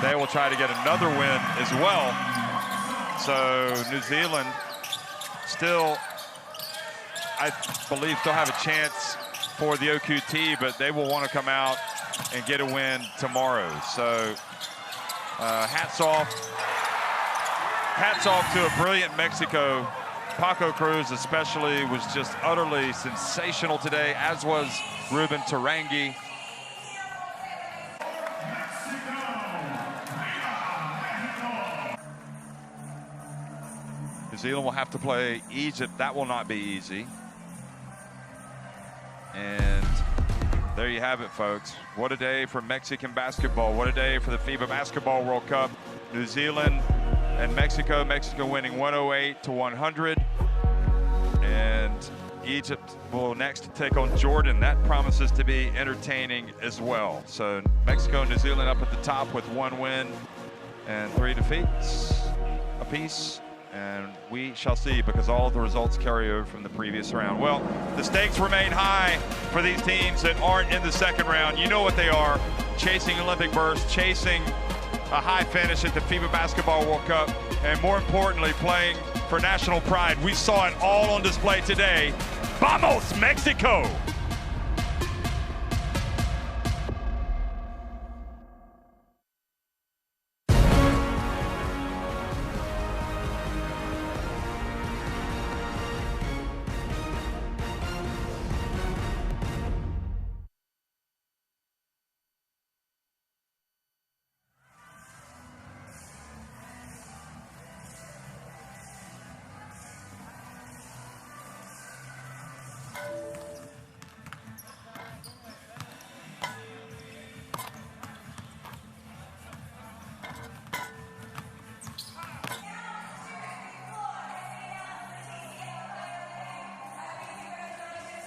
they will try to get another win as well. So New Zealand still, I believe, still have a chance for the OQT, but they will want to come out and get a win tomorrow. So hats off to a brilliant Mexico. Paco Cruz especially was just utterly sensational today, as was Ruben Tarangi. New Zealand will have to play Egypt. That will not be easy. And there you have it, folks. What a day for Mexican basketball. What a day for the FIBA Basketball World Cup. New Zealand and Mexico. Mexico winning 108-100. And Egypt will next take on Jordan. That promises to be entertaining as well. So Mexico and New Zealand up at the top with 1 win and 3 defeats apiece. And we shall see, because all of the results carry over from the previous round. Well, the stakes remain high for these teams that aren't in the second round. You know what they are: chasing Olympic berths, chasing a high finish at the FIBA Basketball World Cup, and more importantly, playing for national pride. We saw it all on display today. Vamos, Mexico!